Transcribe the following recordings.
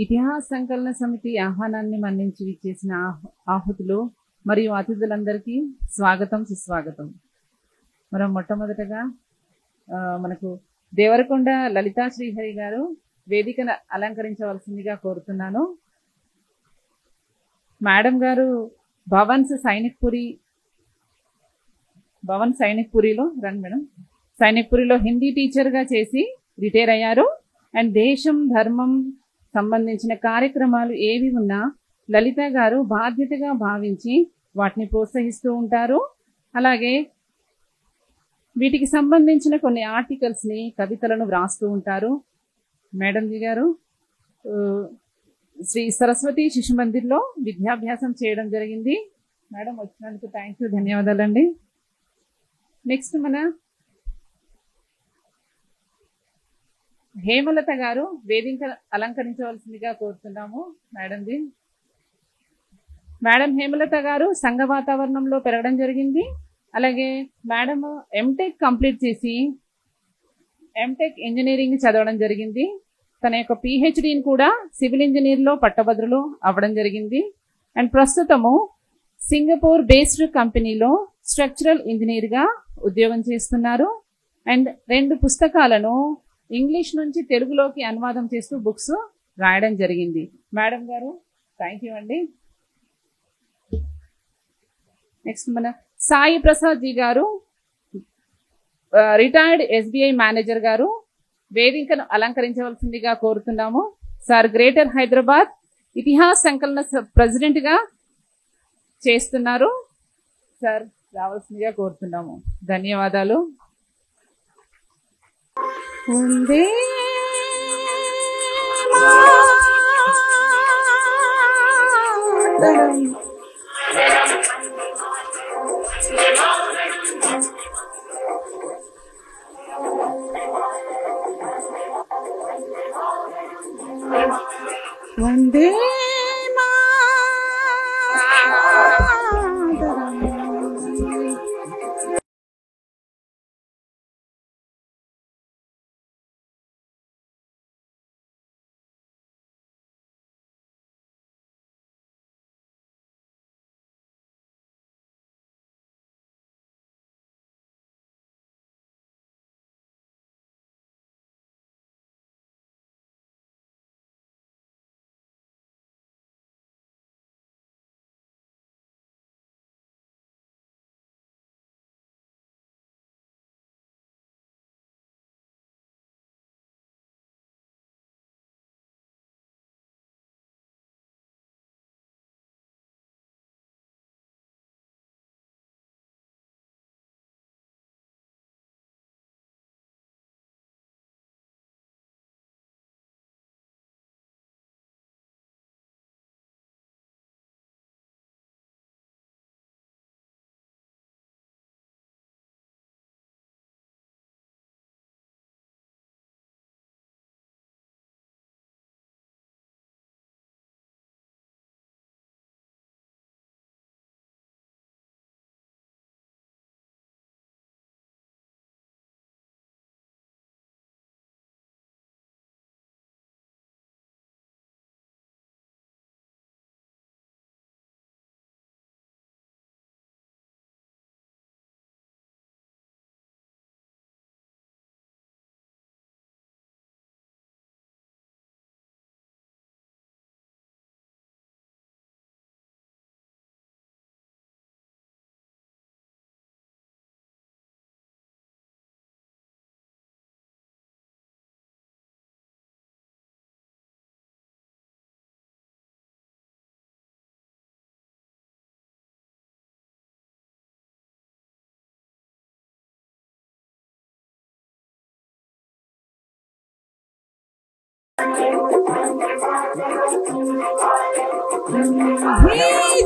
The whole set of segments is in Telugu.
ఇతిహాస సంకలన సమితి ఆహ్వానాన్ని మన్నించి విచ్చేసిన ఆహుతులు మరియు అతిథులందరికీ స్వాగతం, సుస్వాగతం. మనం మొట్టమొదటగా మనకు దేవరకొండ లలితా శ్రీహరి గారు వేదికను అలంకరించవలసిందిగా కోరుతున్నాను. మేడం గారు భవన్ సైనిక్పురిలో రండి మేడం. సైనిక్పురిలో హిందీ టీచర్గా చేసి రిటైర్ అయ్యారు. అండ్ దేశం ధర్మం సంబంధించిన కార్యక్రమాలు ఏవి ఉన్నా లలిత గారు బాధ్యతగా భావించి వాటిని ప్రోత్సహిస్తూ ఉంటారు. అలాగే వీటికి సంబంధించిన కొన్ని ఆర్టికల్స్ని, కవితలను వ్రాస్తూ ఉంటారు. మేడం జీ గారు శ్రీ సరస్వతి శిశు మందిర్లో విద్యాభ్యాసం చేయడం జరిగింది. మేడం వచ్చినందుకు థ్యాంక్ యూ, ధన్యవాదాలండి. నెక్స్ట్ మన హేమలత గారు వేదిక అలంకరించవలసిందిగా కోరుతున్నాము. మేడం హేమలత గారు సంఘ వాతావరణంలో పెరగడం జరిగింది. అలాగే మేడం ఎంటెక్ కంప్లీట్ చేసి ఎంటెక్ ఇంజనీరింగ్ చదవడం జరిగింది. తన యొక్క పిహెచ్డిని కూడా సివిల్ ఇంజనీర్లో పట్టభద్రులు అవ్వడం జరిగింది. అండ్ ప్రస్తుతము సింగపూర్ బేస్డ్ కంపెనీలో స్ట్రక్చరల్ ఇంజనీర్గా ఉద్యోగం చేస్తున్నారు. అండ్ 2 పుస్తకాలను ఇంగ్లీష్ నుంచి తెలుగులోకి అనువాదం చేస్తూ బుక్స్ రాయడం జరిగింది. మేడం గారు థ్యాంక్ యూ అండి. నెక్స్ట్ మన సాయి ప్రసాద్ జీ గారు రిటైర్డ్ ఎస్బీఐ మేనేజర్ గారు వేదికను అలంకరించవలసిందిగా కోరుతున్నాము. సార్ గ్రేటర్ హైదరాబాద్ ఇతిహాస సంకలన ప్రెసిడెంట్ గా చేస్తున్నారు. సార్ రావాల్సిందిగా కోరుతున్నాము. ధన్యవాదాలు. వందే వందే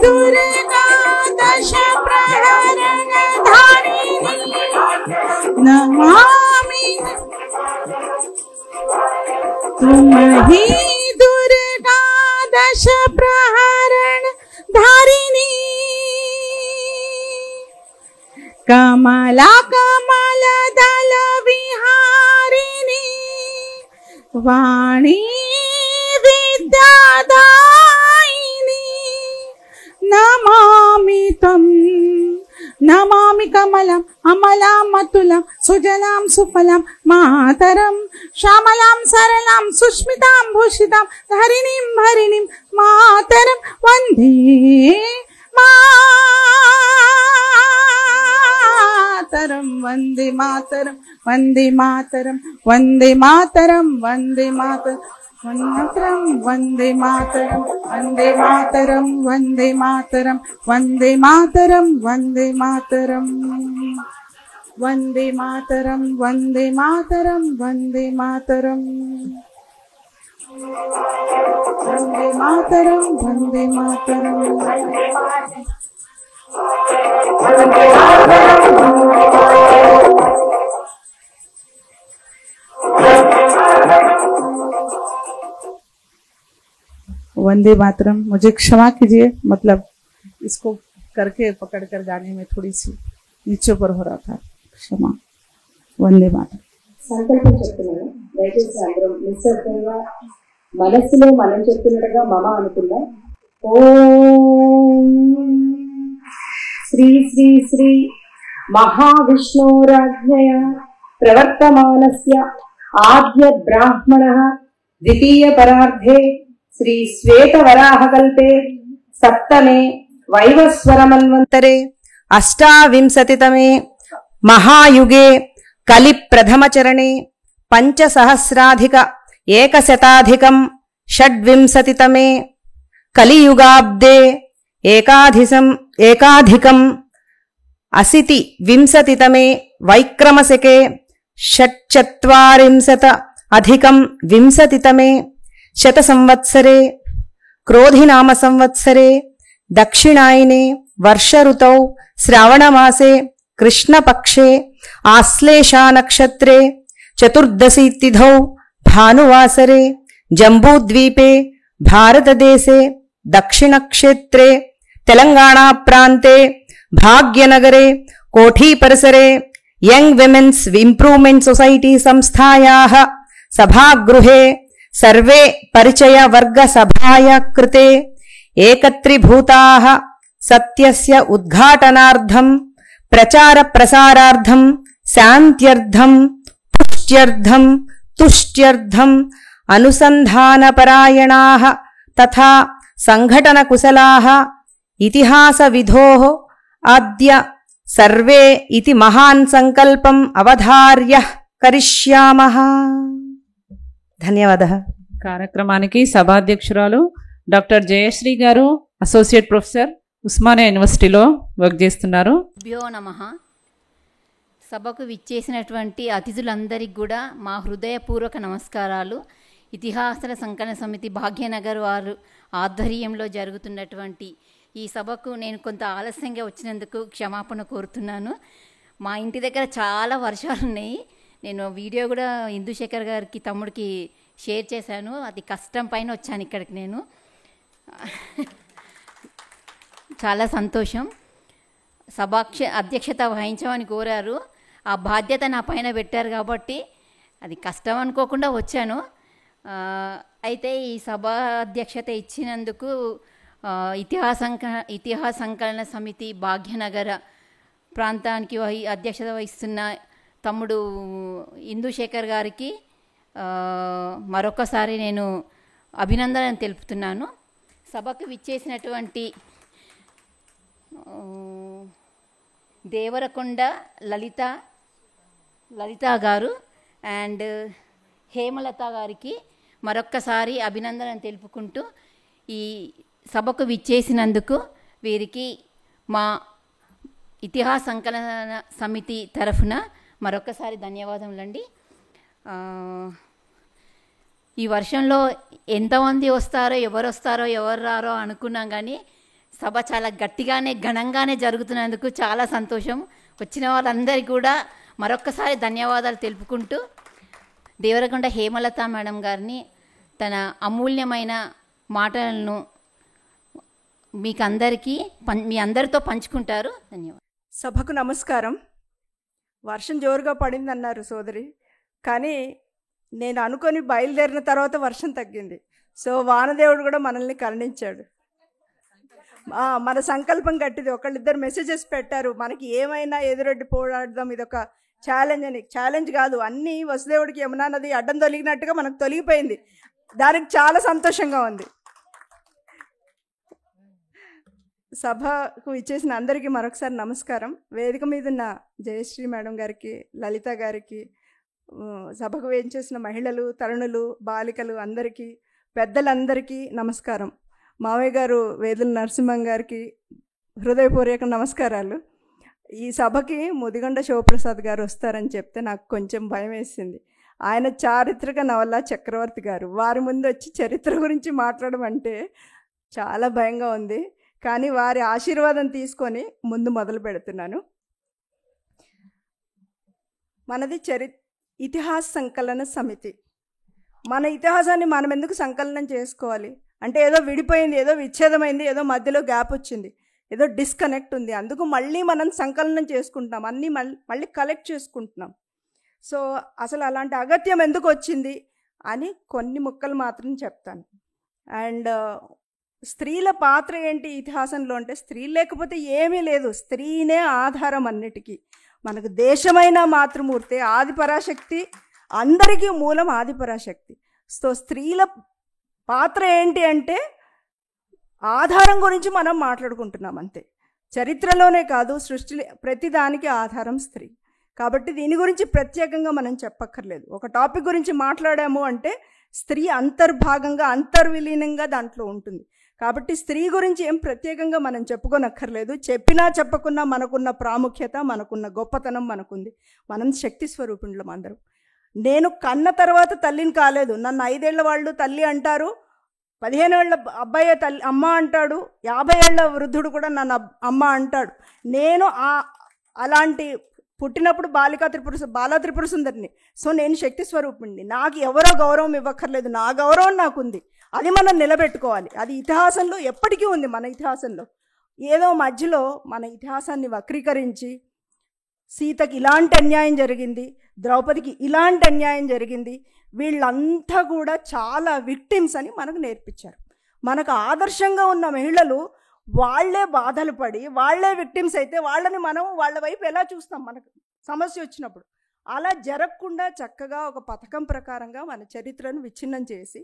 दुर्गा दश प्रहरण धारिणी नमामि तुम ही दुर्गा दश प्रहरण धारिणी कमला कमल दल विहारिणी वाणी विद्या త్వం నమామి కమలం అమలాం మతులం సుజలాం సుఫలాం మాతరం శ్యామలాం సరళాం సుష్మితాం భూషితాం హరిణీం హరిణీం మాతరం వందే మాతరం వందే మాతరం వందే మాతరం వందే మాతరం వందే మాతరం వందే మాతరం వందే మాతరం వందే మాతరం వందే మాతరం వందే మాతరం వందే మాతరం వందే మాతరం వందే మాతరం వందే మాతరం వందే మాతరం वंदे मातरम। मुझे क्षमा कीजिए, मतलब इसको करके पकड़ कर गाने में थोड़ी सी नीचे पर हो रहा था, क्षमा। वंदे मातरम। సంకల్పం చెప్తున్నాను, దయచేసి అందరం నిశ్శబ్దంగా మనస్సులో మనం చెప్తున్నట్టుగా మమ అనుకుందాం. ఓం శ్రీ శ్రీ శ్రీ మహావిష్ణోరాజ్ఞయ ప్రవర్తమానస్య ఆద్య బ్రాహ్మణః ద్వితీయ పరార్ధే శ్రీ శ్వేతవరాహకల్పే సప్తమే వైవస్వరమన్వంతరే అష్టావింశతితమే మహాయుగే కలి ప్రథమచరణే పంచసహస్రాధిక ఏకశతాధికం షడ్వింశతితమే కలియుగాబ్దే ఏకాధికం అసితి వింశతితమే వైక్రమశకే షట్చత్వారింశత అధికం వింశతితమే శత సంవత్సరే క్రోధినామ సంవత్సరే దక్షిణాయనే వర్ష ఋతౌ శ్రావణమాసే కృష్ణపక్షే ఆశ్లేషా నక్షత్రే చతుర్దశి తిథౌ భానువాసరే జంబూద్వీపే భారతదేశే దక్షిణక్షేత్రే తెలంగాణా ప్రాంతే భాగ్యనగరే కోఠీ పరిసరే యంగ్ విమెన్స్ ఇంప్రూవ్మెంట్ సొసైటీ సంస్థాయాః సభాగృహే సర్వే పరిచయ వర్గ సభాయ కృతే ఏకత్రీభూతాః సత్యస్య ఉద్ఘాటనార్థం ప్రచార ప్రసారార్థం శాంత్యర్థం పుష్ట్యర్థం తుష్ట్యర్థం అనుసంధానపరాయణాః తథా సంఘటన కుశలాః ఇతిహాసవిధోః అద్య సర్వే ఇతి మహాన్ సంకల్పం అవధార్య కరిష్యామః. ధన్యవాదాలు. కార్యక్రమానికి సభాధ్యక్షురాలు డాక్టర్ జయశ్రీ గారు, అసోసియేట్ ప్రొఫెసర్, ఉస్మానియా యూనివర్సిటీలో వర్క్ చేస్తున్నారు. భ్యో నమః. సభకు విచ్చేసినటువంటి అతిథులందరికీ కూడా మా హృదయపూర్వక నమస్కారాలు. ఇతిహాసాల సంకలన సమితి భాగ్యనగర్ వారు ఆధ్వర్యంలో జరుగుతున్నటువంటి ఈ సభకు నేను కొంత ఆలస్యంగా వచ్చినందుకు క్షమాపణ కోరుతున్నాను. మా ఇంటి దగ్గర చాలా వర్షాలు ఉన్నాయి. నేను వీడియో కూడా ఇందుశేఖర్ గారికి తమ్ముడికి షేర్ చేశాను. అది కష్టం పైన వచ్చాను ఇక్కడికి. నేను చాలా సంతోషం. అధ్యక్షత వహించమని కోరారు. ఆ బాధ్యత నా పైన పెట్టారు కాబట్టి అది కష్టం అనుకోకుండా వచ్చాను. అయితే ఈ సభా అధ్యక్షత ఇచ్చినందుకు ఇతిహాస సంకలన సమితి భాగ్యనగర ప్రాంతానికి అధ్యక్షత వహిస్తున్న తమ్ముడు ఇందుశేఖర్ గారికి మరొకసారి నేను అభినందనలు తెలుపుతున్నాను. సభకు విచ్చేసినటువంటి దేవరకొండ లలిత గారు అండ్ హేమలత గారికి మరొక్కసారి అభినందనలు తెలుపుకుంటూ ఈ సభకు విచ్చేసినందుకు వీరికి మా ఇతిహాస సంకలన సమితి తరఫున మరొకసారి ధన్యవాదములండి. ఈ వర్షంలో ఎంతమంది వస్తారో ఎవరు రారో అనుకున్నాం, కానీ సభ చాలా గట్టిగానే ఘనంగానే జరుగుతున్నందుకు చాలా సంతోషం. వచ్చిన వాళ్ళందరికీ కూడా మరొక్కసారి ధన్యవాదాలు తెలుపుకుంటూ దేవరకొండ హేమలత మేడం గారిని తన అమూల్యమైన మాటలను మీ అందరితో పంచుకుంటారు. ధన్యవాదాలు. సభకు నమస్కారం. వర్షం జోరుగా పడిందన్నారు సోదరి, కానీ నేను అనుకొని బయలుదేరిన తర్వాత వర్షం తగ్గింది. సో వానదేవుడు కూడా మనల్ని కరుణించాడు. మన సంకల్పం గట్టిది. ఒకళ్ళిద్దరు మెసేజెస్ పెట్టారు, మనకి ఏమైనా ఎదురొడ్డి పోరాడదాం, ఇదొక ఛాలెంజ్ అని. ఛాలెంజ్ కాదు, అన్నీ వసుదేవుడికి యమునా నది అడ్డం తొలిగినట్టుగా మనకు తొలగిపోయింది. దానికి చాలా సంతోషంగా ఉంది. సభకు ఇచ్చేసిన అందరికీ మరొకసారి నమస్కారం. వేదిక మీద ఉన్న జయశ్రీ మేడం గారికి, లలిత గారికి, సభకు వేయించేసిన మహిళలు, తరుణులు, బాలికలు అందరికీ, పెద్దలందరికీ నమస్కారం. మావయ్య గారు వేదుల నరసింహం గారికి హృదయపూర్వక నమస్కారాలు. ఈ సభకి ముదిగొండ శివప్రసాద్ గారు వస్తారని చెప్తే నాకు కొంచెం భయం వేసింది. ఆయన చారిత్రక నవల చక్రవర్తి గారు, వారి ముందు వచ్చి చరిత్ర గురించి మాట్లాడడం అంటే చాలా భయంగా ఉంది. కానీ వారి ఆశీర్వాదం తీసుకొని ముందు మొదలు పెడుతున్నాను. మనది ఇతిహాస సంకలన సమితి. మన ఇతిహాసాన్ని మనం ఎందుకు సంకలనం చేసుకోవాలి అంటే ఏదో విడిపోయింది, ఏదో విచ్ఛేదమైంది, ఏదో మధ్యలో గ్యాప్ వచ్చింది, ఏదో డిస్కనెక్ట్ ఉంది, అందుకు మళ్ళీ మనం సంకలనం చేసుకుంటున్నాం, అన్నీ మళ్ళీ కలెక్ట్ చేసుకుంటున్నాం. సో అసలు అలాంటి అగత్యం ఎందుకు వచ్చింది అని కొన్ని ముక్కలు మాత్రం చెప్తాను. అండ్ స్త్రీల పాత్ర ఏంటి ఇతిహాసంలో అంటే, స్త్రీ లేకపోతే ఏమీ లేదు, స్త్రీనే ఆధారం అన్నిటికీ. మనకు దేశమైన మాతృమూర్తి, ఆదిపరాశక్తి, అందరికీ మూలం ఆదిపరాశక్తి. సో స్త్రీల పాత్ర ఏంటి అంటే ఆధారం గురించి మనం మాట్లాడుకుంటున్నాం అంతే. చరిత్రలోనే కాదు, సృష్టి ప్రతిదానికి ఆధారం స్త్రీ. కాబట్టి దీని గురించి ప్రత్యేకంగా మనం చెప్పక్కర్లేదు. ఒక టాపిక్ గురించి మాట్లాడాము అంటే స్త్రీ అంతర్భాగంగా, అంతర్విలీనంగా దాంట్లో ఉంటుంది. కాబట్టి స్త్రీ గురించి ఏం ప్రత్యేకంగా మనం చెప్పుకోనక్కర్లేదు. చెప్పినా చెప్పకున్నా మనకున్న ప్రాముఖ్యత, మనకున్న గొప్పతనం మనకుంది. మనం శక్తి స్వరూపుణులం అందరం. నేను కన్న తర్వాత తల్లిని కాలేదు. నన్ను 5 ఏళ్ల వాళ్ళు తల్లి అంటారు, 15 ఏళ్ల అబ్బాయే తల్లి అమ్మ అంటాడు, 50 ఏళ్ల వృద్ధుడు కూడా నన్ను అమ్మ అంటాడు. నేను అలాంటి పుట్టినప్పుడు బాలా త్రిపుర సుందరిని. సో నేను శక్తి స్వరూపిణి. నాకు ఎవరో గౌరవం ఇవ్వక్కర్లేదు, నా గౌరవం నాకుంది. అది మనం నిలబెట్టుకోవాలి. అది ఇతిహాసంలో ఎప్పటికీ ఉంది. మన ఇతిహాసంలో ఏదో మధ్యలో మన ఇతిహాసాన్ని వక్రీకరించి సీతకి ఇలాంటి అన్యాయం జరిగింది, ద్రౌపదికి ఇలాంటి అన్యాయం జరిగింది, వీళ్ళంతా కూడా చాలా విక్టిమ్స్ అని మనకు నేర్పించారు. మనకు ఆదర్శంగా ఉన్న మహిళలు వాళ్లే బాధలు పడి వాళ్లే విక్టిమ్స్ అయితే వాళ్ళని మనం వాళ్ళ వైపు ఎలా చూస్తాం మనకు సమస్య వచ్చినప్పుడు? అలా జరగకుండా చక్కగా ఒక పథకం ప్రకారంగా మన చరిత్రను విచ్ఛిన్నం చేసి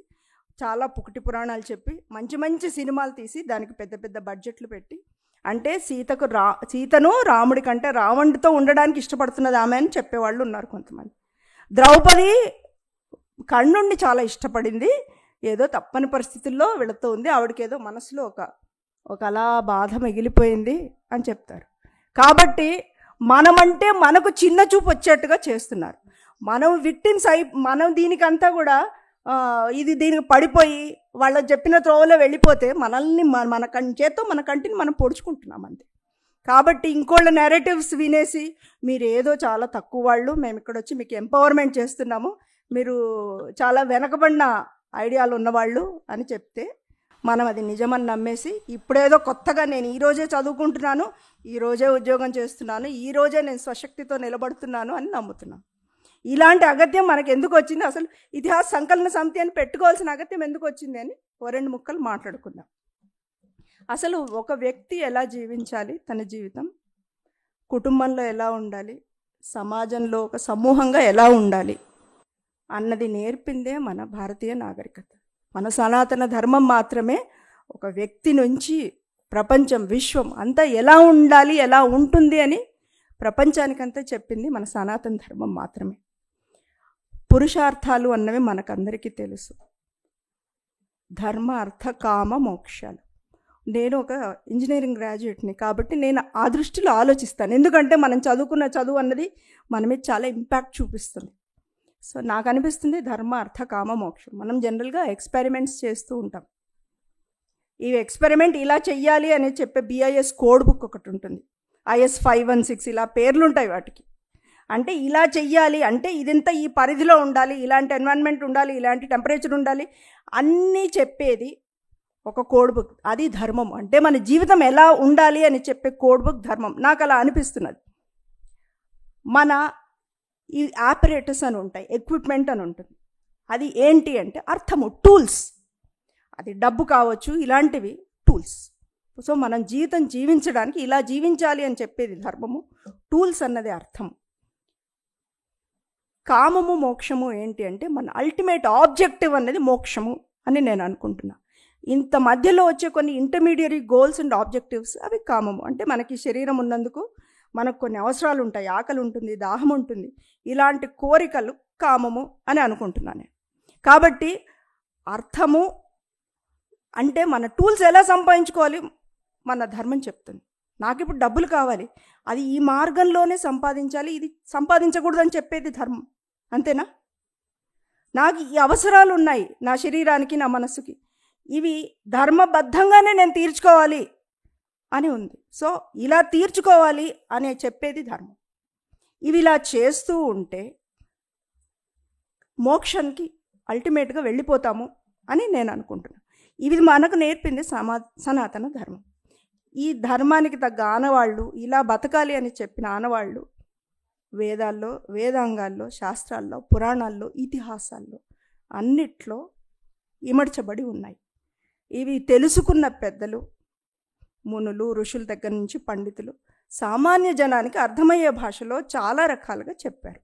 చాలా పుకటి పురాణాలు చెప్పి మంచి మంచి సినిమాలు తీసి దానికి పెద్ద పెద్ద బడ్జెట్లు పెట్టి, అంటే సీతను రాముడి కంటే రావణుడితో ఉండడానికి ఇష్టపడుతున్నది ఆమె అని చెప్పేవాళ్ళు ఉన్నారు కొంతమంది. ద్రౌపది కర్ణుడిని చాలా ఇష్టపడింది, ఏదో తప్పని పరిస్థితుల్లో వీళ్ళతో ఉంది, ఆవిడకి ఏదో మనసులో ఒక అలా బాధ మిగిలిపోయింది అని చెప్తారు. కాబట్టి మనమంటే మనకు చిన్న చూపు వచ్చేట్టుగా చేస్తున్నారు. మనం విక్టిమ్స్ మనం దీనికంతా కూడా దీనికి పడిపోయి వాళ్ళ చెప్పిన త్రోవలో వెళ్ళిపోతే మనల్ని మన చేత్తో మన కంటిని మనం పొడుచుకుంటున్నాం అంతే. కాబట్టి ఇంకోళ్ళ నెరేటివ్స్ వినేసి మీరు ఏదో చాలా తక్కువ వాళ్ళు, మేము ఇక్కడ వచ్చి మీకు ఎంపవర్మెంట్ చేస్తున్నాము, మీరు చాలా వెనకబడిన ఐడియాలు ఉన్నవాళ్ళు అని చెప్తే మనం అది నిజమని నమ్మేసి ఇప్పుడేదో కొత్తగా నేను ఈరోజే చదువుకుంటున్నాను, ఈరోజే ఉద్యోగం చేస్తున్నాను, ఈరోజే నేను స్వశక్తితో నిలబడుతున్నాను అని నమ్ముతున్నాను. ఇలాంటి అగత్యం మనకు ఎందుకు వచ్చింది, అసలు ఇతిహాస సంకలన సమితి అని పెట్టుకోవాల్సిన అగత్యం ఎందుకు వచ్చింది అని 2 ముక్కలు మాట్లాడుకుందాం. అసలు ఒక వ్యక్తి ఎలా జీవించాలి, తన జీవితం కుటుంబంలో ఎలా ఉండాలి, సమాజంలో ఒక సమూహంగా ఎలా ఉండాలి అన్నది నేర్పిందే మన భారతీయ నాగరికత. మన సనాతన ధర్మం మాత్రమే ఒక వ్యక్తి నుంచి ప్రపంచం, విశ్వం అంతా ఎలా ఉండాలి, ఎలా ఉంటుంది అని ప్రపంచానికంతా చెప్పింది మన సనాతన ధర్మం మాత్రమే. పురుషార్థాలు అన్నవి మనకందరికీ తెలుసు. ధర్మ, అర్థ, కామ, మోక్షాలు. నేను ఒక ఇంజనీరింగ్ గ్రాడ్యుయేట్ని కాబట్టి నేను ఆ దృష్టిలో ఆలోచిస్తాను. ఎందుకంటే మనం చదువుకున్న చదువు అన్నది మన మీద చాలా ఇంపాక్ట్ చూపిస్తుంది. సో నాకు అనిపిస్తుంది ధర్మ, అర్థ, కామ, మోక్షం. మనం జనరల్గా ఎక్స్పెరిమెంట్స్ చేస్తూ ఉంటాం. ఈ ఎక్స్పెరిమెంట్ ఇలా చెయ్యాలి అని చెప్పే BIS కోడ్ బుక్ ఒకటి ఉంటుంది, IS 516 ఇలా పేర్లు ఉంటాయి వాటికి. అంటే ఇలా చెయ్యాలి అంటే ఇదంతా ఈ పరిధిలో ఉండాలి, ఇలాంటి ఎన్వైరన్మెంట్ ఉండాలి, ఇలాంటి టెంపరేచర్ ఉండాలి అన్నీ చెప్పేది ఒక కోడ్ బుక్. అది ధర్మం. అంటే మన జీవితం ఎలా ఉండాలి అని చెప్పే కోడ్ బుక్ ధర్మం. నాకు అలా అనిపిస్తున్నది. మన ఈ ఆపరేటర్స్ అని ఉంటాయి, ఎక్విప్మెంట్ అని ఉంటుంది, అది ఏంటి అంటే అర్థము, టూల్స్. అది డబ్బు కావచ్చు, ఇలాంటివి టూల్స్. సో మనం జీవితం జీవించడానికి ఇలా జీవించాలి అని చెప్పేది ధర్మము. టూల్స్ అన్నది అర్థం. కామము మోక్షము ఏంటి అంటే మన అల్టిమేట్ ఆబ్జెక్టివ్ అన్నది మోక్షము అని నేను అనుకుంటున్నా. ఇంత మధ్యలో వచ్చే కొన్ని ఇంటర్మీడియరీ గోల్స్ అండ్ ఆబ్జెక్టివ్స్ అవి కామము. అంటే మనకి శరీరం ఉన్నందుకు మనకు కొన్ని అవసరాలు ఉంటాయి, ఆకలి ఉంటుంది, దాహం ఉంటుంది, ఇలాంటి కోరికలు కామము అని అనుకుంటున్నాను నేను. కాబట్టి అర్థము అంటే మన టూల్స్ ఎలా సంపాదించుకోవాలి మన ధర్మం చెప్తుంది. నాకు ఇప్పుడు డబ్బులు కావాలి, అది ఈ మార్గంలోనే సంపాదించాలి, ఇది సంపాదించకూడదని చెప్పేది ధర్మం. అంతేనా? నాకు ఈ అవసరాలు ఉన్నాయి నా శరీరానికి, నా మనస్సుకి, ఇవి ధర్మబద్ధంగానే నేను తీర్చుకోవాలి అని ఉంది. సో ఇలా తీర్చుకోవాలి అనే చెప్పేది ధర్మం. ఇవి ఇలా చేస్తూ ఉంటే మోక్షానికి అల్టిమేట్గా వెళ్ళిపోతాము అని నేను అనుకుంటున్నాను. ఇది మనకు నేర్పింది సనాతన ధర్మం. ఈ ధర్మానికి తగ్గ ఆనవాళ్ళు, ఇలా బతకాలి అని చెప్పిన ఆనవాళ్ళు వేదాల్లో, వేదాంగాల్లో, శాస్త్రాల్లో, పురాణాల్లో, ఇతిహాసాల్లో అన్నిట్లో ఇమడ్చబడి ఉన్నాయి. ఇవి తెలుసుకున్న పెద్దలు, మునులు, ఋషుల దగ్గర నుంచి పండితులు సామాన్య జనానికి అర్థమయ్యే భాషలో చాలా రకాలుగా చెప్పారు.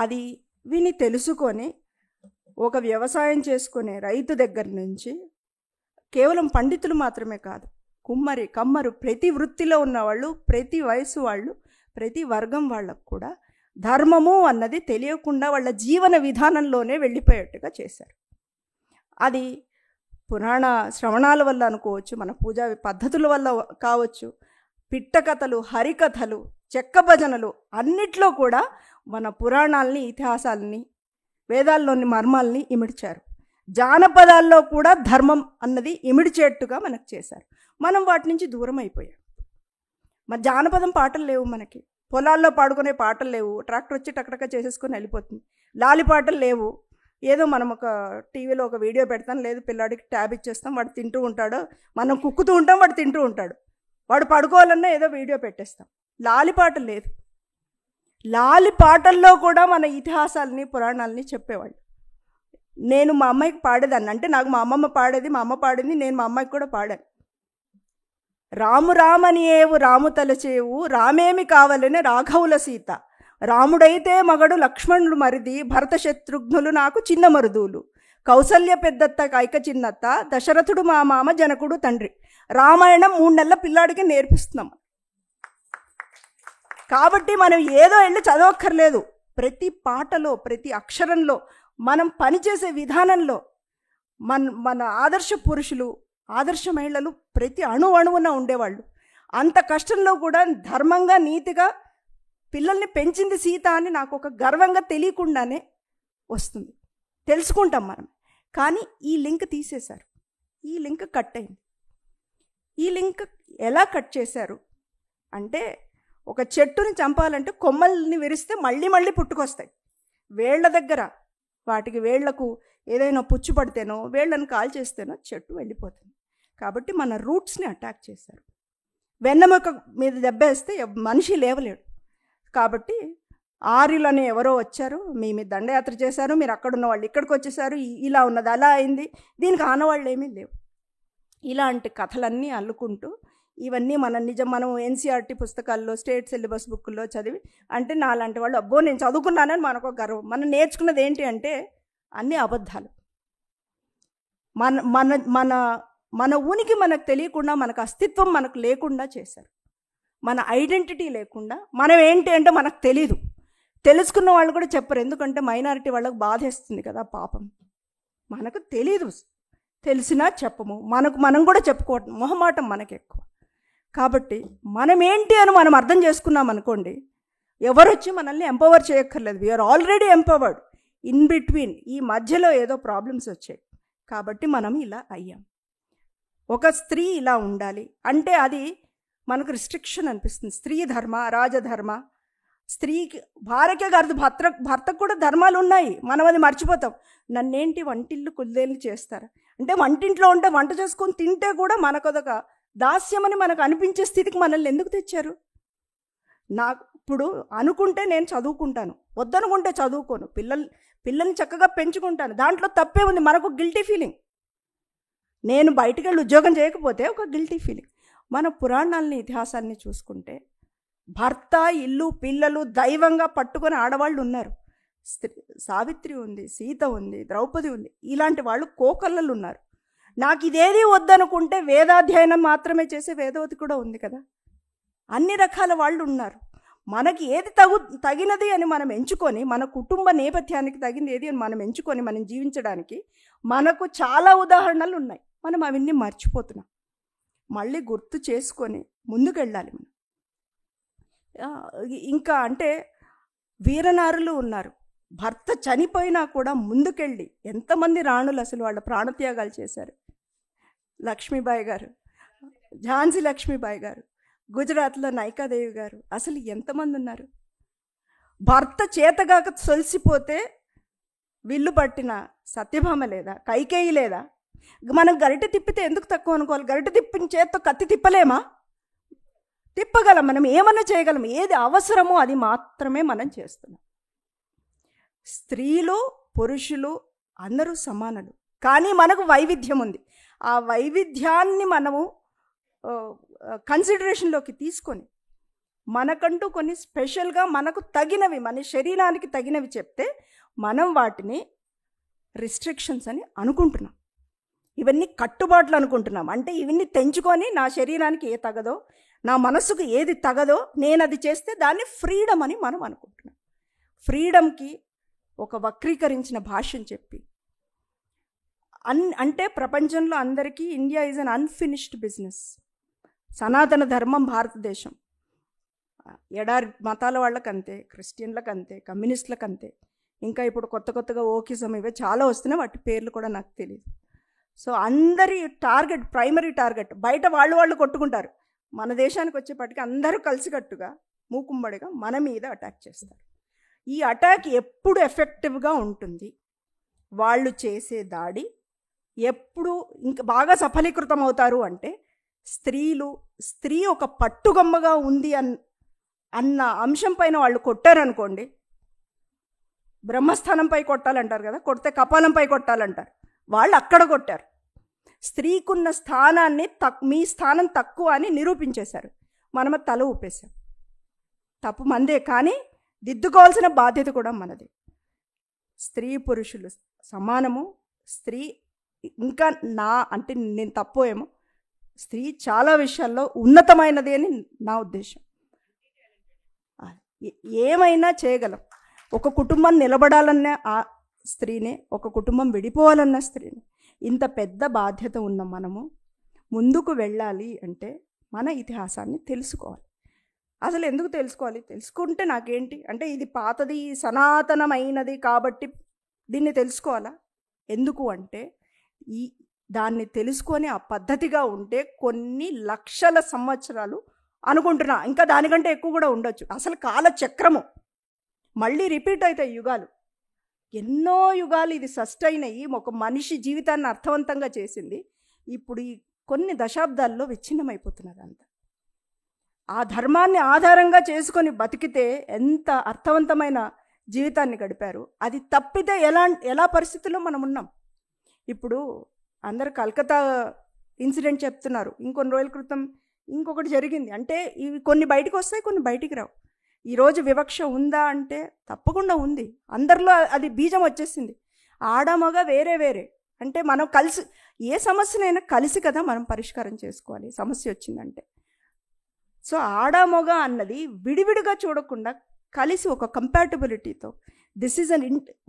అది విని తెలుసుకొని ఒక వ్యవసాయం చేసుకునే రైతు దగ్గర నుంచి కేవలం పండితులు మాత్రమే కాదు, కుమ్మరి, కమ్మరు, ప్రతి వృత్తిలో ఉన్నవాళ్ళు, ప్రతి వయసు వాళ్ళు, ప్రతి వర్గం వాళ్ళకు కూడా ధర్మము అన్నది తెలియకుండా వాళ్ళ జీవన విధానంలోనే వెళ్ళిపోయేట్టుగా చేశారు. అది పురాణ శ్రవణాల వల్ల అనుకోవచ్చు, మన పూజా పద్ధతుల వల్ల కావచ్చు, పిట్టకథలు, హరికథలు, చెక్క భజనలు అన్నిట్లో కూడా మన పురాణాలని, ఇతిహాసాలని, వేదాల్లోని మర్మాల్ని ఇమిడ్చారు. జానపదాల్లో కూడా ధర్మం అన్నది ఇమిడిచేట్టుగా మనకు చేశారు. మనం వాటి నుంచి దూరం అయిపోయాం. మరి జానపదం పాటలు లేవు, మనకి పొలాల్లో పాడుకునే పాటలు లేవు, ట్రాక్టర్ వచ్చి టక్టక చేసేసుకొని వెళ్ళిపోతుంది. లాలి పాటలు లేవు, ఏదో మనం ఒక టీవీలో ఒక వీడియో పెడతాం, లేదు పిల్లాడికి ట్యాబ్ ఇచ్చేస్తాం, వాడు తింటూ ఉంటాడు, మనం కుక్కుతూ ఉంటాం, వాడు తింటూ ఉంటాడు, వాడు పడుకోవాలన్నా ఏదో వీడియో పెట్టేస్తాం. లాలి పాటలు లేదు. లాలి పాటల్లో కూడా మన ఇతిహాసాలని, పురాణాలని చెప్పేవాళ్ళు. నేను మా అమ్మాయికి పాడేదాన్ని, అంటే నాకు మా అమ్మమ్మ పాడేది, మా అమ్మ పాడింది, నేను మా అమ్మాయికి కూడా పాడాను. రాము రామని ఏవు రాము తలచేవు, రామేమి కావాలని రాఘవుల సీత, రాముడైతే మగడు లక్ష్మణుడు మరిది, భరత శత్రుఘ్నులు నాకు చిన్న మరుదులు, కౌసల్య పెద్దత్త కైక చిన్నత్త, దశరథుడు మా మామ జనకుడు తండ్రి. రామాయణం 3 నెలల పిల్లాడికి నేర్పిస్తున్నాం. కాబట్టి మనం ఏదో వెళ్ళి చదవక్కర్లేదు. ప్రతి పాటలో, ప్రతి అక్షరంలో, మనం పనిచేసే విధానంలో మన ఆదర్శ పురుషులు, ఆదర్శ మహిళలు ప్రతి అణువున ఉండేవాళ్ళు. అంత కష్టంలో కూడా ధర్మంగా, నీతిగా పిల్లల్ని పెంచింది సీత అని నాకు ఒక గర్వంగా తెలియకుండానే వస్తుంది, తెలుసుకుంటాం మనం. కానీ ఈ లింక్ తీసేశారు, ఈ లింక్ కట్ అయింది. ఈ లింక్ ఎలా కట్ చేశారు అంటే, ఒక చెట్టుని చంపాలంటే కొమ్మల్ని విరిస్తే మళ్ళీ మళ్ళీ పుట్టుకొస్తాయి. వేళ్ల దగ్గర వాటికి వేళ్లకు ఏదైనా పుచ్చు పడితేనో, వేళ్లను కాల్చేస్తేనో చెట్టు వెళ్ళిపోతుంది. కాబట్టి మన రూట్స్ని అటాక్ చేశారు. వెన్నెముక మీద దెబ్బేస్తే మనిషి లేవలేడు. కాబట్టి ఆర్యులని ఎవరో వచ్చారు, మీ మీద దండయాత్ర చేశారు, మీరు అక్కడున్న వాళ్ళు ఇక్కడికి వచ్చేసారు, ఇలా ఉన్నది అలా అయింది, దీనికి ఆనవాళ్ళు ఏమీ లేవు. ఇలాంటి కథలన్నీ అల్లుకుంటూ ఇవన్నీ మనం ఎన్సీఆర్టీ పుస్తకాల్లో, స్టేట్ సిలబస్ బుక్లో చదివి, అంటే నాలాంటి వాళ్ళు అబ్బో నేను చదువుకున్నానని మనకు గర్వం. మనం నేర్చుకున్నది ఏంటి అంటే అన్నీ అబద్ధాలు. మన ఉనికి మనకు తెలియకుండా, మనకు అస్తిత్వం మనకు లేకుండా చేశారు. మన ఐడెంటిటీ లేకుండా, మనం ఏంటి అంటే మనకు తెలీదు. తెలుసుకున్న వాళ్ళు కూడా చెప్పరు, ఎందుకంటే మైనారిటీ వాళ్ళకు బాధేస్తుంది కదా పాపం. మనకు తెలీదు, తెలిసినా చెప్పము, మనం కూడా చెప్పుకోవటం మొహమాటం మనకి ఎక్కువ. కాబట్టి మనం ఏంటి అని మనం అర్థం చేసుకున్నాం అనుకోండి, ఎవరు వచ్చి మనల్ని ఎంపవర్ చేయక్కర్లేదు. We are already empowered. In between ఈ మధ్యలో ఏదో ప్రాబ్లమ్స్ వచ్చాయి కాబట్టి మనం ఇలా అయ్యాం. ఒక స్త్రీ ఇలా ఉండాలి అంటే అది మనకు రిస్ట్రిక్షన్ అనిపిస్తుంది. స్త్రీ ధర్మ, రాజధర్మ, స్త్రీకి భార్యకే కాదు భర్తకు కూడా ధర్మాలు ఉన్నాయి, మనం అది మర్చిపోతాం. నన్నేంటి వంటిల్లు కుల్దేళ్ళు చేస్తారు అంటే, వంటింట్లో ఉంటే వంట చేసుకొని తింటే కూడా మనకదొక దాస్యమని మనకు అనిపించే స్థితికి మనల్ని ఎందుకు తెచ్చారు? నాకు ఇప్పుడు అనుకుంటే నేను చదువుకుంటాను, వద్దనుకుంటే చదువుకోను, పిల్లల్ని చక్కగా పెంచుకుంటాను, దాంట్లో తప్పే ఉంది. మనకు గిల్టీ ఫీలింగ్. నేను బయటికి వెళ్ళి ఉద్యోగం చేయకపోతే ఒక గిల్టీ ఫీలింగ్. మన పురాణాలని, ఇతిహాసాన్ని చూసుకుంటే భర్త, ఇల్లు, పిల్లలు దైవంగా పట్టుకొని ఆడవాళ్ళు ఉన్నారు. సావిత్రి ఉంది, సీత ఉంది, ద్రౌపది ఉంది. ఇలాంటి వాళ్ళు కోకల్లలు ఉన్నారు. నాకు ఇదేది వద్దనుకుంటే వేదాధ్యయనం మాత్రమే చేసే వేదవతి కూడా ఉంది కదా. అన్ని రకాల వాళ్ళు ఉన్నారు. మనకి ఏది తగినది అని మనం ఎంచుకొని, మన కుటుంబ నేపథ్యానికి తగింది ఏది అని మనం ఎంచుకొని మనం జీవించడానికి మనకు చాలా ఉదాహరణలు ఉన్నాయి. మనం అవన్నీ మర్చిపోతున్నాం. మళ్ళీ గుర్తు చేసుకొని ముందుకెళ్ళాలి మనం. ఇంకా అంటే వీరనారులు ఉన్నారు. భర్త చనిపోయినా కూడా ముందుకెళ్ళి ఎంతమంది రాణులు అసలు వాళ్ళ ప్రాణత్యాగాలు చేశారు. లక్ష్మీబాయి గారు, ఝాన్సీ లక్ష్మీబాయి గారు, గుజరాత్లో నైకాదేవి గారు, అసలు ఎంతమంది ఉన్నారు. భర్త చేతగాక సొలిసిపోతే విల్లు పట్టిన సత్యభామ లేదా, కైకేయి లేదా? మనం గరిటె తిప్పితే ఎందుకు తక్కువ అనుకోవాలి? గరిటె తిప్పిన చేత్తో కత్తి తిప్పలేమా? తిప్పగలం. మనం ఏమన్నా చేయగలం. ఏది అవసరమో అది మాత్రమే మనం చేస్తున్నాం. స్త్రీలు పురుషులు అందరూ సమానులు, కానీ మనకు వైవిధ్యం ఉంది. ఆ వైవిధ్యాన్ని మనము కన్సిడరేషన్లోకి తీసుకొని మనకంటూ కొన్ని స్పెషల్గా మనకు తగినవి, మన శరీరానికి తగినవి చెప్తే మనం వాటిని రిస్ట్రిక్షన్స్ అని అనుకుంటున్నాం. ఇవన్నీ కట్టుబాట్లు అనుకుంటున్నాం. అంటే ఇవన్నీ తెంచుకొని నా శరీరానికి ఏ తగదో, నా మనసుకు ఏది తగదో నేను అది చేస్తే దాన్ని ఫ్రీడమ్ అని మనం అనుకుంటున్నాం. ఫ్రీడమ్కి ఒక వక్రీకరించిన భాష్యం చెప్పి అంటే ప్రపంచంలో అందరికీ India is an unfinished business. సనాతన ధర్మం భారతదేశం ఎడారి మతాల వాళ్ళకంతే, క్రిస్టియన్లకంతే, కమ్యూనిస్టులకంతే, ఇంకా ఇప్పుడు కొత్తగా ఓకిజం ఇవే చాలా వస్తున్నాయి. వాటి పేర్లు కూడా నాకు తెలియదు. సో అందరి టార్గెట్, ప్రైమరీ టార్గెట్ బయట వాళ్ళు కొట్టుకుంటారు. మన దేశానికి వచ్చేపటికి అందరూ కలిసికట్టుగా మూకుమ్మడిగా మన మీద అటాక్ చేస్తారు. ఈ అటాక్ ఎప్పుడు ఎఫెక్టివ్గా ఉంటుంది? వాళ్ళు చేసే దాడి ఎప్పుడు ఇంకా బాగా సఫలీకృతం అవుతారు అంటే స్త్రీ ఒక పట్టుగమ్మగా ఉంది అన్న అంశం పైన వాళ్ళు కొట్టారనుకోండి. బ్రహ్మస్థానంపై కొట్టాలంటారు కదా, కొడితే కపాలంపై కొట్టాలంటారు. వాళ్ళు అక్కడ కొట్టారు. స్త్రీకున్న స్థానాన్ని మీ స్థానం తక్కువ అని నిరూపించేశారు. మనం తల ఊపేశాం. తప్పు మందే, కానీ దిద్దుకోవాల్సిన బాధ్యత కూడా మనది. స్త్రీ పురుషులు సమానము. స్త్రీ ఇంకా అంటే నేను తప్పు ఏమో, స్త్రీ చాలా విషయాల్లో ఉన్నతమైనది అని నా ఉద్దేశం. ఏమైనా చేయగలం. ఒక కుటుంబం నిలబడాలన్న ఆ స్త్రీనే, ఒక కుటుంబం విడిపోవాలన్న స్త్రీనే. ఇంత పెద్ద బాధ్యత ఉన్న మనము ముందుకు వెళ్ళాలి అంటే మన ఇతిహాసాన్ని తెలుసుకోవాలి. అసలు ఎందుకు తెలుసుకోవాలి? తెలుసుకుంటే నాకేంటి అంటే ఇది పాతది, సనాతనమైనది కాబట్టి దీన్ని తెలుసుకోవాలా? ఎందుకు అంటే దాన్ని తెలుసుకొని ఆ పద్ధతిగా ఉంటే కొన్ని లక్షల సంవత్సరాలు అనుకుంటున్నా, ఇంకా దానికంటే ఎక్కువ కూడా ఉండొచ్చు. అసలు కాలచక్రము మళ్ళీ రిపీట్ అవుతాయి. యుగాలు, ఎన్నో యుగాలు ఇది సస్టైన్ అయ్యి ఒక మనిషి జీవితాన్ని అర్థవంతంగా చేసింది. ఇప్పుడు ఈ కొన్ని దశాబ్దాల్లో విచ్ఛిన్నమైపోతున్నది అంతా. ఆ ధర్మాన్ని ఆధారంగా చేసుకొని బతికితే ఎంత అర్థవంతమైన జీవితాన్ని గడిపారు. అది తప్పితే ఎలా పరిస్థితుల్లో మనం ఉన్నాం. ఇప్పుడు అందరు కలకత్తా ఇన్సిడెంట్ చెప్తున్నారు. ఇంకొన్ని రోజుల క్రితం ఇంకొకటి జరిగింది. అంటే ఇవి కొన్ని బయటకు వస్తాయి, కొన్ని బయటికి రావు. ఈరోజు వివక్ష ఉందా అంటే తప్పకుండా ఉంది. అందరిలో అది బీజం వచ్చేసింది. ఆడమగ వేరే వేరే అంటే మనం కలిసి ఏ సమస్యనైనా కలిసి కదా మనం పరిష్కారం చేసుకోవాలి సమస్య వచ్చిందంటే. సో ఆడమగ అన్నది విడివిడిగా చూడకుండా కలిసి ఒక కంపాటబిలిటీతో this is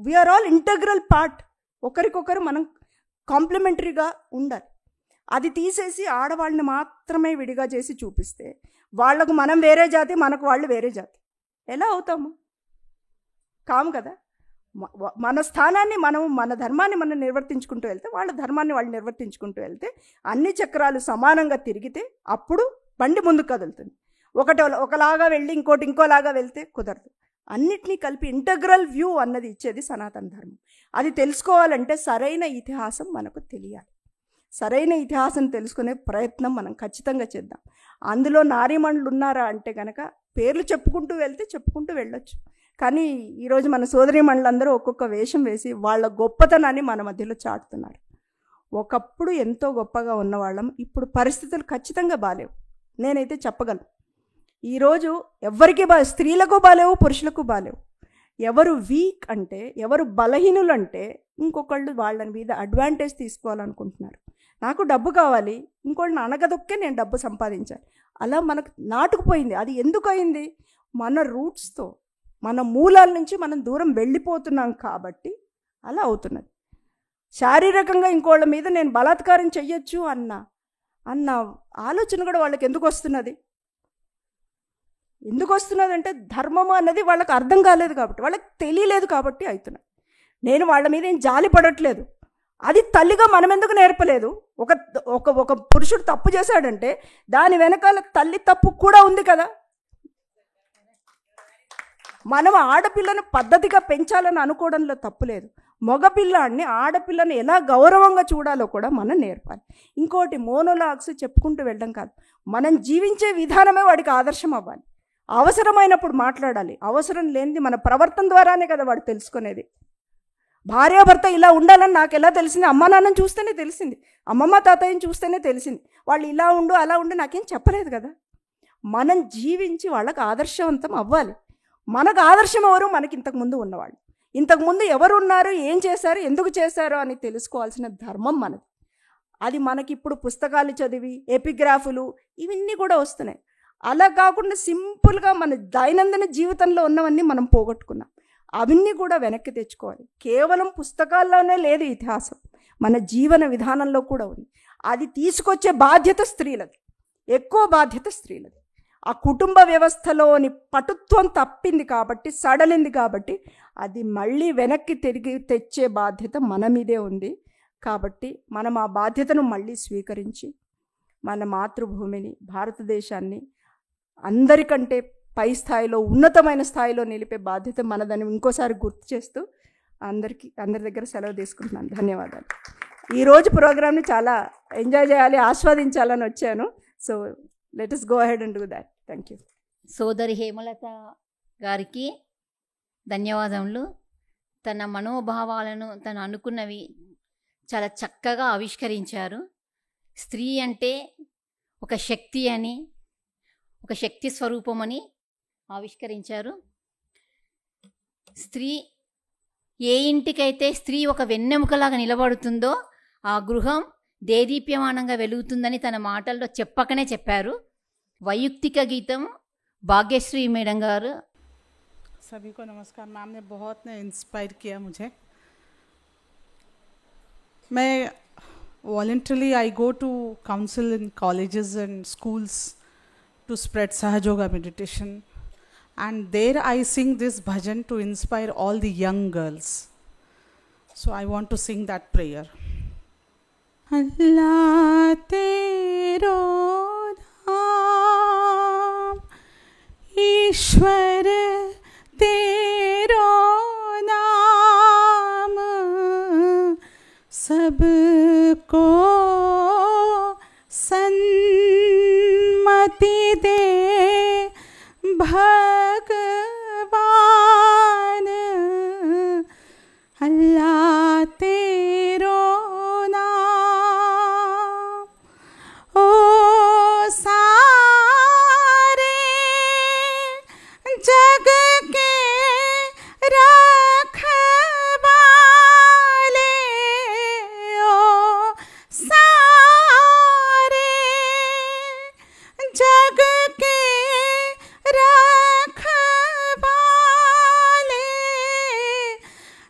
we are all integral part. ఒకరికొకరు మనం కాంప్లిమెంటరీగా ఉండాలి. అది తీసేసి ఆడవాళ్ళని మాత్రమే విడిగా చేసి చూపిస్తే వాళ్లకు మనం వేరే జాతి, మనకు వాళ్ళు వేరే జాతి ఎలా అవుతాము? కాము కదా. మన స్థానాన్ని మనం, మన ధర్మాన్ని మనం నిర్వర్తించుకుంటూ వెళ్తే, వాళ్ళ ధర్మాన్ని వాళ్ళు నిర్వర్తించుకుంటూ వెళ్తే అన్ని చక్రాలు సమానంగా తిరిగితే అప్పుడు బండి ముందుకు కదులుతుంది. ఒకలాగా వెళ్ళి ఇంకోలాగా వెళ్తే కుదరదు. అన్నిటినీ కలిపి ఇంటగ్రల్ వ్యూ అన్నది ఇచ్చేది సనాతన ధర్మం. అది తెలుసుకోవాలంటే సరైన ఇతిహాసం మనకు తెలియాలి. సరైన ఇతిహాసం తెలుసుకునే ప్రయత్నం మనం ఖచ్చితంగా చేద్దాం. అందులో నారీమణులు ఉన్నారా అంటే కనుక పేర్లు చెప్పుకుంటూ వెళ్ళొచ్చు. కానీ ఈరోజు మన సోదరీమణులందరూ ఒక్కొక్క వేషం వేసి వాళ్ళ గొప్పతనాన్ని మన మధ్యలో చాటుతున్నారు. ఒకప్పుడు ఎంతో గొప్పగా ఉన్నవాళ్ళం, ఇప్పుడు పరిస్థితులు ఖచ్చితంగా బాలేవు. నేనైతే చెప్పగలను. ఈరోజు ఎవ్వరికీ స్త్రీలకు బాలేవు, పురుషులకు బాలేవు. ఎవరు వీక్ అంటే, ఎవరు బలహీనులు అంటే ఇంకొకళ్ళు వాళ్ళ మీద అడ్వాంటేజ్ తీసుకోవాలనుకుంటున్నారు. నాకు డబ్బు కావాలి, ఇంకోళ్ళని అనగదొక్కే నేను డబ్బు సంపాదించాలి. అలా మనకు నాటుకుపోయింది. అది ఎందుకు అయింది? మన రూట్స్తో, మన మూలాల నుంచి మనం దూరం వెళ్ళిపోతున్నాం కాబట్టి అలా అవుతున్నది. శారీరకంగా ఇంకోళ్ళ మీద నేను బలాత్కారం చెయ్యొచ్చు అన్న ఆలోచన కూడా వాళ్ళకి ఎందుకు వస్తున్నది? ఎందుకు వస్తున్నదంటే ధర్మము అన్నది వాళ్ళకి అర్థం కాలేదు కాబట్టి, వాళ్ళకి తెలియలేదు కాబట్టి అవుతున్నది. నేను వాళ్ళ మీద ఏం జాలి పడట్లేదు. అది తల్లిగా మనం ఎందుకు నేర్పలేదు? ఒక పురుషుడు తప్పు చేశాడంటే దాని వెనకాల తల్లి తప్పు కూడా ఉంది కదా. మనం ఆడపిల్లను పద్ధతిగా పెంచాలని అనుకోవడంలో తప్పు లేదు. మగపిల్లాడిని, ఆడపిల్లని ఎలా గౌరవంగా చూడాలో కూడా మనం నేర్పాలి. ఇంకోటి మోనోలాగ్స్ చెప్పుకుంటూ వెళ్ళడం కాదు, మనం జీవించే విధానమే వాడికి ఆదర్శం అవ్వాలి. అవసరమైనప్పుడు మాట్లాడాలి, అవసరం లేనిది మన ప్రవర్తన ద్వారానే కదా వాడు తెలుసుకునేది. భార్యాభర్త ఇలా ఉండాలని నాకు ఎలా తెలిసింది? అమ్మా నాన్నని చూస్తేనే తెలిసింది, అమ్మమ్మ తాతయ్యని చూస్తేనే తెలిసింది. వాళ్ళు ఇలా ఉండు అలా ఉండు నాకేం చెప్పలేదు కదా. మనం జీవించి వాళ్ళకి ఆదర్శవంతం అవ్వాలి. మనకు ఆదర్శం ఎవరు? మనకి ఇంతకుముందు ఉన్నవాళ్ళు. ఇంతకుముందు ఎవరు ఉన్నారు, ఏం చేశారు, ఎందుకు చేశారు అని తెలుసుకోవాల్సిన ధర్మం మనది. అది మనకి ఇప్పుడు పుస్తకాలు చదివి ఎపిగ్రాఫులు ఇవన్నీ కూడా వస్తున్నాయి. అలా కాకుండా సింపుల్గా మన దైనందిన జీవితంలో ఉన్నవన్నీ మనం పోగొట్టుకున్నాం. అవన్నీ కూడా వెనక్కి తెచ్చుకోవాలి. కేవలం పుస్తకాల్లోనే లేదు ఇతిహాసం, మన జీవన విధానంలో కూడా ఉంది. అది తీసుకొచ్చే బాధ్యత స్త్రీలది, ఎక్కువ బాధ్యత స్త్రీలది. ఆ కుటుంబ వ్యవస్థలోని పటుత్వం తప్పింది కాబట్టి, సడలింది కాబట్టి అది మళ్ళీ వెనక్కి తిరిగి తెచ్చే బాధ్యత మన మీదే ఉంది. కాబట్టి మనం ఆ బాధ్యతను మళ్ళీ స్వీకరించి మన మాతృభూమిని, భారతదేశాన్ని అందరికంటే పై స్థాయిలో, ఉన్నతమైన స్థాయిలో నిలిపే బాధ్యత మనదని ఇంకోసారి గుర్తు చేస్తూ అందరి దగ్గర సెలవు తీసుకుంటున్నాను. ధన్యవాదాలు. ఈరోజు ప్రోగ్రామ్ని చాలా ఎంజాయ్ చేయాలి, ఆస్వాదించాలని వచ్చాను. So let us go ahead and do that. Thank you. సోదరి హేమలత గారికి ధన్యవాదములు. తన మనోభావాలను, తను అనుకున్నవి చాలా చక్కగా ఆవిష్కరించారు. స్త్రీ అంటే ఒక శక్తి అని, ఒక శక్తి స్వరూపం అని ఆవిష్కరించారు. స్త్రీ ఏ ఇంటికైతే స్త్రీ ఒక వెన్నెముకలాగా నిలబడుతుందో ఆ గృహం దేదీప్యమానంగా వెలుగుతుందని తన మాటల్లో చెప్పకనే చెప్పారు. వైయక్తిక గీతం భాగ్యశ్రీ మేడం గారు. सभी को नमस्कार. मैम ने बहुत इंस्पायर किया मुझे. मैं voluntarily I go to counsel in colleges and schools to spread Sahajoga meditation, and there I sing this bhajan to inspire all the young girls. So I want to sing that prayer. Allah tero naam, Ishwar tero naam, sabko Sanmati दे भगवान, अल्लाह तेरो नाम। ओ सारे जग के रखवाले, ओ सारे जग के रखवाले,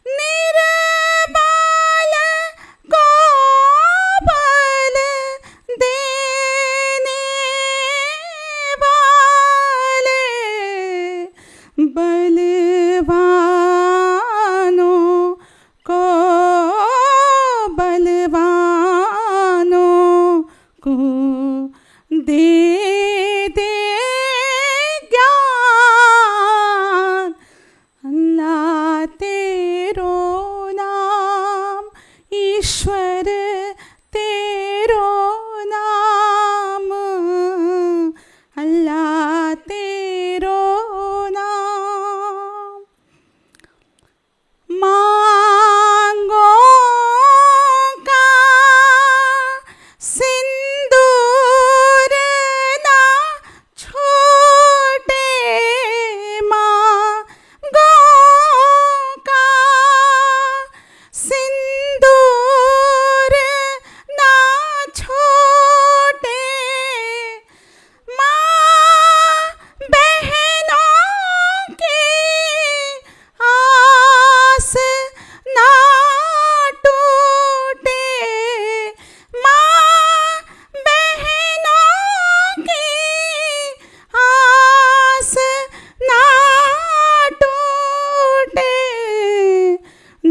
निरंजन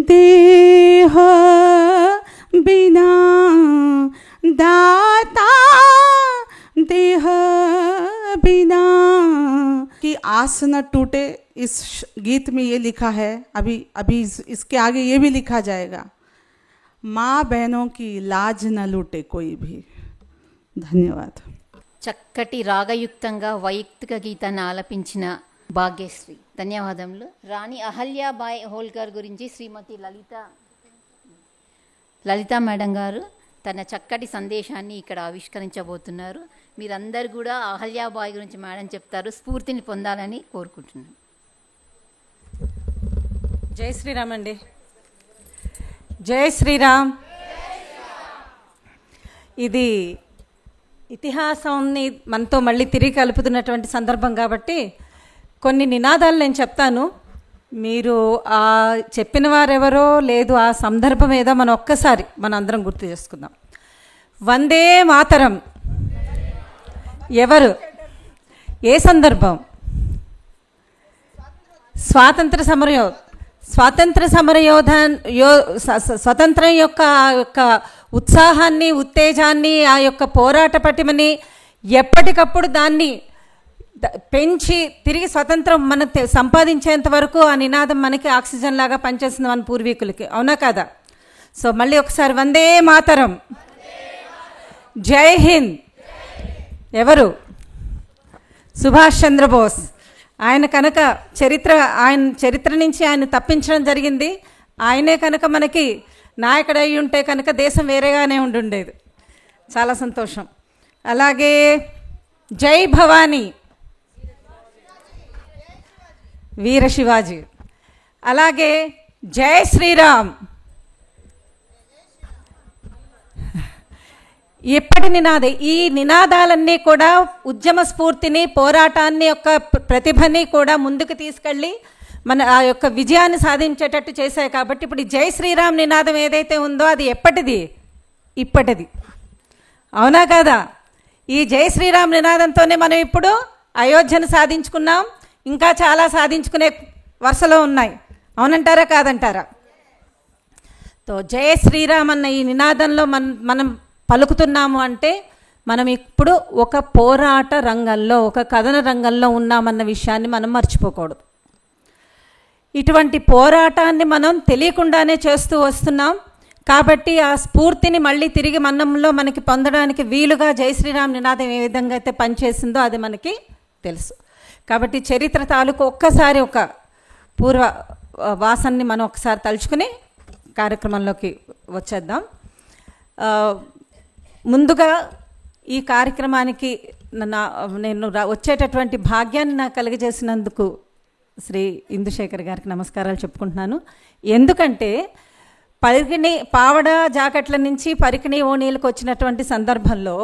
देह बिना दाता देह बिना कि आस न टूटे। इस गीत में ये लिखा है, अभी इसके आगे ये भी लिखा जाएगा, माँ बहनों की लाज न लूटे कोई भी। ధన్యవాద్. చక్కటి రాగయుక్తంగా వైయక్తిక గీతాన్ని ఆలపించిన భాగ్యశ్రీ, ధన్యవాదములు. రాణి అహల్యాబాయ్ హోల్కర్ గురించి శ్రీమతి లలిత మేడం గారు తన చక్కటి సందేశాన్ని ఇక్కడ ఆవిష్కరించబోతున్నారు. మీరందరూ కూడా అహల్యాబాయ్ గురించి మేడం చెప్తారు, స్ఫూర్తిని పొందాలని కోరుకుంటున్నాను. జై శ్రీరామ్ అండి. జై శ్రీరామ్. ఇది ఇతిహాసాన్ని మనతో మళ్ళీ తిరిగి కలుపుతున్నటువంటి సందర్భం కాబట్టి కొన్ని నినాదాలు నేను చెప్తాను. మీరు ఆ చెప్పిన వారెవరో లేదు ఆ సందర్భం ఏదో మనం ఒక్కసారి మన అందరం గుర్తు చేసుకుందాం. వందే మాతరం ఎవరు, ఏ సందర్భం? స్వాతంత్ర స్వతంత్రం యొక్క ఉత్సాహాన్ని, ఉత్తేజాన్ని, ఆ యొక్క పోరాట పటిమని ఎప్పటికప్పుడు దాన్ని పెంచి తిరిగి స్వతంత్రం మనం సంపాదించేంత వరకు ఆ నినాదం మనకి ఆక్సిజన్ లాగా పనిచేస్తుంది మన పూర్వీకులకి, అవునా కదా? సో మళ్ళీ ఒకసారి వందే మాతరం, జై హింద్. ఎవరు? సుభాష్ చంద్రబోస్. ఆయన కనుక చరిత్ర నుంచి ఆయన తప్పించడం జరిగింది. ఆయనే కనుక మనకి నాయకుడు అయి ఉంటే కనుక దేశం వేరేగానే ఉండుండేది. చాలా సంతోషం. అలాగే జై భవానీ, వీర శివాజీ. అలాగే జై శ్రీరామ్. ఎప్పటి నినాదే ఈ నినాదాలన్నీ కూడా ఉద్యమ స్ఫూర్తిని, పోరాటాన్ని యొక్క ప్రతిభని కూడా ముందుకు తీసుకెళ్ళి మన ఆ యొక్క విజయాన్ని సాధించేటట్టు చేశాయి. కాబట్టి ఇప్పుడు ఈ జై శ్రీరామ్ నినాదం ఏదైతే ఉందో అది ఎప్పటిది? ఇప్పటిది, అవునా కదా? ఈ జై శ్రీరామ్ నినాదంతోనే మనం ఇప్పుడు అయోధ్యను సాధించుకున్నాం, ఇంకా చాలా సాధించుకునే వరుసలో ఉన్నాయి, అవునంటారా కాదంటారా? తో జై శ్రీరామ్ అన్న ఈ నినాదంలో మనం పలుకుతున్నాము అంటే మనం ఇప్పుడు ఒక పోరాట రంగంలో, ఒక కథన రంగంలో ఉన్నామన్న విషయాన్ని మనం మర్చిపోకూడదు. ఇటువంటి పోరాటాన్ని మనం తెలియకుండానే చేస్తూ వస్తున్నాం. కాబట్టి ఆ స్ఫూర్తిని మళ్ళీ తిరిగి మనంలో మనకి పొందడానికి వీలుగా జై శ్రీరామ్ నినాదం ఏ విధంగా అయితే పనిచేసిందో అది మనకి తెలుసు. కాబట్టి చరిత్ర తాలూకు ఒక్కసారి ఒక పూర్వ వాసనని మనం ఒకసారి తలుచుకుని కార్యక్రమంలోకి వచ్చేద్దాం. ముందుగా ఈ కార్యక్రమానికి నేను వచ్చేటటువంటి భాగ్యాన్ని నాకు కలిగజేసినందుకు శ్రీ ఇందుశేఖర్ గారికి నమస్కారాలు చెప్పుకుంటున్నాను. ఎందుకంటే పావడ జాకెట్ల నుంచి పరికిణి ఓణీలకు వచ్చినటువంటి సందర్భంలో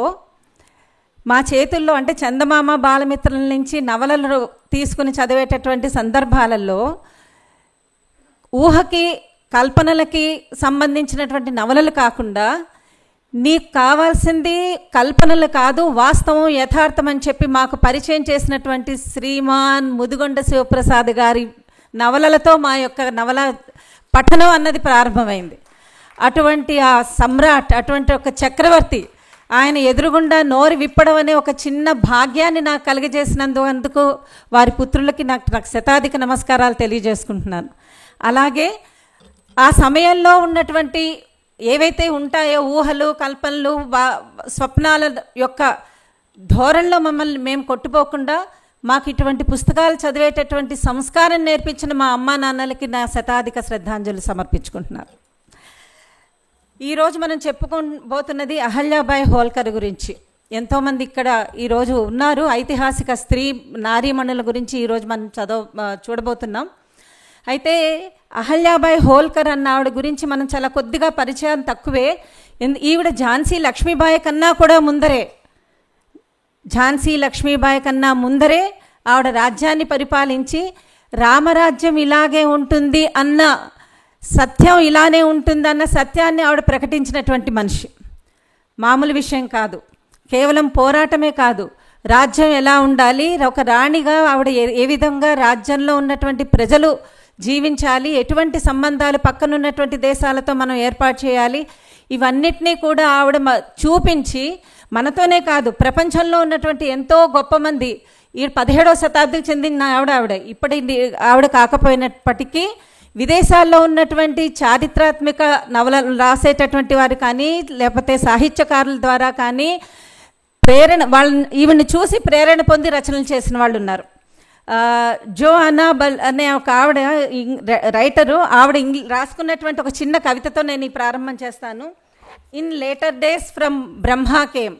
మా చేతుల్లో అంటే చందమామ బాలమిత్రుల నుంచి నవలలు తీసుకుని చదివేటటువంటి సందర్భాలలో ఊహకి, కల్పనలకి సంబంధించినటువంటి నవలలు కాకుండా నీకు కావాల్సింది కల్పనలు కాదు, వాస్తవం, యథార్థం అని చెప్పి మాకు పరిచయం చేసినటువంటి శ్రీమాన్ ముదిగొండ శివప్రసాద్ గారి నవలలతో మా యొక్క నవల పఠనం అన్నది ప్రారంభమైంది. అటువంటి ఆ సమ్రాట్, అటువంటి ఒక చక్రవర్తి ఆయన ఎదురుగుండా నోరు విప్పడం అనే ఒక చిన్న భాగ్యాన్ని నాకు కలిగజేసినందుకు వారి పుత్రులకి నాకు శతాధిక నమస్కారాలు తెలియజేసుకుంటున్నాను. అలాగే ఆ సమయంలో ఉన్నటువంటి ఏవైతే ఉంటాయో ఊహలు, కల్పనలు, స్వప్నాల యొక్క ధోరణిలో మేము కొట్టుపోకుండా మాకు ఇటువంటి పుస్తకాలు చదివేటటువంటి సంస్కారం నేర్పించిన మా అమ్మా నాన్నలకి నా శతాధిక శ్రద్ధాంజలి సమర్పించుకుంటున్నారు. ఈరోజు మనం చెప్పుకోబోతున్నది అహల్యాబాయ్ హోల్కర్ గురించి. ఎంతోమంది ఇక్కడ ఈరోజు ఉన్నారు. ఐతిహాసిక స్త్రీ నారీమణుల గురించి ఈరోజు మనం చూడబోతున్నాం. అయితే అహల్యాబాయ్ హోల్కర్ అన్న ఆవిడ గురించి మనం చాలా కొద్దిగా పరిచయం తక్కువే. ఈవిడ ఝాన్సీ లక్ష్మీబాయి కన్నా కూడా ముందరే, ఝాన్సీ లక్ష్మీబాయి కన్నా ముందరే ఆవిడ రాజ్యాన్ని పరిపాలించి రామరాజ్యం ఇలాగే ఉంటుంది అన్న సత్యం, ఇలానే ఉంటుందన్న సత్యాన్ని ఆవిడ ప్రకటించినటువంటి మనిషి. మామూలు విషయం కాదు. కేవలం పోరాటమే కాదు, రాజ్యం ఎలా ఉండాలి, ఒక రాణిగా ఆవిడ ఏ విధంగా రాజ్యంలో ఉన్నటువంటి ప్రజలు జీవించాలి, ఎటువంటి సంబంధాలు పక్కనున్నటువంటి దేశాలతో మనం ఏర్పాటు చేయాలి, ఇవన్నిటినీ కూడా ఆవిడ చూపించి మనతోనే కాదు ప్రపంచంలో ఉన్నటువంటి ఎంతో గొప్ప మంది, ఈ 17వ శతాబ్దికి చెందిన ఆవిడ ఇప్పటి ఆవిడ కాకపోయినప్పటికీ విదేశాల్లో ఉన్నటువంటి చారిత్రాత్మక నవలలు రాసేటటువంటి వారు కానీ లేకపోతే సాహిత్యకారుల ద్వారా కానీ ఈవిని చూసి ప్రేరణ పొంది రచనలు చేసిన వాళ్ళు ఉన్నారు. జోఅన్నా బల్ అనే ఒక ఆవిడ రైటరు, ఆవిడ రాసుకున్నటువంటి ఒక చిన్న కవితతో నేను ఈ ప్రారంభం చేస్తాను. In later days from Brahma came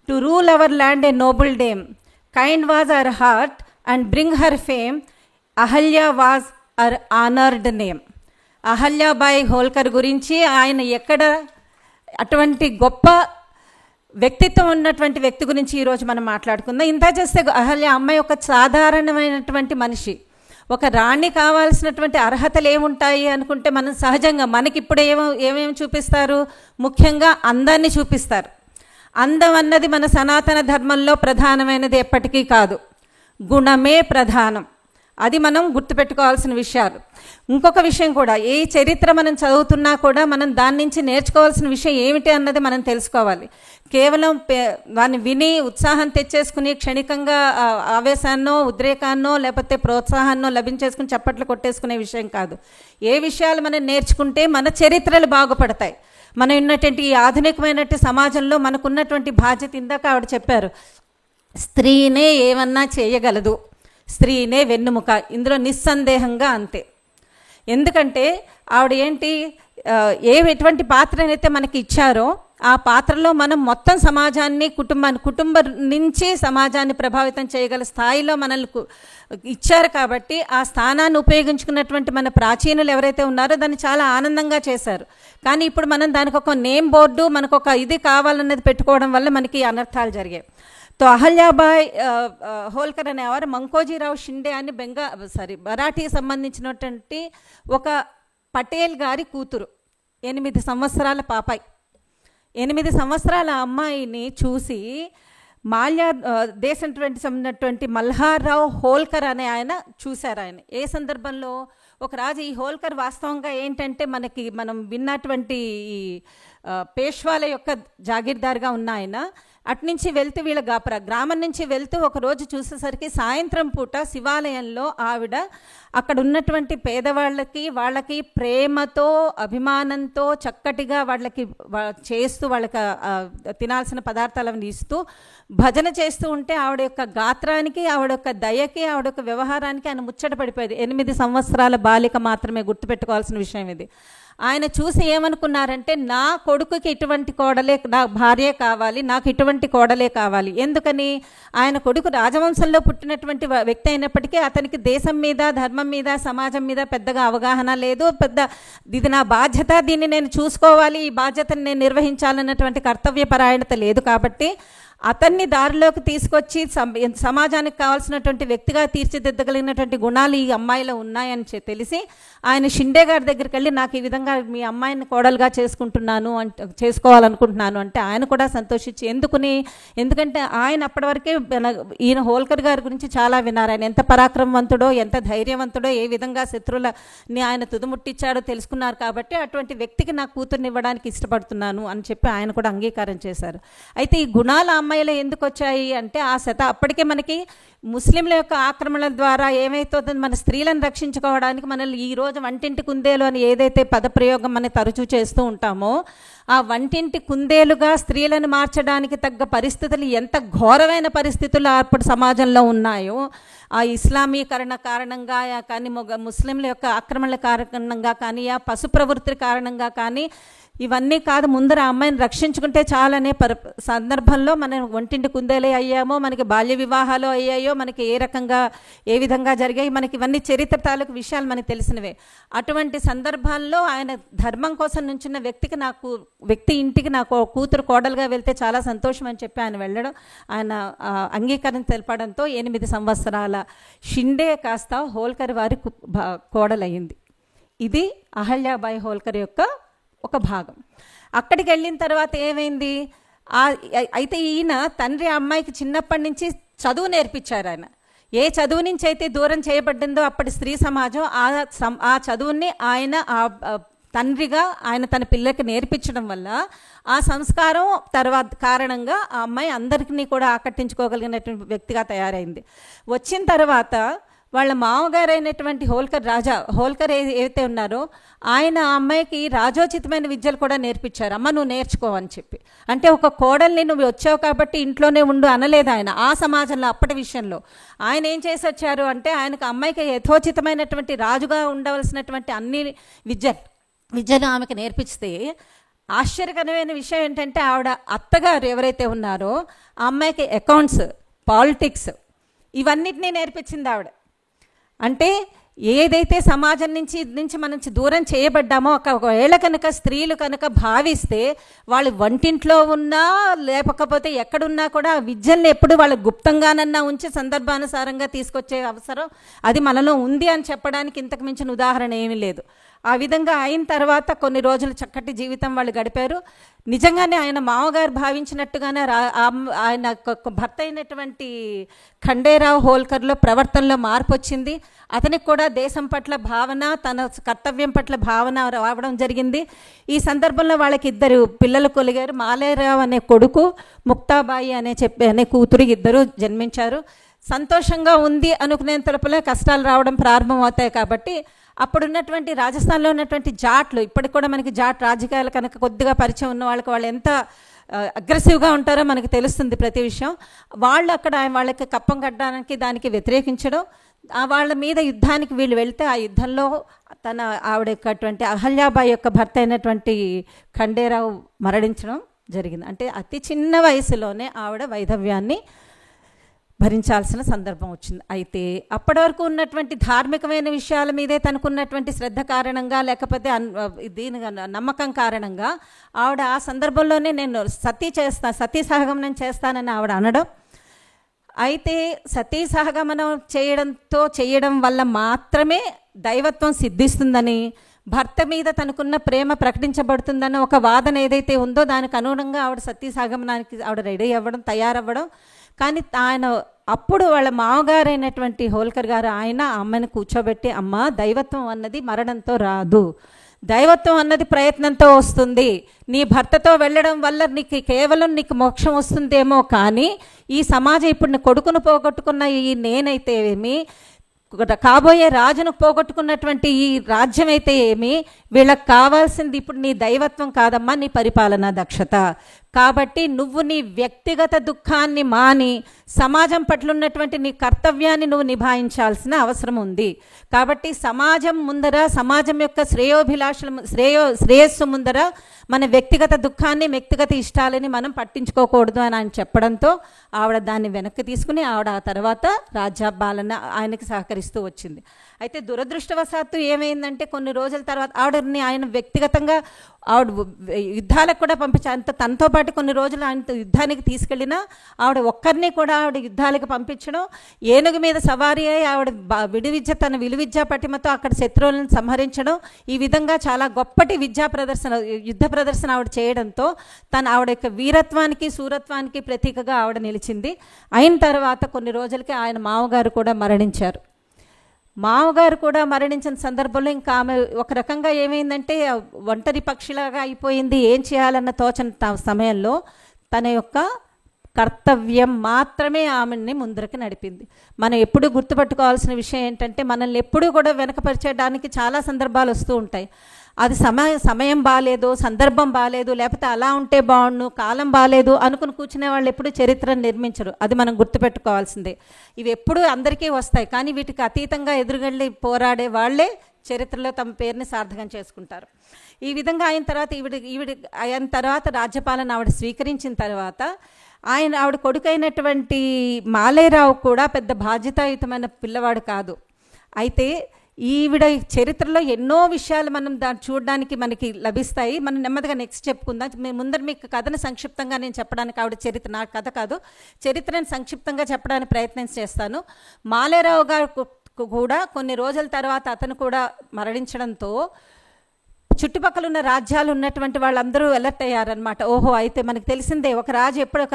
to rule our land a noble dame, kind was our heart and bring her fame, Ahalya was our honoured name. Ahilyabai Holkar గురించి, ఆయన ఎక్కడ అటువంటి గొప్ప వ్యక్తిత్వం ఉన్నటువంటి వ్యక్తి గురించి ఈరోజు మనం మాట్లాడుకుందాం. ఇంత చేస్తే అహల్య అమ్మాయి ఒక సాధారణమైనటువంటి మనిషి. ఒక రాణి కావాల్సినటువంటి అర్హతలు ఏముంటాయి అనుకుంటే మనం సహజంగా మనకిప్పుడు ఏమేమి చూపిస్తారు, ముఖ్యంగా అందాన్ని చూపిస్తారు. అందం అన్నది మన సనాతన ధర్మంలో ప్రధానమైనది ఎప్పటికీ కాదు, గుణమే ప్రధానం. అది మనం గుర్తుపెట్టుకోవాల్సిన విషయాలు. ఇంకొక విషయం కూడా, ఏ చరిత్ర మనం చదువుతున్నా కూడా మనం దాని నుంచి నేర్చుకోవాల్సిన విషయం ఏమిటి అన్నది మనం తెలుసుకోవాలి. కేవలం వాడిని విని ఉత్సాహం తెచ్చేసుకుని క్షణికంగా ఆవేశాన్నో ఉద్రేకాన్నో లేకపోతే ప్రోత్సాహాన్నో లభించేసుకుని చప్పట్లు కొట్టేసుకునే విషయం కాదు. ఏ విషయాలు మనం నేర్చుకుంటే మన చరిత్రలు బాగుపడతాయి. మనం ఉన్నటువంటి ఈ ఆధునికమైనటువంటి సమాజంలో మనకున్నటువంటి బాధ్యత, ఇందాక ఆవిడ చెప్పారు, స్త్రీనే ఏమన్నా చేయగలదు, స్త్రీనే వెన్నుముక. ఇందులో నిస్సందేహంగా అంతే. ఎందుకంటే ఆవిడ ఎటువంటి పాత్రనైతే మనకి ఇచ్చారో ఆ పాత్రలో మనం మొత్తం సమాజాన్ని, కుటుంబం నుంచి సమాజాన్ని ప్రభావితం చేయగల స్థాయిలో మనల్ని ఇచ్చారు. కాబట్టి ఆ స్థానాన్ని ఉపయోగించుకున్నటువంటి మన ప్రాచీనులు ఎవరైతే ఉన్నారో దాన్ని చాలా ఆనందంగా చేశారు. కానీ ఇప్పుడు మనం దానికి ఒక నేమ్ బోర్డు, మనకు ఒక ఇది కావాలన్నది పెట్టుకోవడం వల్ల మనకి అనర్థాలు జరిగాయి. తో అహల్యాబాయ్ హోల్కర్ అనేవారు మంకోజీరావు షిండే అని మరాఠీకి సంబంధించినటువంటి ఒక పటేల్ గారి కూతురు, 8 సంవత్సరాల పాపాయి. 8 సంవత్సరాల అమ్మాయిని చూసి దేశటువంటి మల్హార్రావు హోల్కర్ అనే ఆయన చూశారు. ఆయన ఏ సందర్భంలో, ఒక రాజు, ఈ హోల్కర్ వాస్తవంగా ఏంటంటే మనం విన్నటువంటి పేష్వాల యొక్క జాగీర్దార్గా ఉన్న ఆయన. అట్నుంచి వెళ్తూ వీళ్ళ గ్రామం నుంచి వెళ్తూ ఒకరోజు చూసేసరికి సాయంత్రం పూట శివాలయంలో ఆవిడ అక్కడ ఉన్నటువంటి వాళ్ళకి ప్రేమతో అభిమానంతో చక్కటిగా వాళ్ళకి చేస్తూ వాళ్ళకి తినాల్సిన పదార్థాలను ఇస్తూ భజన చేస్తూ ఉంటే ఆవిడ యొక్క గాత్రానికి, ఆవిడ యొక్క దయకి, ఆవిడ యొక్క వ్యవహారానికి ఆయన ముచ్చట పడిపోయేది. 8 సంవత్సరాల బాలిక మాత్రమే, గుర్తుపెట్టుకోవాల్సిన విషయం ఇది. ఆయన చూసి ఏమనుకున్నారంటే, నా కొడుకుకి ఇటువంటి కోడలే, నా భార్యే కావాలి, నాకు ఇటువంటి కోడలే కావాలి. ఎందుకని? ఆయన కొడుకు రాజవంశంలో పుట్టినటువంటి వ్యక్తి అయినప్పటికీ అతనికి దేశం మీద, ధర్మం మీద, సమాజం మీద పెద్దగా అవగాహన లేదు. ఇది నా బాధ్యత, దీన్ని నేను చూసుకోవాలి, ఈ బాధ్యతను నేను నిర్వహించాలన్నటువంటి కర్తవ్యపరాయణత లేదు. కాబట్టి అతన్ని దారిలోకి తీసుకొచ్చి సమాజానికి కావాల్సినటువంటి వ్యక్తిగా తీర్చిదిద్దగలిగినటువంటి గుణాలు ఈ అమ్మాయిలో ఉన్నాయని తెలిసి ఆయన షిండే గారి దగ్గరికి వెళ్ళి, నాకు ఈ విధంగా మీ అమ్మాయిని కోడలుగా చేసుకోవాలనుకుంటున్నాను అంటే ఆయన కూడా సంతోషించి, ఎందుకంటే ఆయన అప్పటి వరకే ఈయన హోల్కర్ గారి గురించి చాలా విన్నారు. ఆయన ఎంత పరాక్రమవంతుడో, ఎంత ధైర్యవంతుడో, ఏ విధంగా శత్రువులని ఆయన తుదముట్టించాడో తెలుసుకున్నారు. కాబట్టి అటువంటి వ్యక్తికి నా కూతుర్ని ఇవ్వడానికి ఇష్టపడుతున్నాను అని చెప్పి ఆయన కూడా అంగీకారం చేశారు. అయితే ఈ గుణాల అమ్మాయిలు ఎందుకు వచ్చాయి అంటే, అప్పటికే మనకి ముస్లింల యొక్క ఆక్రమణల ద్వారా ఏమైతుందో మన స్త్రీలను రక్షించుకోవడానికి మనల్ని ఈరోజు వంటింటి కుందేలు అని ఏదైతే పదప్రయోగం మనం తరచూ చేస్తూ ఉంటామో, ఆ వంటింటి కుందేలుగా స్త్రీలను మార్చడానికి తగ్గ పరిస్థితులు, ఎంత ఘోరమైన పరిస్థితులు అప్పుడు సమాజంలో ఉన్నాయో, ఆ ఇస్లామీకరణ కారణంగా కానీ, ముస్లింల యొక్క ఆక్రమణల కారణంగా కానీ, ఆ పశు ప్రవృత్తి కారణంగా కానీ, ఇవన్నీ కాదు, ముందర అమ్మాయిని రక్షించుకుంటే చాలనే సందర్భంలో మనం ఒంటింటి కుందేలే అయ్యామో, మనకి బాల్య వివాహాలు అయ్యాయో, మనకి ఏ విధంగా జరిగాయి, మనకి ఇవన్నీ చరిత్ర తాలూకు విషయాలు మనకి తెలిసినవే. అటువంటి సందర్భాల్లో ఆయన ధర్మం కోసం నుంచిన వ్యక్తి ఇంటికి నాకు కూతురు కోడలుగా వెళ్తే చాలా సంతోషం అని చెప్పి ఆయన వెళ్ళడం, ఆయన అంగీకారం తెలపడంతో 8 సంవత్సరాల షిండే కాస్త హోల్కర్ వారి కోడలయ్యింది. ఇది అహల్యాబాయి హోల్కర్ యొక్క ఒక భాగం. అక్కడికి వెళ్ళిన తర్వాత ఏమైంది, అయితే ఈయన తండ్రి అమ్మాయికి చిన్నప్పటి నుంచి చదువు నేర్పించారు. ఆయన ఏ చదువు నుంచి అయితే దూరం చేయబడిందో అప్పటి స్త్రీ సమాజం ఆ చదువుని ఆయన తండ్రిగా ఆయన తన పిల్లకి నేర్పించడం వల్ల ఆ సంస్కారం తర్వాత కారణంగా ఆ అమ్మాయి అందరికీ కూడా ఆకర్షించుకోగలిగినటువంటి వ్యక్తిగా తయారైంది. వచ్చిన తర్వాత వాళ్ళ మామగారు అయినటువంటి హోల్కర్ ఏదైతే ఉన్నారో ఆయన ఆ అమ్మాయికి రాజోచితమైన విద్యలు కూడా నేర్పించారు. అమ్మ నువ్వు నేర్చుకో అని చెప్పి. అంటే ఒక కోడల్ని నువ్వు వచ్చావు కాబట్టి ఇంట్లోనే ఉండు అనలేదు ఆయన. ఆ సమాజంలో అప్పటి విషయంలో ఆయన ఏం చేసి వచ్చారు అంటే ఆయనకు అమ్మాయికి యథోచితమైనటువంటి రాజుగా ఉండవలసినటువంటి అన్ని విద్యను ఆమెకు నేర్పిస్తే ఆశ్చర్యకరమైన విషయం ఏంటంటే ఆవిడ అత్తగారు ఎవరైతే ఉన్నారో ఆ అమ్మాయికి అకౌంట్స్, పాలిటిక్స్ ఇవన్నిటినీ నేర్పించింది ఆవిడ. అంటే ఏదైతే సమాజం నుంచి మనం దూరం చేయబడ్డామో ఒకవేళ కనుక స్త్రీలు కనుక భావిస్తే వాళ్ళు వంటింట్లో ఉన్నా లేకపోతే ఎక్కడున్నా కూడా విద్యల్ని ఎప్పుడు వాళ్ళ గుప్తంగానన్నా ఉంచి సందర్భానుసారంగా తీసుకొచ్చే అవసరం అది మనలో ఉంది అని చెప్పడానికి ఇంతకు మించిన ఉదాహరణ ఏమీ లేదు. ఆ విధంగా అయిన తర్వాత కొన్ని రోజులు చక్కటి జీవితం వాళ్ళు గడిపారు. నిజంగానే ఆయన మామగారు భావించినట్టుగానే ఆయన భర్త అయినటువంటి ఖండేరావు హోల్కర్లో ప్రవర్తనలో మార్పు వచ్చింది. అతనికి కూడా దేశం పట్ల భావన, తన కర్తవ్యం పట్ల భావన రావడం జరిగింది. ఈ సందర్భంలో వాళ్ళకి 2 పిల్లలు కలిగారు. మాలేరావు అనే కొడుకు, ముక్తాబాయి అనే కూతురు ఇద్దరు జన్మించారు. సంతోషంగా ఉంది అనుకునేంతలోపలే కష్టాలు రావడం ప్రారంభమవుతాయి. కాబట్టి అప్పుడున్నటువంటి రాజస్థాన్లో ఉన్నటువంటి జాట్లు, ఇప్పటికి కూడా మనకి జాట్ రాజకీయాలు కనుక కొద్దిగా పరిచయం ఉన్న వాళ్ళు ఎంత అగ్రెసివ్గా ఉంటారో మనకు తెలుస్తుంది ప్రతి విషయం. వాళ్ళు అక్కడ వాళ్ళకి కప్పం కట్టడానికి దానికి వ్యతిరేకించడం, వాళ్ళ మీద యుద్ధానికి వీళ్ళు వెళ్తే ఆ యుద్ధంలో ఆవిడ యొక్కటువంటి అహల్యాబాయి యొక్క భర్త అయినటువంటి ఖండేరావు మరణించడం జరిగింది. అంటే అతి చిన్న వయసులోనే ఆవిడ వైధవ్యాన్ని భరించాల్సిన సందర్భం వచ్చింది. అయితే అప్పటి వరకు ఉన్నటువంటి ధార్మికమైన విషయాల మీదే తనకున్నటువంటి శ్రద్ధ కారణంగా లేకపోతే దీని నమ్మకం కారణంగా ఆవిడ ఆ సందర్భంలోనే నేను సతీ సహగమనం చేస్తానని ఆవిడ అనడం. అయితే సతీ సహగమనం చేయడం వల్ల మాత్రమే దైవత్వం సిద్ధిస్తుందని, భర్త మీద తనకున్న ప్రేమ ప్రకటించబడుతుందన్న ఒక వాదన ఏదైతే ఉందో దానికి అనుగుణంగా ఆవిడ సతీ సహగమనానికి ఆవిడ రెడీ అవ్వడం, తయారవ్వడం. కానీ ఆయన అప్పుడు వాళ్ళ మామగారైనటువంటి హోల్కర్ గారు ఆయన అమ్మని కూర్చోబెట్టి, అమ్మ దైవత్వం అన్నది మరణంతో రాదు, దైవత్వం అన్నది ప్రయత్నంతో వస్తుంది. నీ భర్తతో వెళ్ళడం వల్ల కేవలం నీకు మోక్షం వస్తుందేమో, కానీ ఈ సమాజం ఇప్పుడు కొడుకును పోగొట్టుకున్న ఈ నేనైతే ఏమి, కాబోయే రాజును పోగొట్టుకున్నటువంటి ఈ రాజ్యం అయితే ఏమి, వీళ్ళకి కావాల్సింది ఇప్పుడు నీ దైవత్వం కాదమ్మా, నీ పరిపాలనా దక్షత. కాబట్టి నువ్వు నీ వ్యక్తిగత దుఃఖాన్ని మాని సమాజం పట్ల ఉన్నటువంటి నీ కర్తవ్యాన్ని నువ్వు నిభాయించాల్సిన అవసరం ఉంది. కాబట్టి సమాజం ముందర, సమాజం యొక్క శ్రేయస్సు ముందర మన వ్యక్తిగత దుఃఖాన్ని, వ్యక్తిగత ఇష్టాలని మనం పట్టించుకోకూడదు అని ఆయన చెప్పడంతో ఆవిడ దాన్ని వెనక్కి తీసుకుని ఆవిడ ఆ తర్వాత రాజ్యపాలన ఆయనకి సహకరిస్తూ వచ్చింది. అయితే దురదృష్టవశాత్తు ఏమైందంటే కొన్ని రోజుల తర్వాత ఆవిడని ఆయన వ్యక్తిగతంగా ఆవిడ యుద్ధాలకు కూడా పంపించారు. తనతో పాటు కొన్ని రోజులు ఆయన యుద్ధానికి తీసుకెళ్ళినా ఆవిడ ఒక్కరిని కూడా ఆవిడ యుద్ధాలకు పంపించడం, ఏనుగు మీద సవారీ అయి ఆవిడ తన విలువిద్యా పటిమతో అక్కడ శత్రువులను సంహరించడం, ఈ విధంగా చాలా గొప్పటి యుద్ధ ప్రదర్శన ఆవిడ చేయడంతో ఆవిడ యొక్క వీరత్వానికి, శూరత్వానికి ప్రతీకగా ఆవిడ నిలిచింది. అయిన తర్వాత కొన్ని రోజులకి ఆయన మామగారు కూడా మరణించారు. మామగారు కూడా మరణించిన సందర్భంలో ఇంకా ఆమె ఒక రకంగా ఏమైందంటే ఒంటరి పక్షిలాగా అయిపోయింది. ఏం చేయాలన్న తోచని సమయంలో తన యొక్క కర్తవ్యం మాత్రమే ఆమెని ముందరికి నడిపింది. మనం ఎప్పుడూ గుర్తుపట్టుకోవాల్సిన విషయం ఏంటంటే మనల్ని ఎప్పుడూ కూడా వెనకపరిచేయడానికి చాలా సందర్భాలు వస్తూ ఉంటాయి. అది సమయం బాగాలేదు, సందర్భం బాగాలేదు, లేకపోతే అలా ఉంటే బాగుండు, కాలం బాగాలేదు అనుకుని కూర్చునే వాళ్ళు ఎప్పుడు చరిత్రను నిర్మించరు. అది మనం గుర్తుపెట్టుకోవాల్సిందే. ఇవి ఎప్పుడూ అందరికీ వస్తాయి, కానీ వీటికి అతీతంగా ఎదురుగళ్ళి పోరాడే వాళ్ళే చరిత్రలో తమ పేరుని సార్థకం చేసుకుంటారు. ఈ విధంగా అయిన తర్వాత రాజ్యపాలన ఆవిడ స్వీకరించిన తర్వాత ఆవిడ కొడుకైనటువంటి మాలేరావు కూడా పెద్ద బాధ్యతాయుతమైన పిల్లవాడు కాదు. అయితే ఈవిడ చరిత్రలో ఎన్నో విషయాలు మనం దాన్ని చూడడానికి మనకి లభిస్తాయి. మనం నెమ్మదిగా నెక్స్ట్ చెప్పుకుందాం. ముందర మీకు కథను సంక్షిప్తంగా నేను చెప్పడానికి ఆవిడ చరిత్ర, నా కథ కాదు, చరిత్రను సంక్షిప్తంగా చెప్పడానికి ప్రయత్నం చేస్తాను. మాలేరావు గారు కూడా కొన్ని రోజుల తర్వాత అతను కూడా మరణించడంతో చుట్టుపక్కల ఉన్న రాజ్యాలు ఉన్నటువంటి వాళ్ళందరూ అలర్ట్ అయ్యారనమాట. ఓహో, అయితే మనకు తెలిసిందే ఒక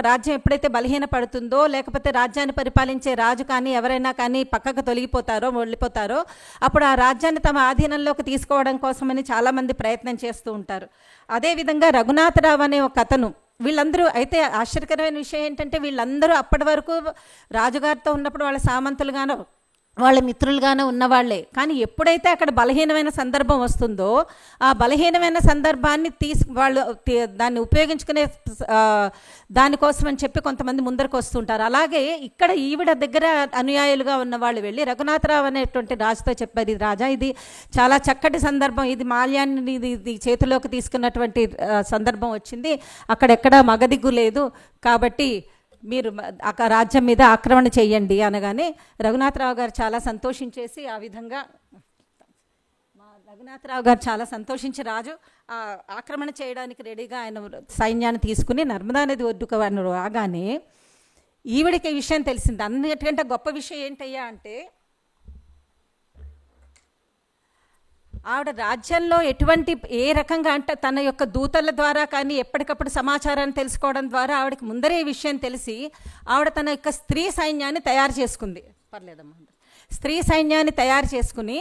రాజ్యం ఎప్పుడైతే బలహీన పడుతుందో, లేకపోతే రాజ్యాన్ని పరిపాలించే రాజు కానీ ఎవరైనా కానీ పక్కకు వెళ్ళిపోతారో అప్పుడు ఆ రాజ్యాన్ని తమ ఆధీనంలోకి తీసుకోవడం కోసమని చాలామంది ప్రయత్నం చేస్తూ ఉంటారు. అదేవిధంగా రఘునాథరావు అనే ఒక అతను, వీళ్ళందరూ అయితే ఆశ్చర్యకరమైన విషయం ఏంటంటే వీళ్ళందరూ అప్పటి వరకు రాజుగారితో ఉన్నప్పుడు వాళ్ళ సామంతులుగానో వాళ్ళ మిత్రులుగానే ఉన్నవాళ్లే. కానీ ఎప్పుడైతే అక్కడ బలహీనమైన సందర్భం వస్తుందో ఆ బలహీనమైన సందర్భాన్ని వాళ్ళు దాన్ని ఉపయోగించుకునే దానికోసం అని చెప్పి కొంతమంది ముందరకు వస్తుంటారు. అలాగే ఇక్కడ ఈవిడ దగ్గర అనుయాయులుగా ఉన్న వాళ్ళు వెళ్ళి రఘునాథరావు అనేటువంటి రాజుతో చెప్పారు, ఇది రాజా, ఇది చాలా చక్కటి సందర్భం, ఇది మాల్యాన్ని ఇది చేతిలోకి తీసుకున్నటువంటి సందర్భం వచ్చింది, అక్కడెక్కడా మగదిగ్గు లేదు, కాబట్టి మీరు ఆ రాజ్యం మీద ఆక్రమణ చేయండి అనగానే రఘునాథరావు గారు చాలా సంతోషించేసి ఆ విధంగా రఘునాథరావు గారు చాలా సంతోషించి రాజు ఆక్రమణ చేయడానికి రెడీగా ఆయన సైన్యాన్ని తీసుకుని నర్మదా నది ఒడ్డుకు రాగానే ఈవిడికి విషయం తెలిసింది. అన్నిటికంటే గొప్ప విషయం ఏంటయ్యా అంటే ఆవిడ రాజ్యంలో ఏ రకంగా అంటే తన యొక్క దూతల ద్వారా కానీ ఎప్పటికప్పుడు సమాచారాన్ని తెలుసుకోవడం ద్వారా ఆవిడకి ముందరే ఈ విషయం తెలిసి ఆవిడ తన యొక్క స్త్రీ సైన్యాన్ని తయారు చేసుకుంది. స్త్రీ సైన్యాన్ని తయారు చేసుకుని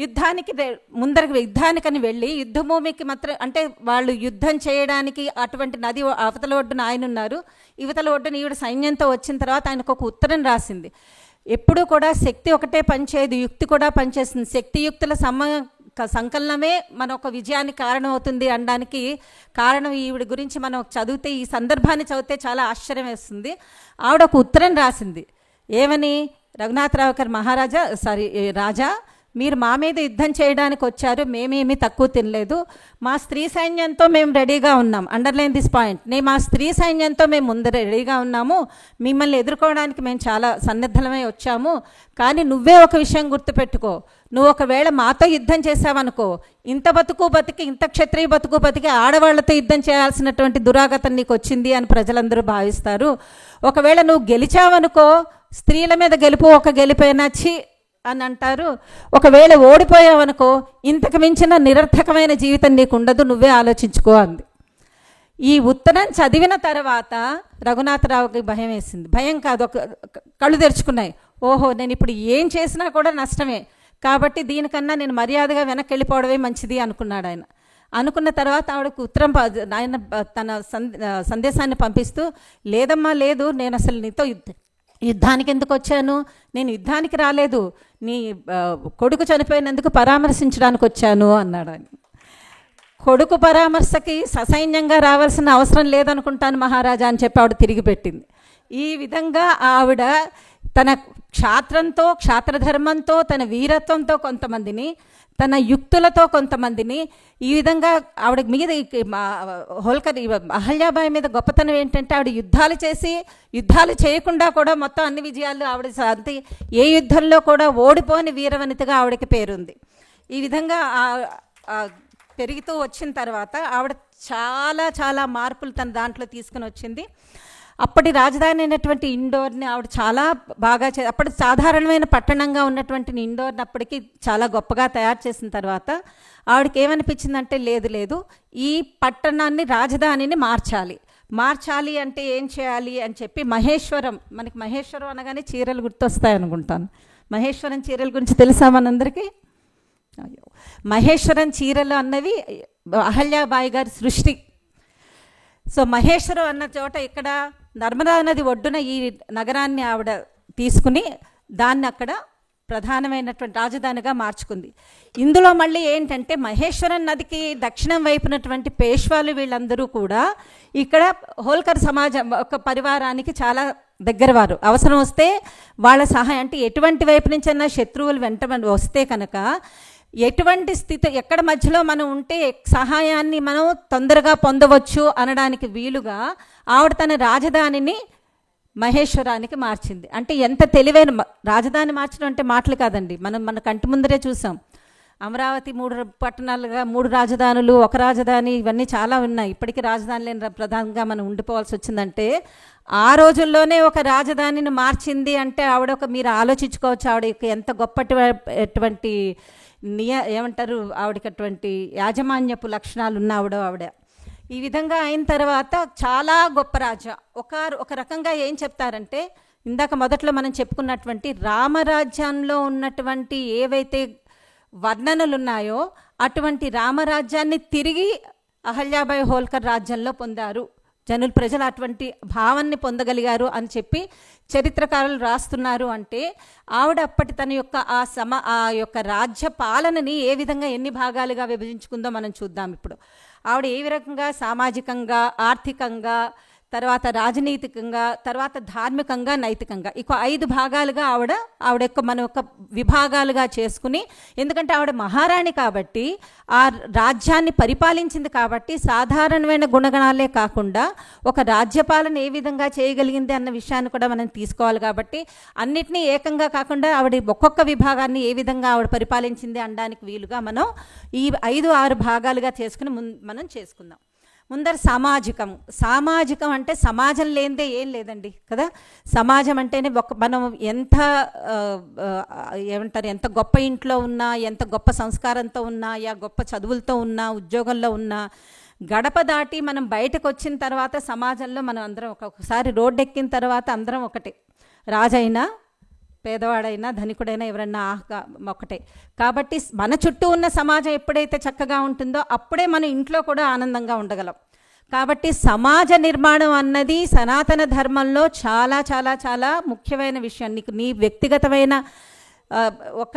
యుద్ధానికని వెళ్ళి యుద్ధభూమికి మాత్రం అంటే వాళ్ళు యుద్ధం చేయడానికి అటువంటి నది అవతల ఒడ్డున ఆయన ఉన్నారు, ఇవతల ఒడ్డున ఈవిడ సైన్యంతో వచ్చిన తర్వాత ఆయనకు ఒక ఉత్తరం రాసింది. ఎప్పుడూ కూడా శక్తి ఒకటే పనిచేయదు, యుక్తి కూడా పనిచేస్తుంది. శక్తియుక్తుల సంకలనమే మన ఒక విజయానికి కారణమవుతుంది అనడానికి కారణం ఈవిడ గురించి మనం చదివితే, ఈ సందర్భాన్ని చదివితే చాలా ఆశ్చర్యం వేస్తుంది. ఆవిడ ఒక ఉత్తరం రాసింది. ఏమని? రఘునాథరావు గారు రాజా, మీరు మా మీద యుద్ధం చేయడానికి వచ్చారు, మేమేమీ తక్కువ తినలేదు, మా స్త్రీ సైన్యంతో మేము రెడీగా ఉన్నాం. Underline this point. మా స్త్రీ సైన్యంతో మేము ముందు రెడీగా ఉన్నాము, మిమ్మల్ని ఎదుర్కోవడానికి మేము చాలా సన్నద్ధమై వచ్చాము. కానీ నువ్వే ఒక విషయం గుర్తుపెట్టుకో, నువ్వు ఒకవేళ మాతో యుద్ధం చేసావనుకో, ఇంత క్షత్రియ బతుకు బతికి ఆడవాళ్లతో యుద్ధం చేయాల్సినటువంటి దురాగతం నీకు వచ్చింది అని ప్రజలందరూ భావిస్తారు. ఒకవేళ నువ్వు గెలిచావనుకో, స్త్రీల మీద గెలుపు ఒక గెలిపైనా అని అంటారు. ఒకవేళ ఓడిపోయావనుకో, ఇంతకు మించిన నిరర్థకమైన జీవితం నీకు ఉండదు, నువ్వే ఆలోచించుకో అంది. ఈ ఉత్తరం చదివిన తర్వాత రఘునాథరావుకి భయం వేసింది. భయం కాదు, ఒక కళ్ళు తెరుచుకున్నాయి. ఓహో, నేను ఇప్పుడు ఏం చేసినా కూడా నష్టమే, కాబట్టి దీనికన్నా నేను మర్యాదగా వెనక్కి వెళ్ళిపోవడమే మంచిది అనుకున్నాడు ఆయన. అనుకున్న తర్వాత ఆవిడకు ఉత్తరం ఆయన తన సందేశాన్ని పంపిస్తూ, లేదమ్మా లేదు, నేను అసలు నీతో యుద్ధానికి ఎందుకు వచ్చాను, నేను యుద్ధానికి రాలేదు, నీ కొడుకు చనిపోయినందుకు పరామర్శించడానికి వచ్చాను అన్నాడు ఆయన. కొడుకు పరామర్శకి ససైన్యంగా రావాల్సిన అవసరం లేదనుకుంటాను మహారాజా అని చెప్పి ఆవిడ తిరిగి పెట్టింది. ఈ విధంగా ఆవిడ తన క్షాత్రధర్మంతో, తన వీరత్వంతో కొంతమందిని, తన యుక్తులతో కొంతమందిని, ఈ విధంగా ఆవిడ మీద హోల్కర్ అహల్యాబాయి మీద గొప్పతనం ఏంటంటే ఆవిడ యుద్ధాలు చేయకుండా కూడా మొత్తం అన్ని విజయాలు ఆవిడ సాధించి ఏ యుద్ధంలో కూడా ఓడిపోని వీరవనితగా ఆవిడకి పేరుంది. ఈ విధంగా పెరుగుతూ వచ్చిన తర్వాత ఆవిడ చాలా చాలా మార్పులు తన దాంట్లో తీసుకుని వచ్చింది. అప్పటి రాజధాని అయినటువంటి ఇండోర్ని ఆవిడ చాలా బాగా అప్పటి సాధారణమైన పట్టణంగా ఉన్నటువంటి ఇండోర్ని అప్పటికి చాలా గొప్పగా తయారు చేసిన తర్వాత ఆవిడకి ఏమనిపించిందంటే, లేదు ఈ పట్టణాన్ని రాజధానిని మార్చాలి అంటే ఏం చేయాలి అని చెప్పి మనకి మహేశ్వరం అనగానే చీరలు గుర్తొస్తాయి అనుకుంటాను. మహేశ్వరం చీరల గురించి తెలుసా మనందరికీ? మహేశ్వరం చీరలు అన్నవి అహల్యాబాయి గారి సృష్టి. సో మహేశ్వరం అన్న చోట ఇక్కడ నర్మదా నది ఒడ్డున ఈ నగరాన్ని ఆవిడ తీసుకుని దాన్ని అక్కడ ప్రధానమైనటువంటి రాజధానిగా మార్చుకుంది. ఇందులో మళ్ళీ ఏంటంటే మహేశ్వరం నదికి దక్షిణం వైపునటువంటి పేష్వాలు వీళ్ళందరూ కూడా ఇక్కడ హోల్కర్ సమాజం ఒక పరివారానికి చాలా దగ్గరవారు. అవసరం వస్తే వాళ్ళ సహాయం, అంటే ఎటువంటి వైపు నుంచైనా శత్రువులు వెంట వస్తే కనుక ఎటువంటి స్థితి ఎక్కడ మధ్యలో మనం ఉంటే సహాయాన్ని మనం తొందరగా పొందవచ్చు అనడానికి వీలుగా ఆవిడ తన రాజధానిని మహేశ్వరానికి మార్చింది. అంటే ఎంత తెలివైన రాజధాని మార్చడం అంటే మాటలు కాదండి, మన కంటి ముందరే చూసాం. అమరావతి 3 పట్టణాలుగా 3 రాజధానులు, ఒక రాజధాని, ఇవన్నీ చాలా ఉన్నాయి. ఇప్పటికీ రాజధాని లేని ప్రధానంగా మనం ఉండిపోవాల్సి వచ్చిందంటే ఆ రోజుల్లోనే ఒక రాజధానిని మార్చింది అంటే ఆవిడ మీరు ఆలోచించుకోవచ్చు ఆవిడ ఎంత గొప్పటువంటి ఏమంటారు ఆవిడకి అటువంటి యాజమాన్యపు లక్షణాలు ఉన్న ఆవిడ. ఈ విధంగా అయిన తర్వాత చాలా గొప్ప రాజా. ఒక రకంగా ఏం చెప్తారంటే, ఇందాక మొదట్లో మనం చెప్పుకున్నటువంటి రామరాజ్యంలో ఉన్నటువంటి ఏవైతే వర్ణనలు ఉన్నాయో అటువంటి రామరాజ్యాన్ని తిరిగి అహల్యాబాయి హోల్కర్ రాజ్యంలో పొందారు ప్రజలు, అటువంటి భావాన్ని పొందగలిగారు అని చెప్పి చరిత్రకారులు రాస్తున్నారు. అంటే ఆవిడ అప్పటి తన యొక్క ఆ యొక్క రాజ్య పాలనని ఏ విధంగా ఎన్ని భాగాలుగా విభజించుకుందో మనం చూద్దాం. ఇప్పుడు ఆవిడ ఏ రకంగా సామాజికంగా, ఆర్థికంగా, తర్వాత రాజనీతికంగా, తర్వాత ధార్మికంగా, నైతికంగా ఇక 5 భాగాలుగా ఆవిడ యొక్క మన యొక్క విభాగాలుగా చేసుకుని, ఎందుకంటే ఆవిడ మహారాణి కాబట్టి, ఆ రాజ్యాన్ని పరిపాలించింది కాబట్టి సాధారణమైన గుణగణాలే కాకుండా ఒక రాజ్యపాలన ఏ విధంగా చేయగలిగింది అన్న విషయాన్ని కూడా మనం తీసుకోవాలి. కాబట్టి అన్నిటినీ ఏకంగా కాకుండా ఆవిడ ఒక్కొక్క విభాగాన్ని ఏ విధంగా ఆవిడ పరిపాలించింది అనడానికి వీలుగా మనం ఈ 5-6 భాగాలుగా చేసుకుని మనం చేసుకుందాం. ముందర సామాజికం అంటే సమాజం లేనిదే ఏం లేదండి కదా. సమాజం అంటేనే మనం ఎంత ఏమంటారు, ఎంత గొప్ప ఇంట్లో ఉన్నా, ఎంత గొప్ప సంస్కారంతో ఉన్నా, గొప్ప చదువులతో ఉన్నా, ఉద్యోగంలో ఉన్నా, గడప దాటి మనం బయటకు వచ్చిన తర్వాత సమాజంలో మనం అందరం ఒక్కొక్కసారి రోడ్డు ఎక్కిన తర్వాత అందరం ఒకటే. రాజైనా, పేదవాడైనా, ధనికుడైనా, ఎవరన్నా ఒకటే. కాబట్టి మన చుట్టూ ఉన్న సమాజం ఎప్పుడైతే చక్కగా ఉంటుందో అప్పుడే మనం ఇంట్లో కూడా ఆనందంగా ఉండగలం. కాబట్టి సమాజ నిర్మాణం అన్నది సనాతన ధర్మంలో చాలా చాలా చాలా ముఖ్యమైన విషయం. నీ వ్యక్తిగతమైన ఒక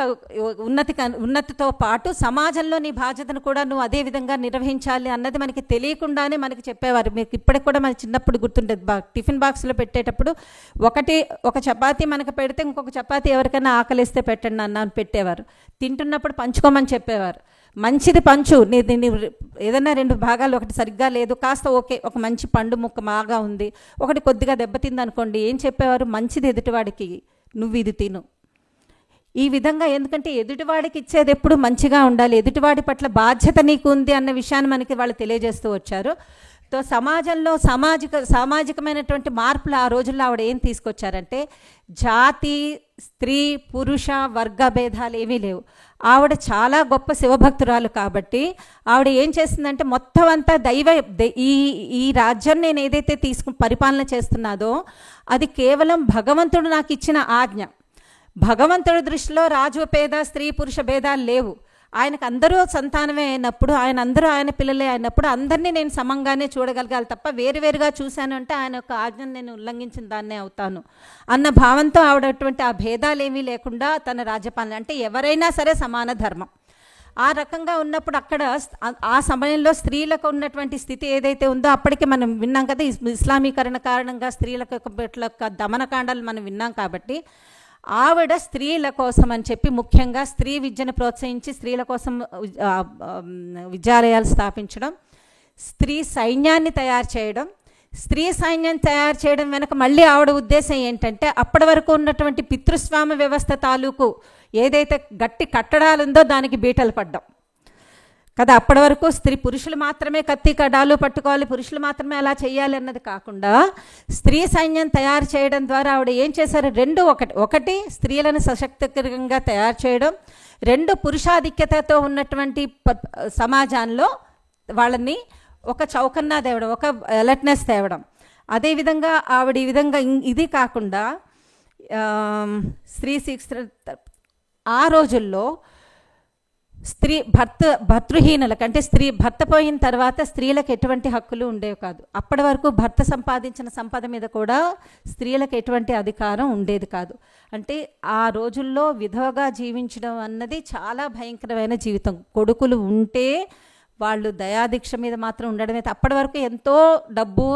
ఉన్నతితో పాటు సమాజంలో నీ బాధ్యతను కూడా నువ్వు అదే విధంగా నిర్వహించాలి అన్నది మనకి తెలియకుండానే మనకి చెప్పేవారు. మీకు ఇప్పటికి కూడా మన చిన్నప్పుడు గుర్తుండేది, టిఫిన్ బాక్స్లో పెట్టేటప్పుడు ఒక చపాతీ మనకు పెడితే ఇంకొక చపాతీ ఎవరికైనా ఆకలిస్తే పెట్టండి అన్న పెట్టేవారు. తింటున్నప్పుడు పంచుకోమని చెప్పేవారు. మంచిది పంచు, ఏదైనా 2 భాగాలు, ఒకటి సరిగ్గా లేదు, కాస్త ఓకే, ఒక మంచి పండు ముక్క బాగా ఉంది, ఒకటి కొద్దిగా దెబ్బతింది అనుకోండి, ఏం చెప్పేవారు, మంచిది ఎదుటివాడికి, నువ్వు ఇది తిను. ఈ విధంగా, ఎందుకంటే ఎదుటివాడికి ఇచ్చేది ఎప్పుడు మంచిగా ఉండాలి, ఎదుటివాడి పట్ల బాధ్యత నీకు ఉంది అన్న విషయాన్ని మనకి వాళ్ళు తెలియజేస్తూ వచ్చారు. సమాజంలో సామాజికమైనటువంటి మార్పులు ఆ రోజుల్లో ఆవిడ ఏం తీసుకొచ్చారంటే, జాతి, స్త్రీ, పురుష, వర్గ భేదాలు ఏమీ లేవు. ఆవిడ చాలా గొప్ప శివభక్తురాలు కాబట్టి ఆవిడ ఏం చేసిందంటే, మొత్తం అంతా ఈ రాజ్యం నేను ఏదైతే పరిపాలన చేస్తున్నాదో అది కేవలం భగవంతుడు నాకు ఇచ్చిన ఆజ్ఞ. భగవంతుడి దృష్టిలో రాజు, పేద, స్త్రీ, పురుష భేదాలు లేవు. ఆయనకు అందరూ సంతానమే అయినప్పుడు, ఆయన పిల్లలే అయినప్పుడు అందరినీ నేను సమంగానే చూడగలగాలి తప్ప వేరువేరుగా చూశాను అంటే ఆయన యొక్క ఆజ్ఞను నేను ఉల్లంఘించిన దాన్నే అవుతాను అన్న భావంతో ఆవిడటువంటి ఆ భేదాలు ఏమీ లేకుండా తన రాజ్యపాలన, అంటే ఎవరైనా సరే సమాన ధర్మం. ఆ రకంగా ఉన్నప్పుడు అక్కడ ఆ సమయంలో స్త్రీలకు ఉన్నటువంటి స్థితి ఏదైతే ఉందో, అప్పటికే మనం విన్నాం కదా, ఇస్లామీకరణ కారణంగా స్త్రీలకు దమనకాండాలు మనం విన్నాం. కాబట్టి ఆవిడ స్త్రీల కోసం అని చెప్పి ముఖ్యంగా స్త్రీ విద్యను ప్రోత్సహించి స్త్రీల కోసం విద్యాలయాలు స్థాపించడం, స్త్రీ సైన్యాన్ని తయారు చేయడం. స్త్రీ సైన్యం తయారు చేయడం వెనక మళ్ళీ ఆవిడ ఉద్దేశం ఏంటంటే, అప్పటి వరకు ఉన్నటువంటి పితృస్వామ్య వ్యవస్థ తాలూకు ఏదైతే గట్టి కట్టడాలు ఉందో దానికి బీటలు పడ్డం కదా. అప్పటి వరకు పురుషులు మాత్రమే కత్తి కడాలు పట్టుకోవాలి, పురుషులు మాత్రమే అలా చేయాలి అన్నది కాకుండా స్త్రీ సైన్యం తయారు చేయడం ద్వారా ఆవిడ ఏం చేశారు, 2 ఒకటి స్త్రీలను సశక్తికరంగా తయారు చేయడం, 2 పురుషాధిక్యతతో ఉన్నటువంటి సమాజంలో వాళ్ళని ఒక చౌకన్నా తేవడం, ఒక అలర్ట్నెస్ తేవడం. అదేవిధంగా ఆవిడ ఈ విధంగా ఇది కాకుండా ఆ రోజుల్లో భర్తృహీనులకు, అంటే భర్త పోయిన తర్వాత స్త్రీలకు ఎటువంటి హక్కులు ఉండేవి కాదు. అప్పటి వరకు భర్త సంపాదించిన సంపద మీద కూడా స్త్రీలకు ఎటువంటి అధికారం ఉండేది కాదు. అంటే ఆ రోజుల్లో విధవగా జీవించడం అన్నది చాలా భయంకరమైన జీవితం. కొడుకులు ఉంటే వాళ్ళు దయాదీక్ష మీద మాత్రం ఉండడమే. అప్పటి వరకు ఎంతో డబ్బు,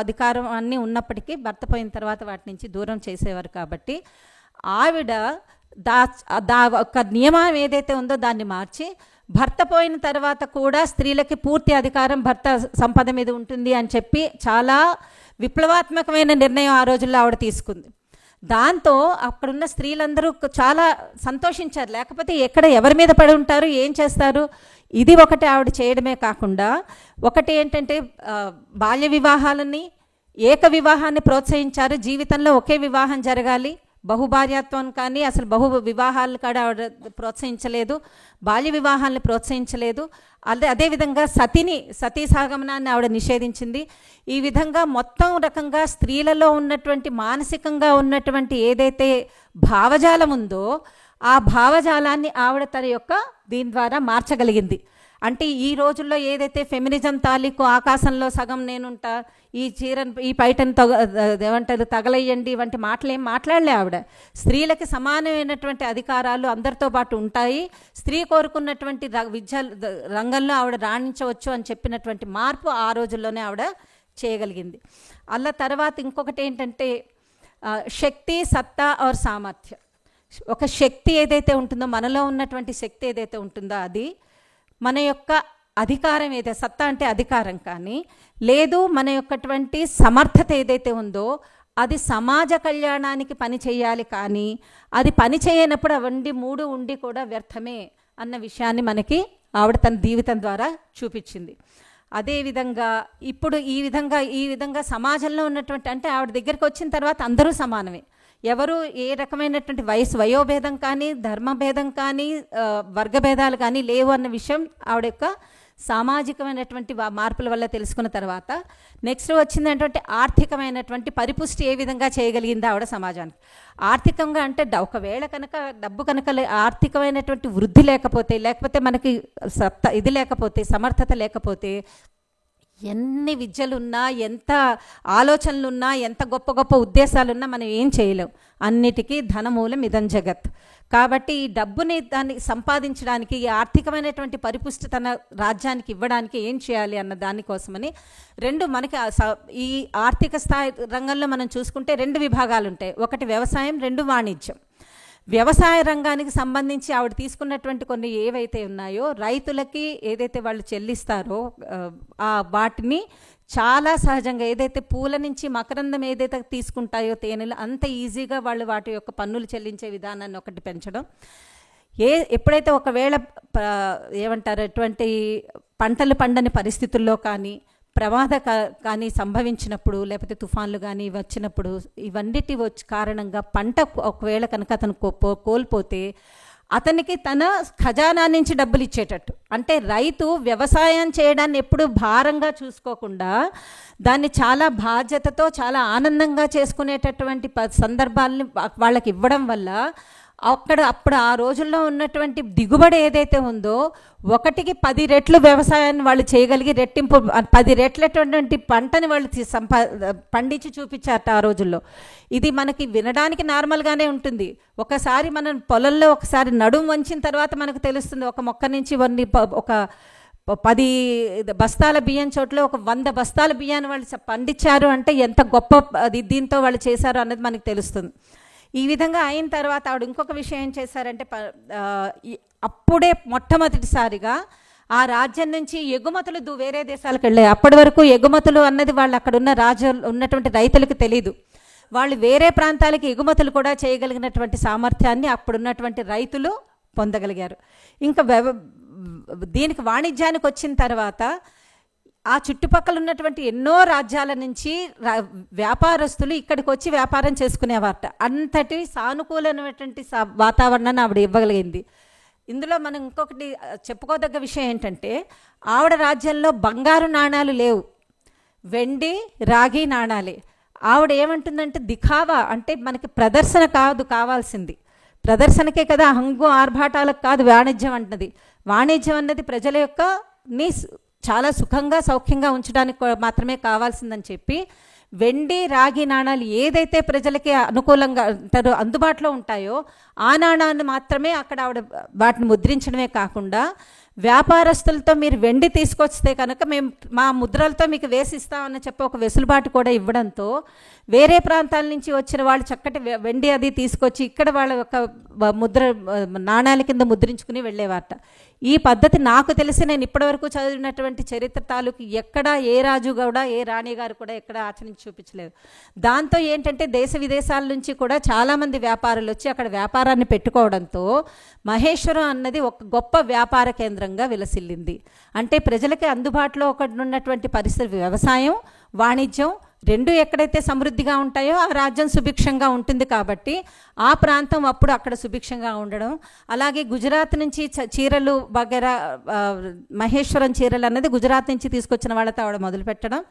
అధికారం అన్నీ ఉన్నప్పటికీ భర్త పోయిన తర్వాత వాటి నుంచి దూరం చేసేవారు. కాబట్టి ఆవిడ ఒక నియమం ఏదైతే ఉందో దాన్ని మార్చి, భర్త పోయిన తర్వాత కూడా స్త్రీలకి పూర్తి అధికారం భర్త సంపద మీద ఉంటుంది అని చెప్పి చాలా విప్లవాత్మకమైన నిర్ణయం ఆ రోజుల్లో ఆవిడ తీసుకుంది. దాంతో అక్కడున్న స్త్రీలందరూ చాలా సంతోషించారు. లేకపోతే ఎవరి మీద పడి ఉంటారు, ఏం చేస్తారు. ఇది ఒకటి ఆవిడ చేయడమే కాకుండా, ఒకటి ఏంటంటే బాల్య వివాహాలని, ఏక వివాహాన్ని ప్రోత్సహించారు. జీవితంలో ఒకే వివాహం జరగాలి, బహుభార్యాత్వం కానీ అసలు బహు వివాహాలు కూడా ఆవిడ ప్రోత్సహించలేదు, బాల్య వివాహాలను ప్రోత్సహించలేదు. అదేవిధంగా సతీ సహగమనాన్ని ఆవిడ నిషేధించింది. ఈ విధంగా మొత్తం రకంగా స్త్రీలలో ఉన్నటువంటి మానసికంగా ఉన్నటువంటి ఏదైతే భావజాలం ఉందో ఆ భావజాలాన్ని ఆవిడ తన యొక్క దీని ద్వారా మార్చగలిగింది. అంటే ఈ రోజుల్లో ఏదైతే ఫెమినిజం తాలూకు ఆకాశంలో సగం నేనుంటా, ఈ చీరను ఈ పైటను ఏమంటారు తగలయ్యండి వంటి మాటలేం మాట్లాడలే ఆవిడ. స్త్రీలకి సమానమైనటువంటి అధికారాలు అందరితో పాటు ఉంటాయి, స్త్రీ కోరుకున్నటువంటి విద్యా రంగంలో ఆవిడ రాణించవచ్చు అని చెప్పినటువంటి మార్పు ఆ రోజుల్లోనే ఆవిడ చేయగలిగింది. అలా తర్వాత ఇంకొకటి ఏంటంటే శక్తి, సత్తా और సామర్థ్యం. ఒక శక్తి ఏదైతే ఉంటుందో, మనలో ఉన్నటువంటి శక్తి ఏదైతే ఉంటుందో అది మన యొక్క అధికారం ఏదైతే, సత్తా అంటే అధికారం కానీ లేదు, మన యొక్కటువంటి సమర్థత ఏదైతే ఉందో అది సమాజ కళ్యాణానికి పని చేయాలి. కానీ అది పని చేయనప్పుడు అవన్నీ మూడు ఉండి కూడా వ్యర్థమే అన్న విషయాన్ని మనకి ఆవిడ తన జీవితం ద్వారా చూపించింది. అదేవిధంగా ఇప్పుడు ఈ విధంగా సమాజంలో ఉన్నటువంటి, అంటే ఆవిడ దగ్గరికి వచ్చిన తర్వాత అందరూ సమానమే, ఎవరు ఏ రకమైనటువంటి వయోభేదం కానీ ధర్మభేదం కానీ వర్గభేదాలు కానీ లేవు అన్న విషయం ఆవిడ యొక్క సామాజికమైనటువంటి మార్పుల వల్ల తెలుసుకున్న తర్వాత నెక్స్ట్ వచ్చిందంటే ఆర్థికమైనటువంటి పరిపుష్టి ఏ విధంగా చేయగలిగింది ఆవిడ సమాజానికి. ఆర్థికంగా అంటే ఒకవేళ కనుక డబ్బు కనుక ఆర్థికమైనటువంటి వృద్ధి లేకపోతే మనకి ఇది లేకపోతే సమర్థత లేకపోతే ఎన్ని విద్యలున్నా ఎంత ఆలోచనలున్నా ఎంత గొప్ప గొప్ప ఉద్దేశాలున్నా మనం ఏం చేయలేం. అన్నిటికీ ధనమూలం ఇదం జగత్. కాబట్టి ఈ డబ్బుని దాన్ని సంపాదించడానికి, ఈ ఆర్థికమైనటువంటి పరిపుష్టి తన రాజ్యానికి ఇవ్వడానికి ఏం చేయాలి అన్న దానికోసమని మనకి ఈ ఆర్థిక స్థాయి రంగంలో మనం చూసుకుంటే 2 విభాగాలు ఉంటాయి. ఒకటి వ్యవసాయం, 2 వాణిజ్యం. వ్యవసాయ రంగానికి సంబంధించి ఆవిడ తీసుకున్నటువంటి కొన్ని ఏవైతే ఉన్నాయో రైతులకి ఏదైతే వాళ్ళు చెల్లిస్తారో వాటిని చాలా సహజంగా ఏదైతే పూల నుంచి మకరందం ఏదైతే తీసుకుంటాయో తేనెలు, అంత ఈజీగా వాళ్ళు వాటి యొక్క పన్నులు చెల్లించే విధానాన్ని ఒకటి పెంచడం. ఎప్పుడైతే ఒకవేళ ఏమంటారు ఎటువంటి పంటలు పండని పరిస్థితుల్లో కానీ కానీ సంభవించినప్పుడు, లేకపోతే తుఫాన్లు కానీ వచ్చినప్పుడు ఇవన్నిటి కారణంగా పంట ఒకవేళ కనుక అతను కోల్పోతే అతనికి తన ఖజానా నుంచి డబ్బులు ఇచ్చేటట్టు, అంటే రైతు వ్యవసాయం చేయడాన్ని ఎప్పుడు భారంగా చూసుకోకుండా దాన్ని చాలా బాధ్యతతో చాలా ఆనందంగా చేసుకునేటటువంటి సందర్భాలని వాళ్ళకి ఇవ్వడం వల్ల అప్పుడు ఆ రోజుల్లో ఉన్నటువంటి దిగుబడి ఏదైతే ఉందో 1కి 10 రెట్లు వ్యవసాయాన్ని వాళ్ళు చేయగలిగి రెట్టింపు 10 రెట్లటువంటి పంటని వాళ్ళు పండించి చూపించారట ఆ రోజుల్లో. ఇది మనకి వినడానికి నార్మల్గానే ఉంటుంది. ఒకసారి మనం పొలంలో ఒకసారి నడుము వంచిన తర్వాత మనకు తెలుస్తుంది ఒక మొక్క నుంచి ఒక 10 బస్తాల బియ్యం చోట్ల ఒక 100 బస్తాల బియ్యాన్ని వాళ్ళు పండించారు అంటే ఎంత గొప్ప దీంతో వాళ్ళు చేశారు అన్నది మనకు తెలుస్తుంది. ఈ విధంగా అయిన తర్వాత ఆవిడ ఇంకొక విషయం ఏం చేశారంటే అప్పుడే మొట్టమొదటిసారిగా ఆ రాజ్యం నుంచి ఎగుమతులు వేరే దేశాలకు వెళ్ళాయి. అప్పటి వరకు ఎగుమతులు అన్నది వాళ్ళు అక్కడ ఉన్నటువంటి రైతులకు తెలీదు. వాళ్ళు వేరే ప్రాంతాలకి ఎగుమతులు కూడా చేయగలిగినటువంటి సామర్థ్యాన్ని అప్పుడున్నటువంటి రైతులు పొందగలిగారు. ఇంకా దీనికి వాణిజ్యానికి వచ్చిన తర్వాత ఆ చుట్టుపక్కల ఉన్నటువంటి ఎన్నో రాజ్యాల నుంచి వ్యాపారస్తులు ఇక్కడికి వచ్చి వ్యాపారం చేసుకునేవారట. అంతటి సానుకూలమైనటువంటి వాతావరణాన్ని ఆవిడ ఇవ్వగలిగింది. ఇందులో మనం ఇంకొకటి చెప్పుకోదగ్గ విషయం ఏంటంటే ఆవిడ రాజ్యంలో బంగారు నాణాలు లేవు, వెండి రాగి నాణాలే. ఆవిడ ఏమంటుందంటే దిఖావా అంటే మనకి ప్రదర్శన కాదు కావాల్సింది, ప్రదర్శనకే కదా, హంగు ఆర్భాటాలకు కాదు వాణిజ్యం అంటున్నది. వాణిజ్యం అన్నది ప్రజల యొక్క చాలా సుఖంగా సౌఖ్యంగా ఉంచడానికి మాత్రమే కావాల్సిందని చెప్పి వెండి రాగి నాణాలు ఏదైతే ప్రజలకి అనుకూలంగా అందుబాటులో ఉంటాయో ఆ నాణాన్ని మాత్రమే అక్కడ ఆవిడ వాటిని ముద్రించడమే కాకుండా వ్యాపారస్తులతో మీరు వెండి తీసుకొస్తే కనుక మేము మా ముద్రలతో మీకు వేసిస్తామని చెప్పి ఒక వెసులుబాటు కూడా ఇవ్వడంతో వేరే ప్రాంతాల నుంచి వచ్చిన వాళ్ళు చక్కటి వెండి అది తీసుకొచ్చి ఇక్కడ వాళ్ళ యొక్క ముద్ర నాణాల కింద ముద్రించుకుని వెళ్ళేవారట. ఈ పద్ధతి నాకు తెలిసి నేను ఇప్పటివరకు చదివినటువంటి చరిత్ర తాలూకు ఎక్కడా ఏ రాజు కూడా ఏ రాణి గారు కూడా ఎక్కడ ఆచరించి చూపించలేదు. దాంతో ఏంటంటే దేశ విదేశాల నుంచి కూడా చాలామంది వ్యాపారులు వచ్చి అక్కడ వ్యాపారాన్ని పెట్టుకోవడంతో మహేశ్వరం అన్నది ఒక గొప్ప వ్యాపార కేంద్రంగా విలసిల్లింది. అంటే ప్రజలకి అందుబాటులో ఉన్నటువంటి పరిస్థితి వ్యవసాయం, వాణిజ్యం, రెండు ఎక్కడైతే సమృద్ధిగా ఉంటాయో ఆ రాజ్యం సుభిక్షంగా ఉంటుంది. కాబట్టి ఆ ప్రాంతం అప్పుడు అక్కడ సుభిక్షంగా ఉండడం. అలాగే గుజరాత్ నుంచి చీరలు వగేరా, మహేశ్వరం చీరలు అన్నది గుజరాత్ నుంచి తీసుకొచ్చిన వాళ్ళతో ఆవిడ మొదలుపెట్టడం.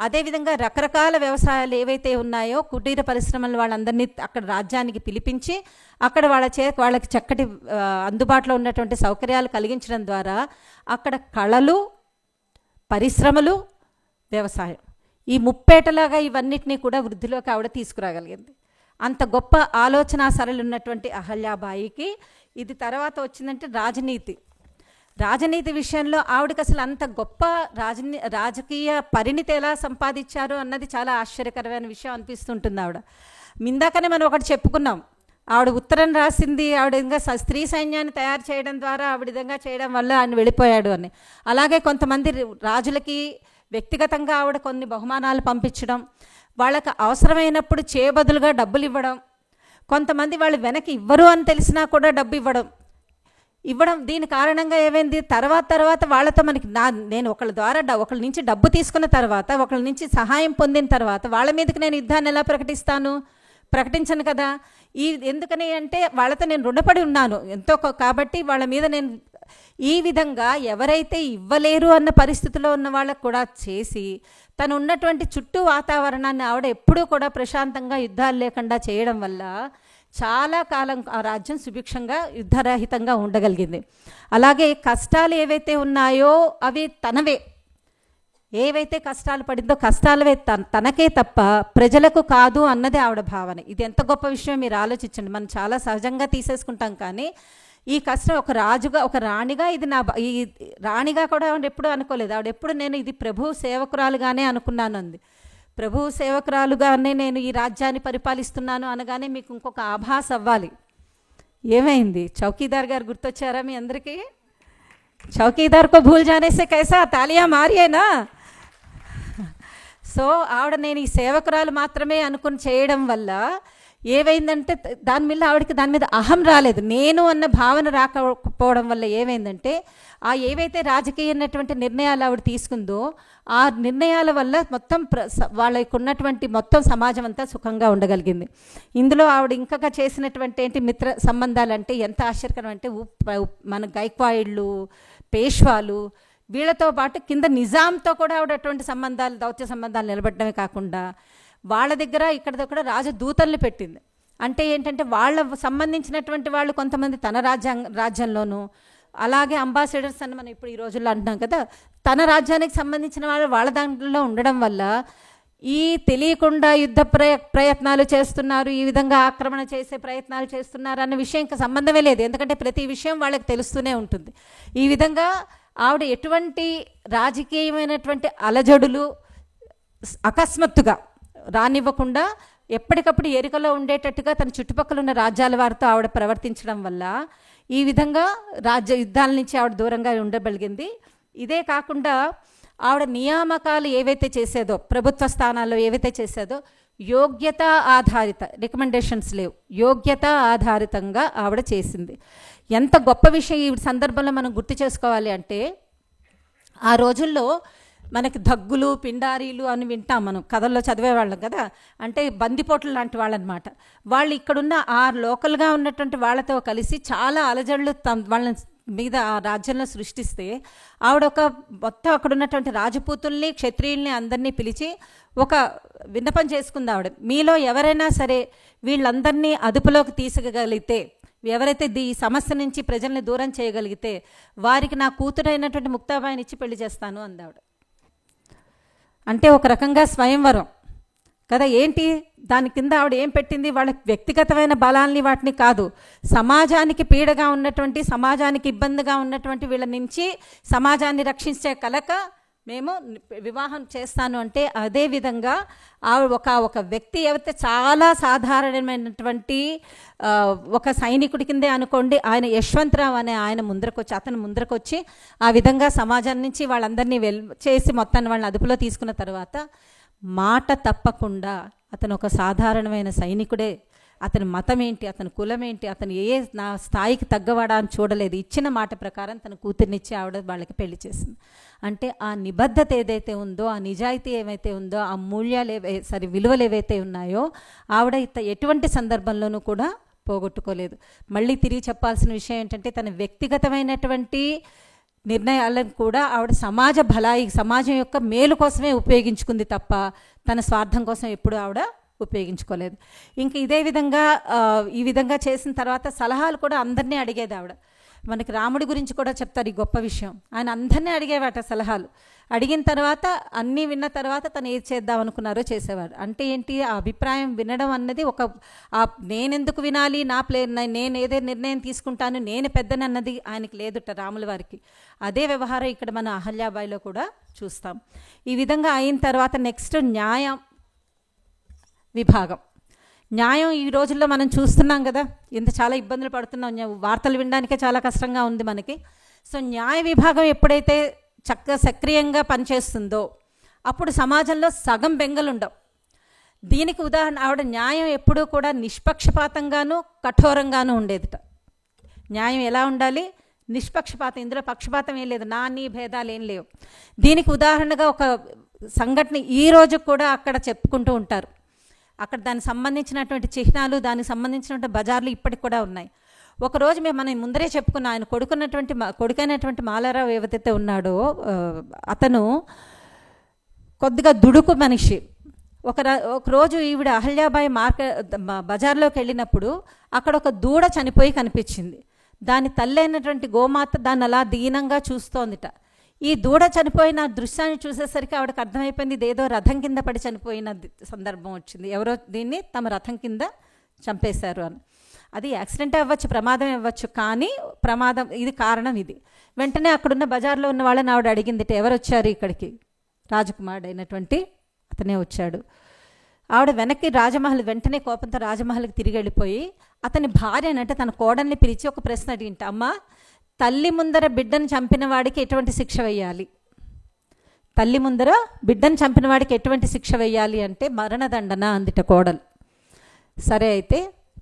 అదేవిధంగా రకరకాల వ్యవసాయాలు ఏవైతే ఉన్నాయో కుటీర పరిశ్రమలు వాళ్ళందరినీ అక్కడ రాజ్యానికి పిలిపించి అక్కడ వాళ్ళకి చక్కటి అందుబాటులో ఉన్నటువంటి సౌకర్యాలు కలిగించడం ద్వారా అక్కడ కళలు, పరిశ్రమలు, వ్యవసాయం ఈ ముప్పేటలాగా ఇవన్నిటినీ కూడా వృద్ధిలోకి ఆవిడ తీసుకురాగలిగింది. అంత గొప్ప ఆలోచన సరళి ఉన్నటువంటి అహల్యాబాయికి ఇది తర్వాత వచ్చిందంటే రాజనీతి విషయంలో ఆవిడకి అసలు అంత గొప్ప రాజకీయ పరిణితి ఎలా సంపాదించారు అన్నది చాలా ఆశ్చర్యకరమైన విషయం అనిపిస్తుంటుంది. ఆవిడ ఇందాకనే మనం ఒకటి చెప్పుకున్నాం, ఆవిడ ఉత్తరం రాసింది ఆవిడ విధంగా స్త్రీ సైన్యాన్ని తయారు చేయడం ద్వారా ఆవిడ విధంగా చేయడం వల్ల ఆయన వెళ్ళిపోయాడు అని. అలాగే కొంతమంది రాజులకి వ్యక్తిగతంగా ఆవిడ కొన్ని బహుమానాలు పంపించడం, వాళ్ళకి అవసరమైనప్పుడు చేయబదులుగా డబ్బులు ఇవ్వడం, కొంతమంది వాళ్ళు వెనక్కి ఇవ్వరు అని తెలిసినా కూడా డబ్బు ఇవ్వడం. దీని కారణంగా ఏమైంది, తర్వాత వాళ్ళతో మనకి నేను ఒకళ్ళ నుంచి డబ్బు తీసుకున్న తర్వాత, ఒకళ్ళ నుంచి సహాయం పొందిన తర్వాత వాళ్ళ మీదకి నేను యుద్ధాన్ని ఎలా ప్రకటించను కదా. ఎందుకని అంటే వాళ్ళతో నేను రుణపడి ఉన్నాను ఎంతో, కాబట్టి వాళ్ళ మీద నేను ఈ విధంగా ఎవరైతే ఇవ్వలేరు అన్న పరిస్థితిలో ఉన్న వాళ్ళకు కూడా చేసి తను ఉన్నటువంటి చుట్టూ వాతావరణాన్ని ఆవిడ ఎప్పుడూ కూడా ప్రశాంతంగా యుద్ధాలు లేకుండా చేయడం వల్ల చాలా కాలం ఆ రాజ్యం సుభిక్షంగా యుద్ధరహితంగా ఉండగలిగింది. అలాగే కష్టాలు ఏవైతే ఉన్నాయో అవి తనవే, ఏవైతే కష్టాలు పడిందో కష్టాలవే తనకే తప్ప ప్రజలకు కాదు అన్నది ఆవిడ భావన. ఇది ఎంత గొప్ప విషయం మీరు ఆలోచించండి. మనం చాలా సహజంగా తీసేసుకుంటాం, కానీ ఈ కష్టం ఒక రాణిగా ఇది ఈ రాణిగా కూడా ఆవిడ ఎప్పుడూ అనుకోలేదు. ఆవిడ ఎప్పుడు నేను ఇది ప్రభు సేవకురాలుగానే అనుకున్నాను అంది. ప్రభు సేవకురాలుగానే నేను ఈ రాజ్యాన్ని పరిపాలిస్తున్నాను అనగానే మీకు ఇంకొక ఆభాస అవ్వాలి. ఏమైంది, చౌకీదార్ గారు గుర్తొచ్చారా మీ అందరికీ? చౌకీదార్ కో భూల్ జానే సే కైసా, తాలియా మారియేనా. సో ఆవిడ నేను ఈ సేవకురాలు మాత్రమే అనుకుని చేయడం వల్ల ఏమైందంటే దాని మీద అహం రాలేదు. నేను అన్న భావన రాకపోవడం వల్ల ఏమైందంటే ఏవైతే రాజకీయమైనటువంటి నిర్ణయాలు ఆవిడ తీసుకుందో ఆ నిర్ణయాల వల్ల మొత్తం వాళ్ళకు ఉన్నటువంటి మొత్తం సమాజం అంతా సుఖంగా ఉండగలిగింది. ఇందులో ఆవిడ ఇంకా చేసినటువంటి మిత్ర సంబంధాలు అంటే ఎంత ఆశ్చర్యకరం అంటే మన గైక్వాయిడ్లు, పేష్వాలు, వీళ్ళతో పాటు కింద నిజాంతో కూడా ఆవిడ అటువంటి సంబంధాలు, దౌత్య సంబంధాలు నిలబడమే కాకుండా వాళ్ళ దగ్గర ఇక్కడ కూడా రాజదూతల్ని పెట్టింది. అంటే ఏంటంటే వాళ్ళ సంబంధించినటువంటి వాళ్ళు కొంతమంది తన రాజ్యంలోనూ, అలాగే అంబాసిడర్స్ అని మనం ఇప్పుడు ఈ రోజుల్లో అంటున్నాం కదా, తన రాజ్యానికి సంబంధించిన వాళ్ళు వాళ్ళ దాంట్లో ఉండడం వల్ల ఈ తెలియకుండా యుద్ధ ప్రయత్నాలు చేస్తున్నారు, ఈ విధంగా ఆక్రమణ చేసే ప్రయత్నాలు చేస్తున్నారు అన్న విషయం ఇంకా సంబంధమే లేదు. ఎందుకంటే ప్రతి విషయం వాళ్ళకి తెలుస్తూనే ఉంటుంది. ఈ విధంగా ఆవిడ ఎటువంటి రాజకీయమైనటువంటి అలజడులు అకస్మాత్తుగా రానివ్వకుండా ఎప్పటికప్పుడు ఎరుకలో ఉండేటట్టుగా తన చుట్టుపక్కల ఉన్న రాజ్యాల వారితో ఆవిడ ప్రవర్తించడం వల్ల ఈ విధంగా రాజ్య యుద్ధాల నుంచి ఆవిడ దూరంగా ఉండగలిగింది. ఇదే కాకుండా ఆవిడ నియామకాలు ఏవైతే చేసేదో, ప్రభుత్వ స్థానాల్లో ఏవైతే చేసేదో యోగ్యత ఆధారిత రికమెండేషన్స్ లేవు, యోగ్యత ఆధారితంగా ఆవిడ చేసింది. ఎంత గొప్ప విషయం ఈ సందర్భంలో మనం గుర్తు చేసుకోవాలి అంటే, ఆ రోజుల్లో మనకి దగ్గులు, పిండారీలు అని వింటాం, మనం కథల్లో చదివేవాళ్ళం కదా. అంటే బందిపోట్లు లాంటి వాళ్ళు అనమాట. వాళ్ళు ఇక్కడున్న లోకల్గా ఉన్నటువంటి వాళ్ళతో కలిసి చాలా అలజడులు వాళ్ళ మీద ఆ రాజ్యంలో సృష్టిస్తే ఆవిడ మొత్తం అక్కడ ఉన్నటువంటి రాజపూతుల్ని, క్షత్రియుల్ని అందరినీ పిలిచి ఒక విన్నపం చేసుకుంది ఆవిడ. మీలో ఎవరైనా సరే వీళ్ళందరినీ అదుపులోకి తీసుకోగలిగితే, ఎవరైతే ఈ సమస్య నుంచి ప్రజల్ని దూరం చేయగలిగితే వారికి నా కూతురైనటువంటి ముక్తాబాయిని ఇచ్చి పెళ్లి చేస్తాను అంది ఆవిడ. అంటే ఒక రకంగా స్వయంవరం కదా. ఏంటి దాని కింద ఆవిడ ఏం పెట్టింది, వాళ్ళ వ్యక్తిగతమైన బలాల్ని వాటిని కాదు, సమాజానికి పీడగా ఉన్నటువంటి, సమాజానికి ఇబ్బందిగా ఉన్నటువంటి వీళ్ళ నుంచి సమాజాన్ని రక్షించే కలక మేము వివాహం చేస్తాను అంటే, అదేవిధంగా ఆవిడ ఒక వ్యక్తి ఎవరైతే చాలా సాధారణమైనటువంటి ఒక సైనికుడి కిందే అనుకోండి, ఆయన యశ్వంతరావు అనే అతను ముందరకొచ్చి ఆ విధంగా సమాజం నుంచి వాళ్ళందరినీ చేసి మొత్తాన్ని వాళ్ళని అదుపులో తీసుకున్న తర్వాత మాట తప్పకుండా అతను ఒక సాధారణమైన సైనికుడే అతని మతం ఏంటి, అతని కులం ఏంటి, అతను నా స్థాయికి తగ్గవాడా అని చూడలేదు. ఇచ్చిన మాట ప్రకారం తన కూతుర్నిచ్చి ఆవిడ వాళ్ళకి పెళ్లి చేసింది. అంటే ఆ నిబద్ధత ఏదైతే ఉందో, ఆ నిజాయితీ ఏమైతే ఉందో, ఆ మూల్యాలు విలువలు ఏవైతే ఉన్నాయో ఆవిడ ఎటువంటి సందర్భంలోనూ కూడా పోగొట్టుకోలేదు. మళ్ళీ తిరిగి చెప్పాల్సిన విషయం ఏంటంటే తన వ్యక్తిగతమైనటువంటి నిర్ణయాలను కూడా ఆవిడ సమాజం యొక్క మేలు కోసమే ఉపయోగించుకుంది తప్ప తన స్వార్థం కోసం ఎప్పుడు ఆవిడ ఉపయోగించుకోలేదు. ఇంక ఇదే విధంగా ఈ విధంగా చేసిన తర్వాత సలహాలు కూడా అందరినీ అడిగేది ఆవిడ. మనకి రాముడి గురించి కూడా చెప్తారు ఈ గొప్ప విషయం. ఆయన అందరినీ అడిగేవాట సలహాలు. అడిగిన తర్వాత అన్నీ విన్న తర్వాత తను ఏది చేద్దాం అనుకున్నారో చేసేవారు. అంటే ఏంటి, ఆ అభిప్రాయం వినడం అన్నది నేనెందుకు వినాలి, నేను ఏదే నిర్ణయం తీసుకుంటాను, నేను పెద్దనన్నది ఆయనకి లేదుట రాముల వారికి. అదే వ్యవహారం ఇక్కడ మన అహల్యాబాయిలో కూడా చూస్తాం. ఈ విధంగా అయిన తర్వాత నెక్స్ట్ న్యాయం విభాగం. న్యాయం ఈ రోజుల్లో మనం చూస్తున్నాం కదా, చాలా ఇబ్బందులు పడుతున్నాం, వార్తలు వినడానికే చాలా కష్టంగా ఉంది మనకి. సో న్యాయ విభాగం ఎప్పుడైతే సక్రియంగా పనిచేస్తుందో అప్పుడు సమాజంలో సగం బెంగలుండవు. దీనికి ఉదాహరణ ఆవిడ న్యాయం ఎప్పుడూ కూడా నిష్పక్షపాతంగాను కఠోరంగానూ ఉండేదిట. న్యాయం ఎలా ఉండాలి, నిష్పక్షపాతం, ఇందులో పక్షపాతం ఏం లేదు, నీ భేదాలు ఏం లేవు. దీనికి ఉదాహరణగా ఒక సంఘటన ఈ రోజు కూడా అక్కడ చెప్పుకుంటూ ఉంటారు. అక్కడ దానికి సంబంధించినటువంటి చిహ్నాలు, దానికి సంబంధించినటువంటి బజార్లు ఇప్పటికి కూడా ఉన్నాయి. ఒకరోజు మనం ముందరే చెప్పుకున్న ఆయన కొడుకైనటువంటి మాలారావు ఏవైతే ఉన్నాడో అతను కొద్దిగా దుడుకు మనిషి. ఒకరోజు ఈవిడ అహల్యాబాయి బజార్లోకి వెళ్ళినప్పుడు అక్కడ ఒక దూడ చనిపోయి కనిపించింది. దాని తల్లి అయినటువంటి గోమాత దాన్ని అలా దీనంగా చూస్తోందిట. ఈ దూడ చనిపోయిన దృశ్యాన్ని చూసేసరికి ఆవిడకి అర్థమైపోయింది ఇదేదో రథం కింద పడి చనిపోయిన సందర్భం వచ్చింది, ఎవరో దీన్ని తమ రథం కింద చంపేశారు అని. అది యాక్సిడెంట్ అవ్వచ్చు, ప్రమాదం అవ్వచ్చు, కానీ ప్రమాదం ఇది కారణం ఇది. వెంటనే అక్కడున్న బజార్లో ఉన్న వాళ్ళని ఆవిడ అడిగింది, ఎవరు వచ్చారు ఇక్కడికి? రాజకుమారుడు అయినటువంటి అతనే వచ్చాడు. ఆవిడ వెంటనే కోపంతో రాజమహల్కి తిరిగి వెళ్ళిపోయి అతని భార్య అంటే తన కోడల్ని పిలిచి ఒక ప్రశ్న అడిగింట, అమ్మ తల్లి ముందర బిడ్డను చంపిన వాడికి ఎటువంటి శిక్ష వేయాలి? తల్లి ముందర బిడ్డను చంపిన వాడికి ఎటువంటి శిక్ష వేయాలి అంటే మరణదండన అందిట కోడలు. సరే అయితే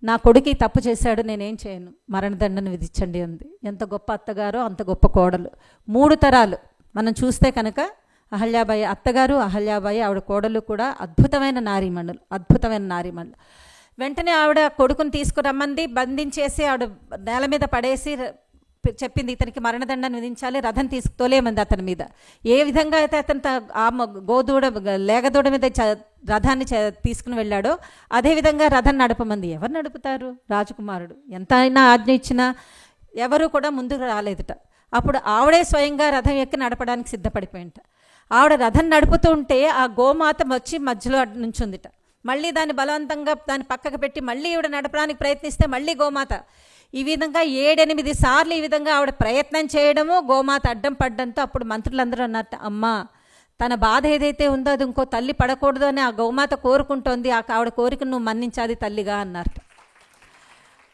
నా కొడుకు తప్పు చేశాడు, నేనేం చేయను, మరణదండన విధించండి అంది. ఎంత గొప్ప అత్తగారో అంత గొప్ప కోడలు. 3 తరాలు మనం చూస్తే కనుక అహల్యాబాయి అత్తగారు, అహల్యాబాయి ఆవిడ కోడలు కూడా అద్భుతమైన నారీమణులు. వెంటనే ఆవిడ కొడుకుని తీసుకురమ్మంది, బంధించేసి ఆవిడ నేల మీద పడేసి చెప్పింది ఇతనికి మరణదండను విధించాలి, రథం తోలేమంది అతని మీద. ఏ విధంగా అయితే అతను లేగదూడ మీద రథాన్ని తీసుకుని వెళ్ళాడో అదేవిధంగా రథం నడపమంది. ఎవరు నడుపుతారు? రాజకుమారుడు. ఎంత అయినా ఆజ్ఞ ఇచ్చినా ఎవరు కూడా ముందుకు రాలేదుట. అప్పుడు ఆవిడే స్వయంగా రథం ఎక్కి నడపడానికి సిద్ధపడిపోయింట. ఆవిడ రథం నడుపుతూ ఉంటే ఆ గోమాత వచ్చి మధ్యలో నుంచుందిట. మళ్ళీ దాన్ని బలవంతంగా దాన్ని పక్కకు పెట్టి మళ్ళీ ఈవిడ నడపడానికి ప్రయత్నిస్తే మళ్ళీ గోమాత. ఈ విధంగా 7-8 సార్లు ఈ విధంగా ఆవిడ ప్రయత్నం చేయడము, గోమాత అడ్డం పడ్డంతో అప్పుడు మంత్రులందరూ అన్నట్టు, అమ్మ తన బాధ ఏదైతే ఉందో అది ఇంకో తల్లి పడకూడదు అని ఆ గోమాత కోరుకుంటోంది, ఆవిడ కోరికను నువ్వు మన్నించాది తల్లిగా అన్నారు.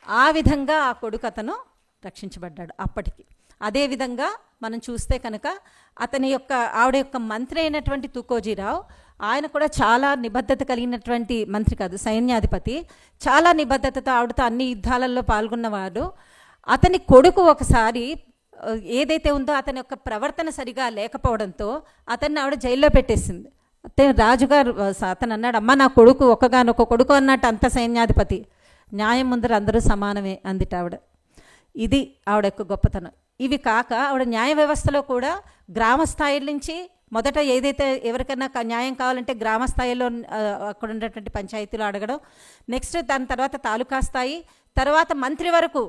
ఆ విధంగా ఆ కొడుకు అతను రక్షించబడ్డాడు అప్పటికి. అదేవిధంగా మనం చూస్తే కనుక ఆవిడ యొక్క మంత్రి అయినటువంటి తుకోజీరావు, ఆయన కూడా చాలా నిబద్ధత కలిగినటువంటి మంత్రి కాదు, సైన్యాధిపతి. చాలా నిబద్ధతతో ఆవిడతో అన్ని యుద్ధాలలో పాల్గొన్నవాడు. అతని కొడుకు ఒకసారి ఏదైతే ఉందో అతని యొక్క ప్రవర్తన సరిగా లేకపోవడంతో అతన్ని ఆవిడ జైల్లో పెట్టేసింది. రాజుగారు అతను అన్నాడు, అమ్మ నా కొడుకు ఒక్కగానొక్క కొడుకు అన్నట్టు అంత సైన్యాధిపతి, న్యాయం ముందర అందరూ సమానమే అందిట ఆవిడ. ఇది ఆవిడ యొక్క గొప్పతనం. ఇవి కాక ఆవిడ న్యాయ వ్యవస్థలో కూడా గ్రామ స్థాయి నుంచి మొదట ఏదైతే ఎవరికైనా న్యాయం కావాలంటే గ్రామ స్థాయిలో అక్కడ ఉన్నటువంటి పంచాయతీలో అడగడం, నెక్స్ట్ దాని తర్వాత తాలూకా స్థాయి, తర్వాత మంత్రి వరకు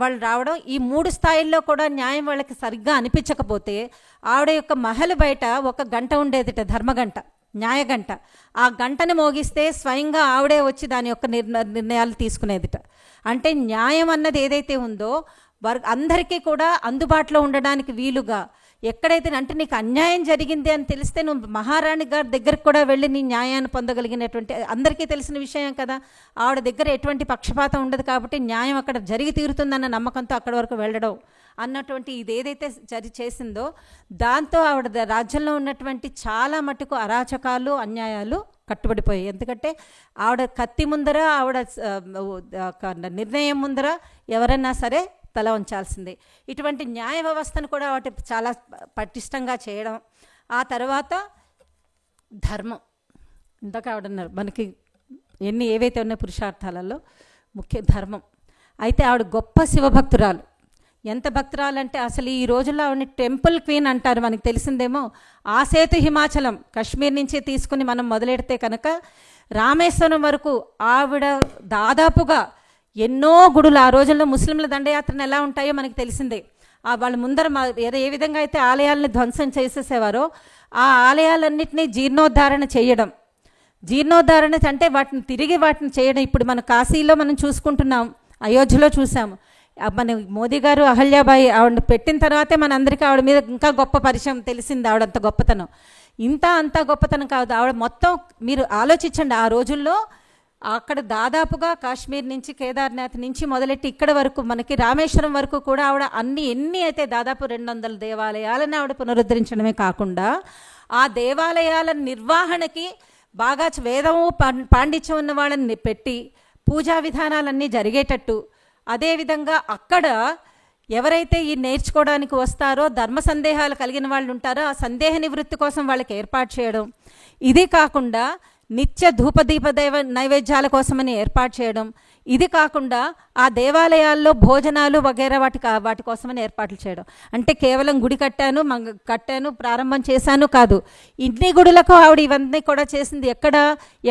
వాళ్ళు రావడం. ఈ 3 స్థాయిల్లో కూడా న్యాయం వాళ్ళకి సరిగ్గా అనిపించకపోతే ఆవిడ యొక్క మహల్ బయట ఒక గంట ఉండేదిట, ధర్మగంట, న్యాయగంట. ఆ గంటను మోగిస్తే స్వయంగా ఆవిడే వచ్చి దాని యొక్క నిర్ణయాలు తీసుకునేదిట. అంటే న్యాయం అన్నది ఏదైతే ఉందో అందరికీ కూడా అందుబాటులో ఉండడానికి వీలుగా, ఎక్కడైతే అంటే నీకు అన్యాయం జరిగింది అని తెలిస్తే నువ్వు మహారాణి గారి దగ్గరకు కూడా వెళ్ళి నీ న్యాయాన్ని పొందగలిగినటువంటి అందరికీ తెలిసిన విషయం కదా. ఆవిడ దగ్గర ఎటువంటి పక్షపాతం ఉండదు కాబట్టి న్యాయం అక్కడ జరిగి తీరుతుందన్న నమ్మకంతో అక్కడి వరకు వెళ్ళడం అన్నటువంటి ఇది ఏదైతే చేసిందో దాంతో ఆవిడ రాజ్యంలో ఉన్నటువంటి చాలా మటుకు అరాచకాలు, అన్యాయాలు కట్టుబడిపోయాయి. ఎందుకంటే ఆవిడ కత్తి ముందర, ఆవిడ నిర్ణయం ముందర ఎవరైనా సరే తల ఉంచాల్సిందే. ఇటువంటి న్యాయ వ్యవస్థను కూడా వాటి చాలా పటిష్టంగా చేయడం. ఆ తర్వాత ధర్మం, ఇందాక ఆవిడన్నారు మనకి ఏవైతే ఉన్నాయో పురుషార్థాలలో ముఖ్య ధర్మం. అయితే ఆవిడ గొప్ప శివభక్తురాలు. ఎంత భక్తురాలు అంటే అసలు ఈ రోజుల్లో ఆవిడని టెంపుల్ క్వీన్ అంటారు. మనకు తెలిసిందేమో ఆసేతు హిమాచలం, కాశ్మీర్ నుంచి తీసుకుని మనం మొదలెడితే కనుక రామేశ్వరం వరకు ఆవిడ దాదాపుగా ఎన్నో గుడులు, ఆ రోజుల్లో ముస్లింల దండయాత్రను ఎలా ఉంటాయో మనకి తెలిసిందే. వాళ్ళ ముందర ఏ విధంగా అయితే ఆలయాలని ధ్వంసం చేసేసేవారో ఆ ఆలయాలన్నింటినీ జీర్ణోద్ధారణ చేయడం. జీర్ణోద్ధారణ అంటే వాటిని చేయడం. ఇప్పుడు మన కాశీలో మనం చూసుకుంటున్నాం, అయోధ్యలో చూసాము. మన మోదీ గారు అహల్యాబాయి ఆవిడ పెట్టిన తర్వాతే మన అందరికీ ఆవిడ మీద ఇంకా గొప్ప పరిచయం తెలిసింది. ఆవిడంత గొప్పతనం అంత గొప్పతనం కాదు ఆవిడ. మొత్తం మీరు ఆలోచించండి, ఆ రోజుల్లో అక్కడ దాదాపుగా కాశ్మీర్ నుంచి, కేదార్నాథ్ నుంచి మొదలెట్టి ఇక్కడ వరకు మనకి రామేశ్వరం వరకు కూడా ఆవిడ ఎన్ని అయితే దాదాపు 200 దేవాలయాలను ఆవిడ పునరుద్ధరించడమే కాకుండా ఆ దేవాలయాల నిర్వహణకి బాగా వేదము పాండిత్యం ఉన్న వాళ్ళని పెట్టి పూజా విధానాలన్నీ జరిగేటట్టు, అదేవిధంగా అక్కడ ఎవరైతే ఈ నేర్చుకోవడానికి వస్తారో ధర్మ సందేహాలు కలిగిన వాళ్ళు ఉంటారో ఆ సందేహ నివృత్తి కోసం వాళ్ళకి ఏర్పాటు చేయడం. ఇది కాకుండా నిత్య ధూపదీప నైవేద్యాల కోసమని ఏర్పాటు చేయడం. ఇది కాకుండా ఆ దేవాలయాల్లో భోజనాలు వగైరా వాటి కోసమని ఏర్పాట్లు చేయడం. అంటే కేవలం గుడి కట్టాను ప్రారంభం చేశాను కాదు, ఇన్ని గుడులకు ఆవిడ ఇవన్నీ కూడా చేసింది.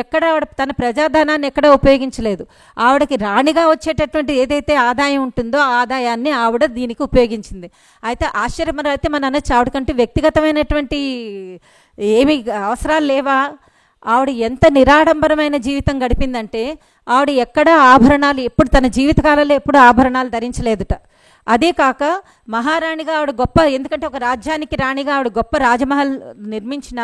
ఎక్కడ ఆవిడ తన ప్రజాధనాన్ని ఎక్కడ ఉపయోగించలేదు. ఆవిడకి రాణిగా వచ్చేటటువంటి ఏదైతే ఆదాయం ఉంటుందో ఆ ఆదాయాన్ని ఆవిడ దీనికి ఉపయోగించింది. అయితే ఆశ్చర్యం అయితే మన అనొచ్చు, ఆవిడకంటే వ్యక్తిగతమైనటువంటి ఏమి అవసరాలు లేవా? ఆవిడ ఎంత నిరాడంబరమైన జీవితం గడిపిందంటే ఆవిడ ఎక్కడ ఆభరణాలు ఎప్పుడు తన జీవితకాలంలో ఎప్పుడు ఆభరణాలు ధరించలేదుట. అదే కాక మహారాణిగా ఆవిడ గొప్ప, ఎందుకంటే ఒక రాజ్యానికి రాణిగా ఆవిడ గొప్ప రాజమహల్ నిర్మించిన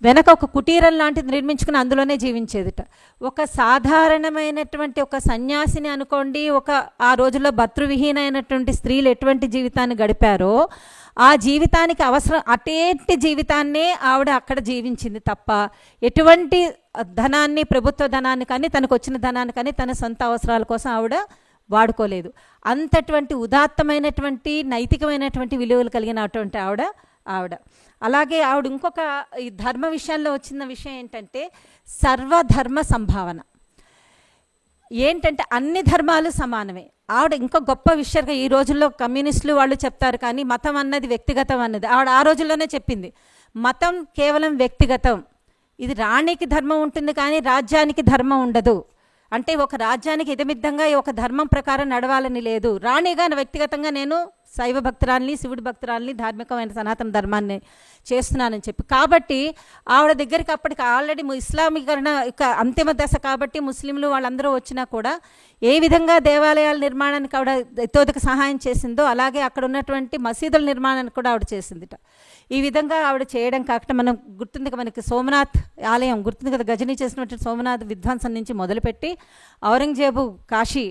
వెనక ఒక కుటీరం లాంటిది నిర్మించుకుని అందులోనే జీవించేదిట. ఒక సాధారణమైనటువంటి ఒక సన్యాసిని అనుకోండి, ఆ రోజుల్లో భర్తృవిహీనైనటువంటి స్త్రీలు ఎటువంటి జీవితాన్ని గడిపారో ఆ జీవితానికి అవసరం అటువంటి జీవితాన్నే ఆవిడ అక్కడ జీవించింది తప్ప ఎటువంటి ధనాన్ని, ప్రభుత్వ ధనాన్ని కానీ తనకు వచ్చిన ధనాన్ని కానీ తన సొంత అవసరాల కోసం ఆవిడ వాడుకోలేదు. అంతటువంటి ఉదాత్తమైనటువంటి నైతికమైనటువంటి విలువలు కలిగినటువంటి ఆవిడ. అలాగే ఆవిడ ఇంకొక ఈ ధర్మ విషయంలో వచ్చిన విషయం ఏంటంటే సర్వధర్మ సంభావన. ఏంటంటే అన్ని ధర్మాలు సమానమే. ఆవిడ ఇంకా గొప్ప విషయంగా ఈ రోజుల్లో కమ్యూనిస్టులు వాళ్ళు చెప్తారు కానీ మతం అన్నది వ్యక్తిగతం అన్నది ఆవిడ ఆ రోజుల్లోనే చెప్పింది. మతం కేవలం వ్యక్తిగతం, ఇది రాణికి ధర్మం ఉంటుంది కానీ రాజ్యానికి ధర్మం ఉండదు. అంటే ఒక రాజ్యానికి ఇదమిద్దంగా ఒక ధర్మం ప్రకారం నడవాలని లేదు. రాణిగా వ్యక్తిగతంగా నేను శైవ భక్తురాల్ని, శివుడి భక్తురాల్ని, ధార్మికమైన సనాతన ధర్మాన్ని చేస్తున్నానని చెప్పి, కాబట్టి ఆవిడ దగ్గరికి అప్పటికి ఆల్రెడీ ఇస్లామీకరణ అంతిమ దశ కాబట్టి ముస్లింలు వాళ్ళందరూ వచ్చినా కూడా ఏ విధంగా దేవాలయాల నిర్మాణానికి ఆవిడ ఇతోదిక సహాయం చేసిందో అలాగే అక్కడ ఉన్నటువంటి మసీదుల నిర్మాణానికి కూడా ఆవిడ చేసిందిట. ఈ విధంగా ఆవిడ చేయడం కాకుండా మనం గుర్తుంది, మనకి సోమనాథ్ ఆలయం గుర్తుంది కదా, గజనీ చేసినటువంటి సోమనాథ్ విధ్వంసం నుంచి మొదలుపెట్టి ఔరంగజేబు కాశీ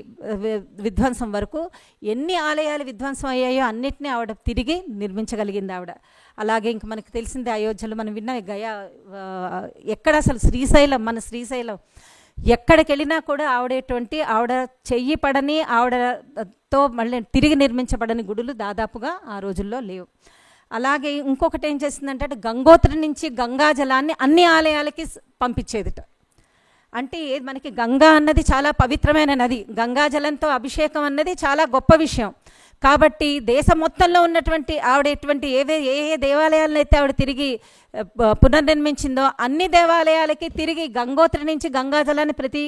విధ్వంసం వరకు ఎన్ని ఆలయాలు విధ్వంసం అయ్యాయో అన్నిటినీ ఆవిడ తిరిగి నిర్మించగలిగింది ఆవిడ. అలాగే ఇంక మనకి తెలిసిందే అయోధ్యలో మనం విన్న గయా, ఎక్కడ అసలు శ్రీశైలం, మన శ్రీశైలం ఎక్కడికి వెళ్ళినా కూడా ఆవిడ చెయ్యి పడని, ఆవిడతో మళ్ళీ తిరిగి నిర్మించబడని గుడులు దాదాపుగా ఆ రోజుల్లో లేవు. అలాగే ఇంకొకటి ఏం చేసిందంటే గంగోత్రి నుంచి గంగా జలాన్ని అన్ని ఆలయాలకి పంపించేదిట. అంటే మనకి గంగా అన్నది చాలా పవిత్రమైన నది, గంగా జలంతో అభిషేకం అన్నది చాలా గొప్ప విషయం. కాబట్టి దేశం మొత్తంలో ఉన్నటువంటి ఆవిడ ఎటువంటి ఏ దేవాలయాలను అయితే ఆవిడ తిరిగి పునర్నిర్మించిందో అన్ని దేవాలయాలకి తిరిగి గంగోత్రి నుంచి గంగా జలాన్ని ప్రతి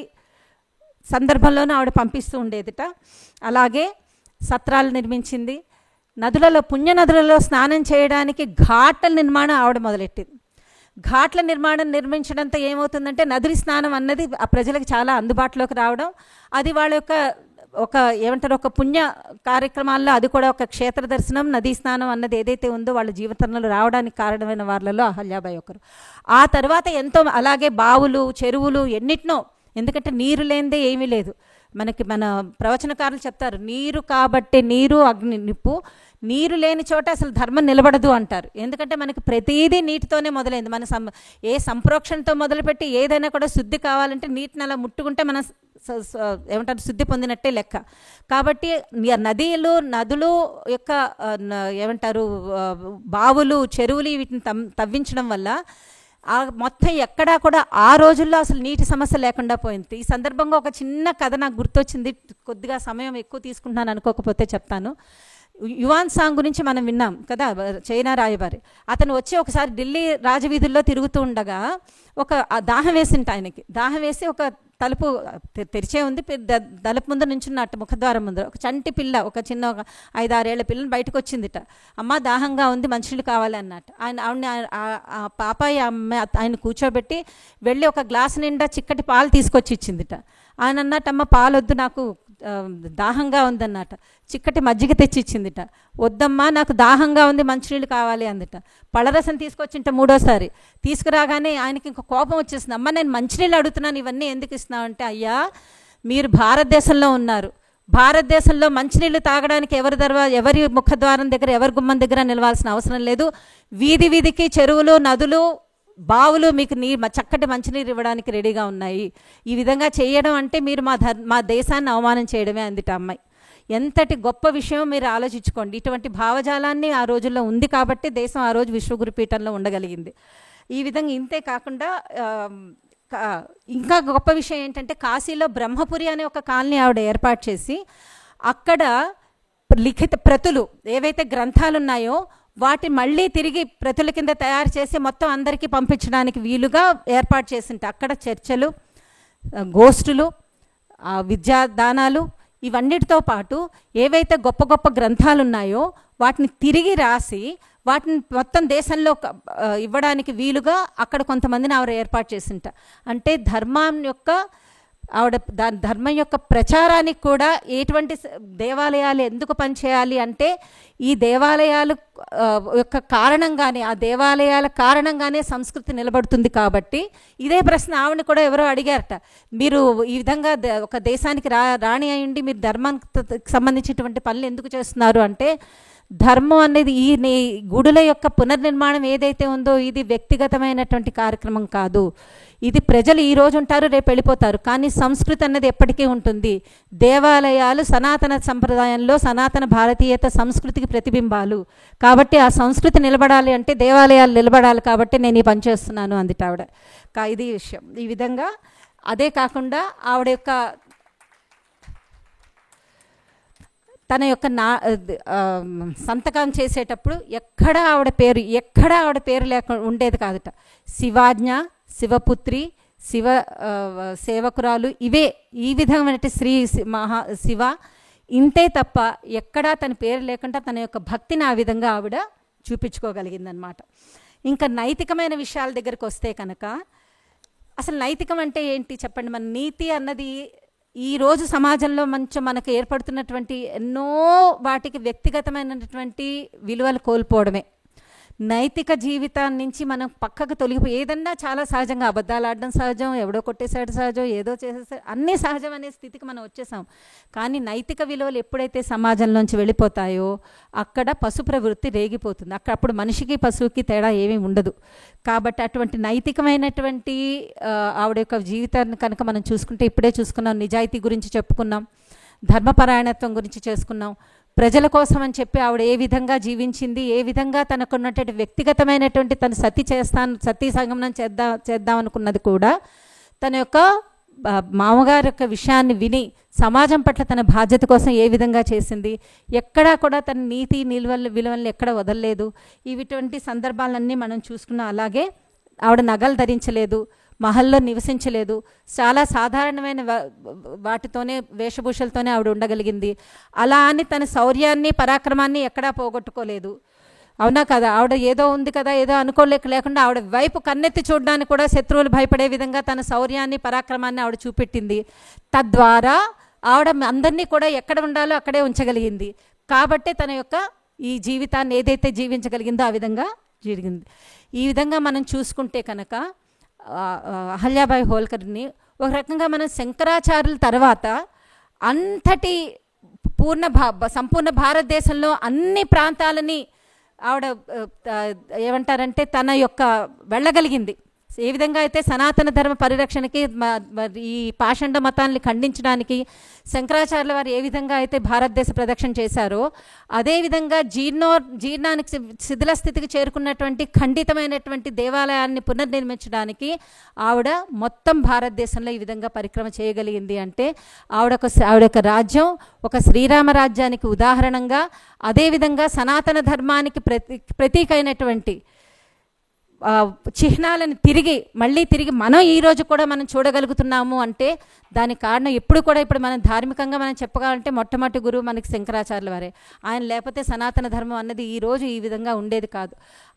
సందర్భంలోనూ ఆవిడ పంపిస్తూ ఉండేదిట. అలాగే సత్రాలు నిర్మించింది. నదులలో, పుణ్య నదులలో స్నానం చేయడానికి ఘాట్ల నిర్మాణం ఆవిడ మొదలెట్టింది. ఘాట్ల నిర్మించడంతో ఏమవుతుందంటే నది స్నానం అన్నది ఆ ప్రజలకు చాలా అందుబాటులోకి రావడం, అది వాళ్ళ యొక్క ఒక పుణ్య కార్యక్రమాల్లో అది కూడా ఒక క్షేత్ర దర్శనం, నదీ స్నానం అన్నది ఏదైతే ఉందో వాళ్ళ జీవితంలో రావడానికి కారణమైన వాళ్ళలో అహల్యాబాయి ఒకరు. ఆ తర్వాత ఎంతో అలాగే బావులు, చెరువులు ఎన్నిటినో, ఎందుకంటే నీరు లేనిదే ఏమీ లేదు. మనకి మన ప్రవచనకారులు చెప్తారు, నీరు కాబట్టి నీరు అగ్ని నిప్పు, నీరు లేని చోట అసలు ధర్మం నిలబడదు అంటారు. ఎందుకంటే మనకి ప్రతిదీ నీటితోనే మొదలైంది. మన ఏ సంప్రోక్షణతో మొదలుపెట్టి ఏదైనా కూడా శుద్ధి కావాలంటే నీటిని అలా ముట్టుకుంటే మనం ఏమంటారు శుద్ధి పొందినట్టే లెక్క. కాబట్టి నదులు యొక్క ఏమంటారు బావులు, చెరువులు వీటిని తవ్వించడం వల్ల మొత్తం ఎక్కడా కూడా ఆ రోజుల్లో అసలు నీటి సమస్య లేకుండా పోయింది. ఈ సందర్భంగా ఒక చిన్న కథ నాకు గుర్తొచ్చింది. కొద్దిగా సమయం ఎక్కువ తీసుకుంటున్నాను అనుకోకపోతే చెప్తాను. యువాన్ సాంగ్ గురించి మనం విన్నాం కదా, చైనా రాయబారి. అతను వచ్చి ఒకసారి ఢిల్లీ రాజవీధుల్లో తిరుగుతూ ఉండగా ఒక దాహం వేసింట ఆయనకి. దాహం వేసి ఒక తలుపు తెరిచే ఉంది, తలుపు ముందు నుంచున్నట్టు ముఖద్వారం ముందు ఒక చంటి పిల్ల, ఒక చిన్న 5-6 ఏళ్ల పిల్లని బయటకు వచ్చిందిట. అమ్మ దాహంగా ఉంది, మంచినీళ్ళు కావాలి అన్నట్టు. ఆ పాపాయి అమ్మాయి ఆయన కూర్చోబెట్టి వెళ్ళి ఒక గ్లాసు నిండా చిక్కటి పాలు తీసుకొచ్చి ఇచ్చిందిట. ఆయన అన్నట్టు, అమ్మ పాలొద్దు నాకు దాహంగా ఉందన్నట. చిక్కటి మజ్జిగ తెచ్చి ఇచ్చిందిట. వద్దమ్మా నాకు దాహంగా ఉంది, మంచినీళ్ళు కావాలి అందిట. పళ్ళరసం తీసుకొచ్చింట 3వసారి. తీసుకురాగానే ఆయనకి ఇంకో కోపం వచ్చేసింది. అమ్మ నేను మంచినీళ్ళు అడుగుతున్నాను, ఇవన్నీ ఎందుకు ఇస్తున్నావు అంటే, అయ్యా మీరు భారతదేశంలో ఉన్నారు, భారతదేశంలో మంచినీళ్ళు తాగడానికి ఎవరి ముఖద్వారం దగ్గర ఎవరి గుమ్మం దగ్గర నిలవాల్సిన అవసరం లేదు. వీధి వీధికి చెరువులు, నదులు, బావులు మీకు చక్కటి మంచినీరు ఇవ్వడానికి రెడీగా ఉన్నాయి. ఈ విధంగా చేయడం అంటే మీరు మా దేశాన్ని అవమానం చేయడమే అందిట అమ్మాయి. ఎంతటి గొప్ప విషయం మీరు ఆలోచించుకోండి. ఇటువంటి భావజాలాన్ని ఆ రోజుల్లో ఉంది కాబట్టి దేశం ఆ రోజు విశ్వగురుపీఠంలో ఉండగలిగింది. ఈ విధంగా ఇంతే కాకుండా ఇంకా గొప్ప విషయం ఏంటంటే, కాశీలో బ్రహ్మపురి అనే ఒక కాలనీ ఆవిడ ఏర్పాటు చేసి అక్కడ లిఖిత ప్రతులు ఏవైతే గ్రంథాలు ఉన్నాయో వాటి మళ్ళీ తిరిగి ప్రతుల కింద తయారు చేసి మొత్తం అందరికీ పంపించడానికి వీలుగా ఏర్పాటు చేసింట. అక్కడ చర్చలు, గోష్ఠులు, విద్యాదానాలు ఇవన్నిటితో పాటు ఏవైతే గొప్ప గొప్ప గ్రంథాలు ఉన్నాయో వాటిని తిరిగి రాసి వాటిని మొత్తం దేశంలో ఇవ్వడానికి వీలుగా అక్కడ కొంతమందిని ఆవిడ ఏర్పాటు చేసింట. అంటే ధర్మం యొక్క ప్రచారానికి కూడా ఎటువంటి దేవాలయాలు ఎందుకు పనిచేయాలి అంటే, ఈ దేవాలయాలు యొక్క కారణంగానే, ఆ దేవాలయాల కారణంగానే సంస్కృతి నిలబడుతుంది. కాబట్టి ఇదే ప్రశ్న ఆవిడని కూడా ఎవరో అడిగారట, మీరు ఈ విధంగా ఒక దేశానికి రాణి అయ్యండి మీరు ధర్మానికి సంబంధించినటువంటి పనులు ఎందుకు చేస్తున్నారు అంటే, ధర్మం అనేది ఈ గుడుల యొక్క పునర్నిర్మాణం ఏదైతే ఉందో ఇది వ్యక్తిగతమైనటువంటి కార్యక్రమం కాదు. ఇది ప్రజలు ఈ రోజు ఉంటారు, రేపు వెళ్ళిపోతారు, కానీ సంస్కృతి అన్నది ఎప్పటికీ ఉంటుంది. దేవాలయాలు సనాతన సంప్రదాయంలో సనాతన భారతీయత సంస్కృతికి ప్రతిబింబాలు. కాబట్టి ఆ సంస్కృతి నిలబడాలి అంటే దేవాలయాలు నిలబడాలి. కాబట్టి నేను ఈ పని చేస్తున్నాను అందిట ఆవిడ. ఇది విషయం. ఈ విధంగా అదే కాకుండా ఆవిడ యొక్క తన యొక్క సంతకం చేసేటప్పుడు ఎక్కడా ఆవిడ పేరు లేకుండా ఉండేది కాదట. శివాజ్ఞ, శివపుత్రి, సేవకురాలు, ఈ విధమైన శివ ఇంతే తప్ప ఎక్కడా తన పేరు లేకుండా తన యొక్క భక్తిని ఆ విధంగా ఆవిడ చూపించుకోగలిగిందనమాట. ఇంకా నైతికమైన విషయాల దగ్గరికి వస్తే కనుక, అసలు నైతికం అంటే ఏంటి చెప్పండి. మన నీతి అన్నది ఈరోజు సమాజంలో మనకు ఏర్పడుతున్నటువంటి ఎన్నో వాటికి వ్యక్తిగతమైనటువంటి విలువలు కోల్పోవడమే. నైతిక జీవితాన్ని నుంచి మనం పక్కకు తొలగిపోయి, ఏదన్నా చాలా సహజంగా అబద్ధాలు ఆడడం సహజం, ఎవడో కొట్టేసాడు సహజం, ఏదో చేసేసాడు, అన్నీ సహజం అనే స్థితికి మనం వచ్చేసాం. కానీ నైతిక విలువలు ఎప్పుడైతే సమాజంలోంచి వెళ్ళిపోతాయో అక్కడ పశు ప్రవృత్తి రేగిపోతుంది. అప్పుడు మనిషికి పశువుకి తేడా ఏమీ ఉండదు. కాబట్టి అటువంటి నైతికమైనటువంటి ఆవిడ యొక్క జీవితాన్ని కనుక మనం చూసుకుంటే, ఇప్పుడే చూసుకున్నాం, నిజాయితీ గురించి చెప్పుకున్నాం, ధర్మపరాయణత్వం గురించి చేసుకున్నాం, ప్రజల కోసం అని చెప్పి ఆవిడ ఏ విధంగా జీవించింది, ఏ విధంగా తనకున్నటువంటి వ్యక్తిగతమైనటువంటి తను సతీ సంగమనం చేద్దాం అనుకున్నది కూడా తన యొక్క మామగారి యొక్క విషయాన్ని విని సమాజం పట్ల తన బాధ్యత కోసం ఏ విధంగా చేసింది, ఎక్కడా కూడా తన నీతి విలువలను ఎక్కడ వదలలేదు. ఇటువంటి సందర్భాలన్నీ మనం చూసుకున్నాం. అలాగే ఆవిడ నగలు ధరించలేదు, మహల్లో నివసించలేదు, చాలా సాధారణమైన వాటితోనే వేషభూషలతోనే ఆవిడ ఉండగలిగింది. అలా అని తన శౌర్యాన్ని పరాక్రమాన్ని ఎక్కడా పోగొట్టుకోలేదు. అవునా కదా? ఆవిడ ఏదో ఉంది కదా, ఏదో లేకుండా ఆవిడ వైపు కన్నెత్తి చూడడానికి కూడా శత్రువులు భయపడే విధంగా తన శౌర్యాన్ని పరాక్రమాన్ని ఆవిడ చూపెట్టింది. తద్వారా ఆవిడ అందరినీ కూడా ఎక్కడ ఉండాలో అక్కడే ఉంచగలిగింది. కాబట్టే తన యొక్క ఈ జీవితాన్ని ఏదైతే జీవించగలిగిందో ఆ విధంగా జరిగింది. ఈ విధంగా మనం చూసుకుంటే కనుక అహల్యాబాయి హోల్కర్ని ఒక రకంగా మనం శంకరాచార్యుల తర్వాత అంతటి సంపూర్ణ భారతదేశంలో అన్ని ప్రాంతాలని ఆవిడ ఏమంటారంటే తన యొక్క వెళ్ళగలిగింది. ఏ విధంగా అయితే సనాతన ధర్మ పరిరక్షణకి ఈ పాషండ మతాన్ని ఖండించడానికి శంకరాచార్యుల వారు ఏ విధంగా అయితే భారతదేశ ప్రదక్షిణ చేశారో, అదేవిధంగా జీర్ణానికి శిథిల స్థితికి చేరుకున్నటువంటి ఖండితమైనటువంటి దేవాలయాన్ని పునర్నిర్మించడానికి ఆవిడ మొత్తం భారతదేశంలో ఈ విధంగా పరిక్రమ చేయగలిగింది. అంటే ఆవిడ రాజ్యం ఒక శ్రీరామ రాజ్యానికి ఉదాహరణంగా, అదేవిధంగా సనాతన ధర్మానికి ప్రతీకైనటువంటి చిహ్నాలను మళ్ళీ తిరిగి మనం ఈరోజు కూడా మనం చూడగలుగుతున్నాము అంటే దానికి కారణం ఇప్పుడు మనం ధార్మికంగా మనం చెప్పగలంటే మొట్టమొదటి గురువు మనకి శంకరాచార్యుల వారే. ఆయన లేకపోతే సనాతన ధర్మం అన్నది ఈరోజు ఈ విధంగా ఉండేది కాదు.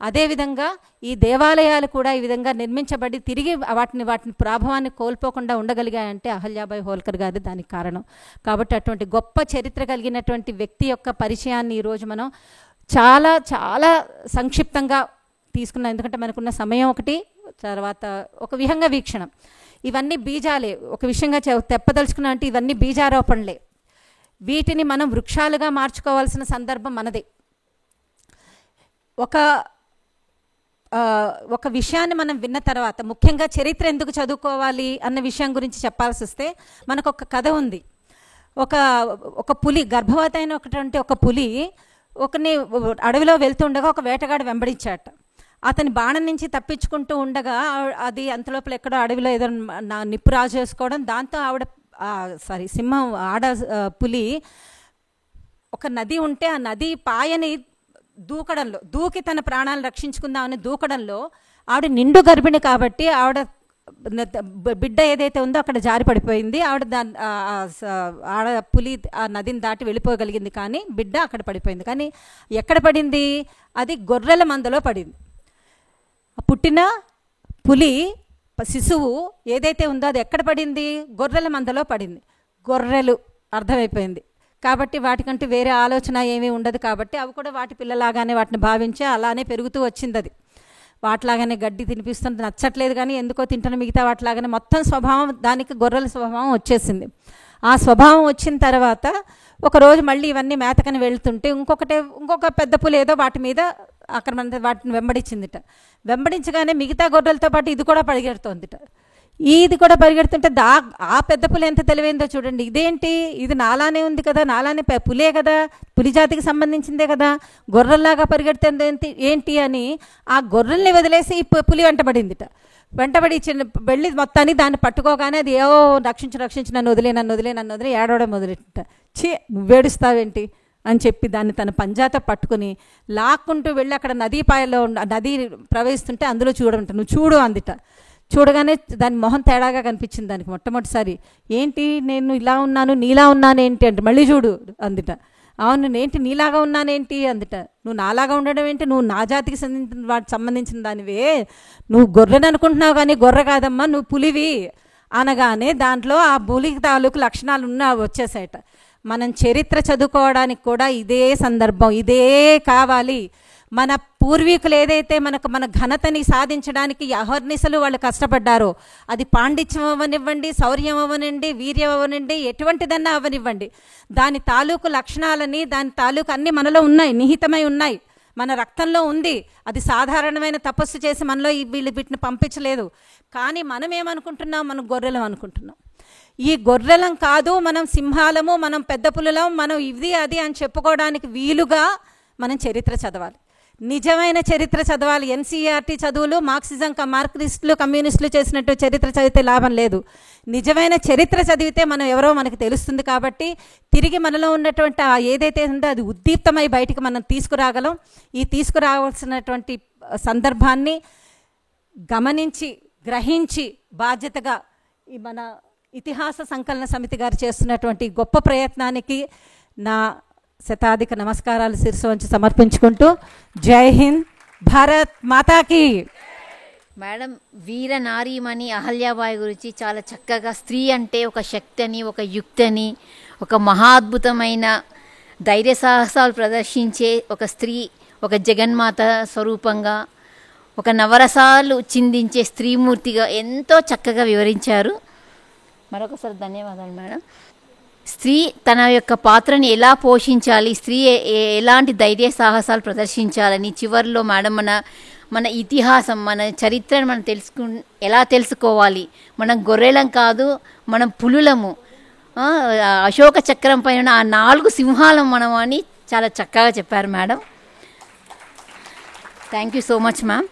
అదేవిధంగా ఈ దేవాలయాలు కూడా ఈ విధంగా నిర్మించబడి తిరిగి వాటిని ప్రాభవాన్ని కోల్పోకుండా ఉండగలిగాయంటే అహల్యాబాయి హోల్కర్ గారి దానికి కారణం. కాబట్టి అటువంటి గొప్ప చరిత్ర కలిగినటువంటి వ్యక్తి యొక్క పరిచయాన్ని ఈరోజు మనం చాలా చాలా సంక్షిప్తంగా తీసుకున్నాం. ఎందుకంటే మనకున్న సమయం ఒకటి, తర్వాత ఒక విహంగ వీక్షణం, ఇవన్నీ బీజాలే. ఒక విషయంగా తెప్పదలుచుకున్నా అంటే ఇవన్నీ బీజారోపణలే. వీటిని మనం వృక్షాలుగా మార్చుకోవాల్సిన సందర్భం మనదే. ఒక విషయాన్ని మనం విన్న తర్వాత ముఖ్యంగా చరిత్ర ఎందుకు చదువుకోవాలి అన్న విషయం గురించి చెప్పాల్సి వస్తే మనకు ఒక కథ ఉంది. ఒక పులి, గర్భవతి అయినటువంటి ఒక పులి అడవిలో వెళ్తుండగా ఒక వేటగాడు వెంబడించాట. అతని బాణం నుంచి తప్పించుకుంటూ ఉండగా అది అంతలోపల ఎక్కడో అడవిలో ఏదో నిప్పు రాజు చేసుకోవడం, దాంతో సింహం పులి ఒక నది ఉంటే ఆ నది పాయని దూకి తన ప్రాణాలను రక్షించుకుందామని దూకడంలో ఆవిడ నిండు గర్భిణి కాబట్టి ఆవిడ బిడ్డ ఏదైతే ఉందో అక్కడ జారి పడిపోయింది. ఆడ పులి ఆ నదిని దాటి వెళ్ళిపోగలిగింది, కానీ బిడ్డ అక్కడ పడిపోయింది. కానీ ఎక్కడ పడింది? అది గొర్రెల మందలో పడింది. పుట్టిన పులి శిశువు ఏదైతే ఉందో అది ఎక్కడ పడింది? గొర్రెల మందలో పడింది. గొర్రెలు అర్థమైపోయింది కాబట్టి వాటికంటే వేరే ఆలోచన ఏమీ ఉండదు కాబట్టి అవి కూడా వాటి పిల్లలాగానే వాటిని భావించి అలానే పెరుగుతూ వచ్చింది. అది వాటిలాగానే గడ్డి తినిపిస్తుంది, నచ్చట్లేదు కానీ ఎందుకో తింటున్న మిగతా వాటిలాగానే మొత్తం స్వభావం దానికి గొర్రెల స్వభావం వచ్చేసింది. ఆ స్వభావం వచ్చిన తర్వాత ఒకరోజు మళ్ళీ ఇవన్నీ మేతకని వెళ్తుంటే ఇంకొక పెద్ద పులి ఏదో వాటి మీద వాటిని వెంబడించిందిట. వెంబడించగానే మిగతా గొర్రెలతో పాటు ఇది కూడా పరిగెడుతోందిట. ఇది కూడా పరిగెడుతుంటే ఆ పెద్ద పులి ఎంత తెలివైందో చూడండి. ఇదేంటి, ఇది నాలానే ఉంది కదా, నాలానే పులే కదా, పులి జాతికి సంబంధించిందే కదా, గొర్రెల్లాగా పరిగెడుతుంది ఏంటి అని ఆ గొర్రెల్ని వదిలేసి పులి వెంటబడిందిట. వెంటబడి వెళ్ళి మొత్తాన్ని దాన్ని పట్టుకోగానే అది రక్షించి నన్ను వదిలే ఏడవడం మొదలెట్ట. నువ్వేడుస్తావేంటి అని చెప్పి దాన్ని తన పంజాతో పట్టుకుని లాక్కుంటూ వెళ్ళి అక్కడ నదీ ప్రవహిస్తుంటే అందులో నువ్వు చూడు అందిట. చూడగానే దాని మొహం తేడాగా కనిపించింది దానికి మొట్టమొదటిసారి. ఏంటి నేను ఇలా ఉన్నాను, నీలా ఉన్నానేంటి అంటే మళ్ళీ చూడు అందిట. అవును, ఏంటి నీలాగా ఉన్నానేంటి అందుట. నువ్వు నాలాగా ఉండడం ఏంటి, నువ్వు నా జాతికి సంబంధించిన దానివే, నువ్వు గొర్రెని అనుకుంటున్నావు కానీ గొర్రె కాదమ్మా, నువ్వు పులివి అనగానే దాంట్లో ఆ పులి తాలూకు లక్షణాలు వచ్చేసాయట. మనం చరిత్ర చదువుకోవడానికి కూడా ఇదే సందర్భం, ఇదే కావాలి. మన పూర్వీకులు ఏదైతే మన ఘనతని సాధించడానికి అహర్నిశలు వాళ్ళు కష్టపడ్డారో, అది పాండిత్యం అవ్వనివ్వండి, శౌర్యం అవ్వనండి, వీర్యం అవ్వనండి, ఎటువంటిదన్నా అవ్వనివ్వండి, దాని తాలూకు లక్షణాలని దాని తాలూకు అన్నీ మనలో ఉన్నాయి, నిహితమై ఉన్నాయి, మన రక్తంలో ఉంది. అది సాధారణమైన తపస్సు చేసి మనలో వీటిని పంపించలేదు. కానీ మనం ఏమనుకుంటున్నాం, మనం గొర్రెలం అనుకుంటున్నాం. ఈ గొర్రెలం కాదు, మనం సింహాలము, మనం పెద్ద పులులం, మనం ఇది అది అని చెప్పుకోవడానికి వీలుగా మనం చరిత్ర చదవాలి, నిజమైన చరిత్ర చదవాలి. ఎన్సీఆర్టీ చదువులు మార్క్సిస్టులు కమ్యూనిస్టులు చేసినట్టు చరిత్ర చదివితే లాభం లేదు. నిజమైన చరిత్ర చదివితే మనం ఎవరో మనకు తెలుస్తుంది. కాబట్టి తిరిగి మనలో ఉన్నటువంటి ఏదైతే ఉందో అది ఉద్దీప్తమై బయటికి మనం తీసుకురాగలం. ఈ తీసుకురావాల్సినటువంటి సందర్భాన్ని గమనించి గ్రహించి బాధ్యతగా ఈ మన ఇతిహాస సంకలన సమితి గారు చేస్తున్నటువంటి గొప్ప ప్రయత్నానికి నా శతాధిక నమస్కారాలు శిరస్సు వంచి సమర్పించుకుంటూ జై హింద్, భారత్ మాతాకి. మేడం, వీర నారీమణి అహల్యాబాయి గురించి చాలా చక్కగా స్త్రీ అంటే ఒక శక్తి అని, ఒక యుక్తి అని, ఒక మహాద్భుతమైన ధైర్య సాహసాలు ప్రదర్శించే ఒక స్త్రీ, ఒక జగన్మాత స్వరూపంగా, ఒక నవరసాలు చిందించే స్త్రీమూర్తిగా ఎంతో చక్కగా వివరించారు. మరొకసారి ధన్యవాదాలు మేడం. స్త్రీ తన యొక్క పాత్రని ఎలా పోషించాలి, స్త్రీ ఎలాంటి ధైర్య సాహసాలు ప్రదర్శించాలని చివరిలో మేడం మన ఇతిహాసం, మన చరిత్రను మనం ఎలా తెలుసుకోవాలి, మనం గొర్రెలం కాదు, మనం పులులము, అశోక చక్రం పైన ఆ 4 సింహాలం మనం అని చాలా చక్కగా చెప్పారు madam. Thank you so much ma'am.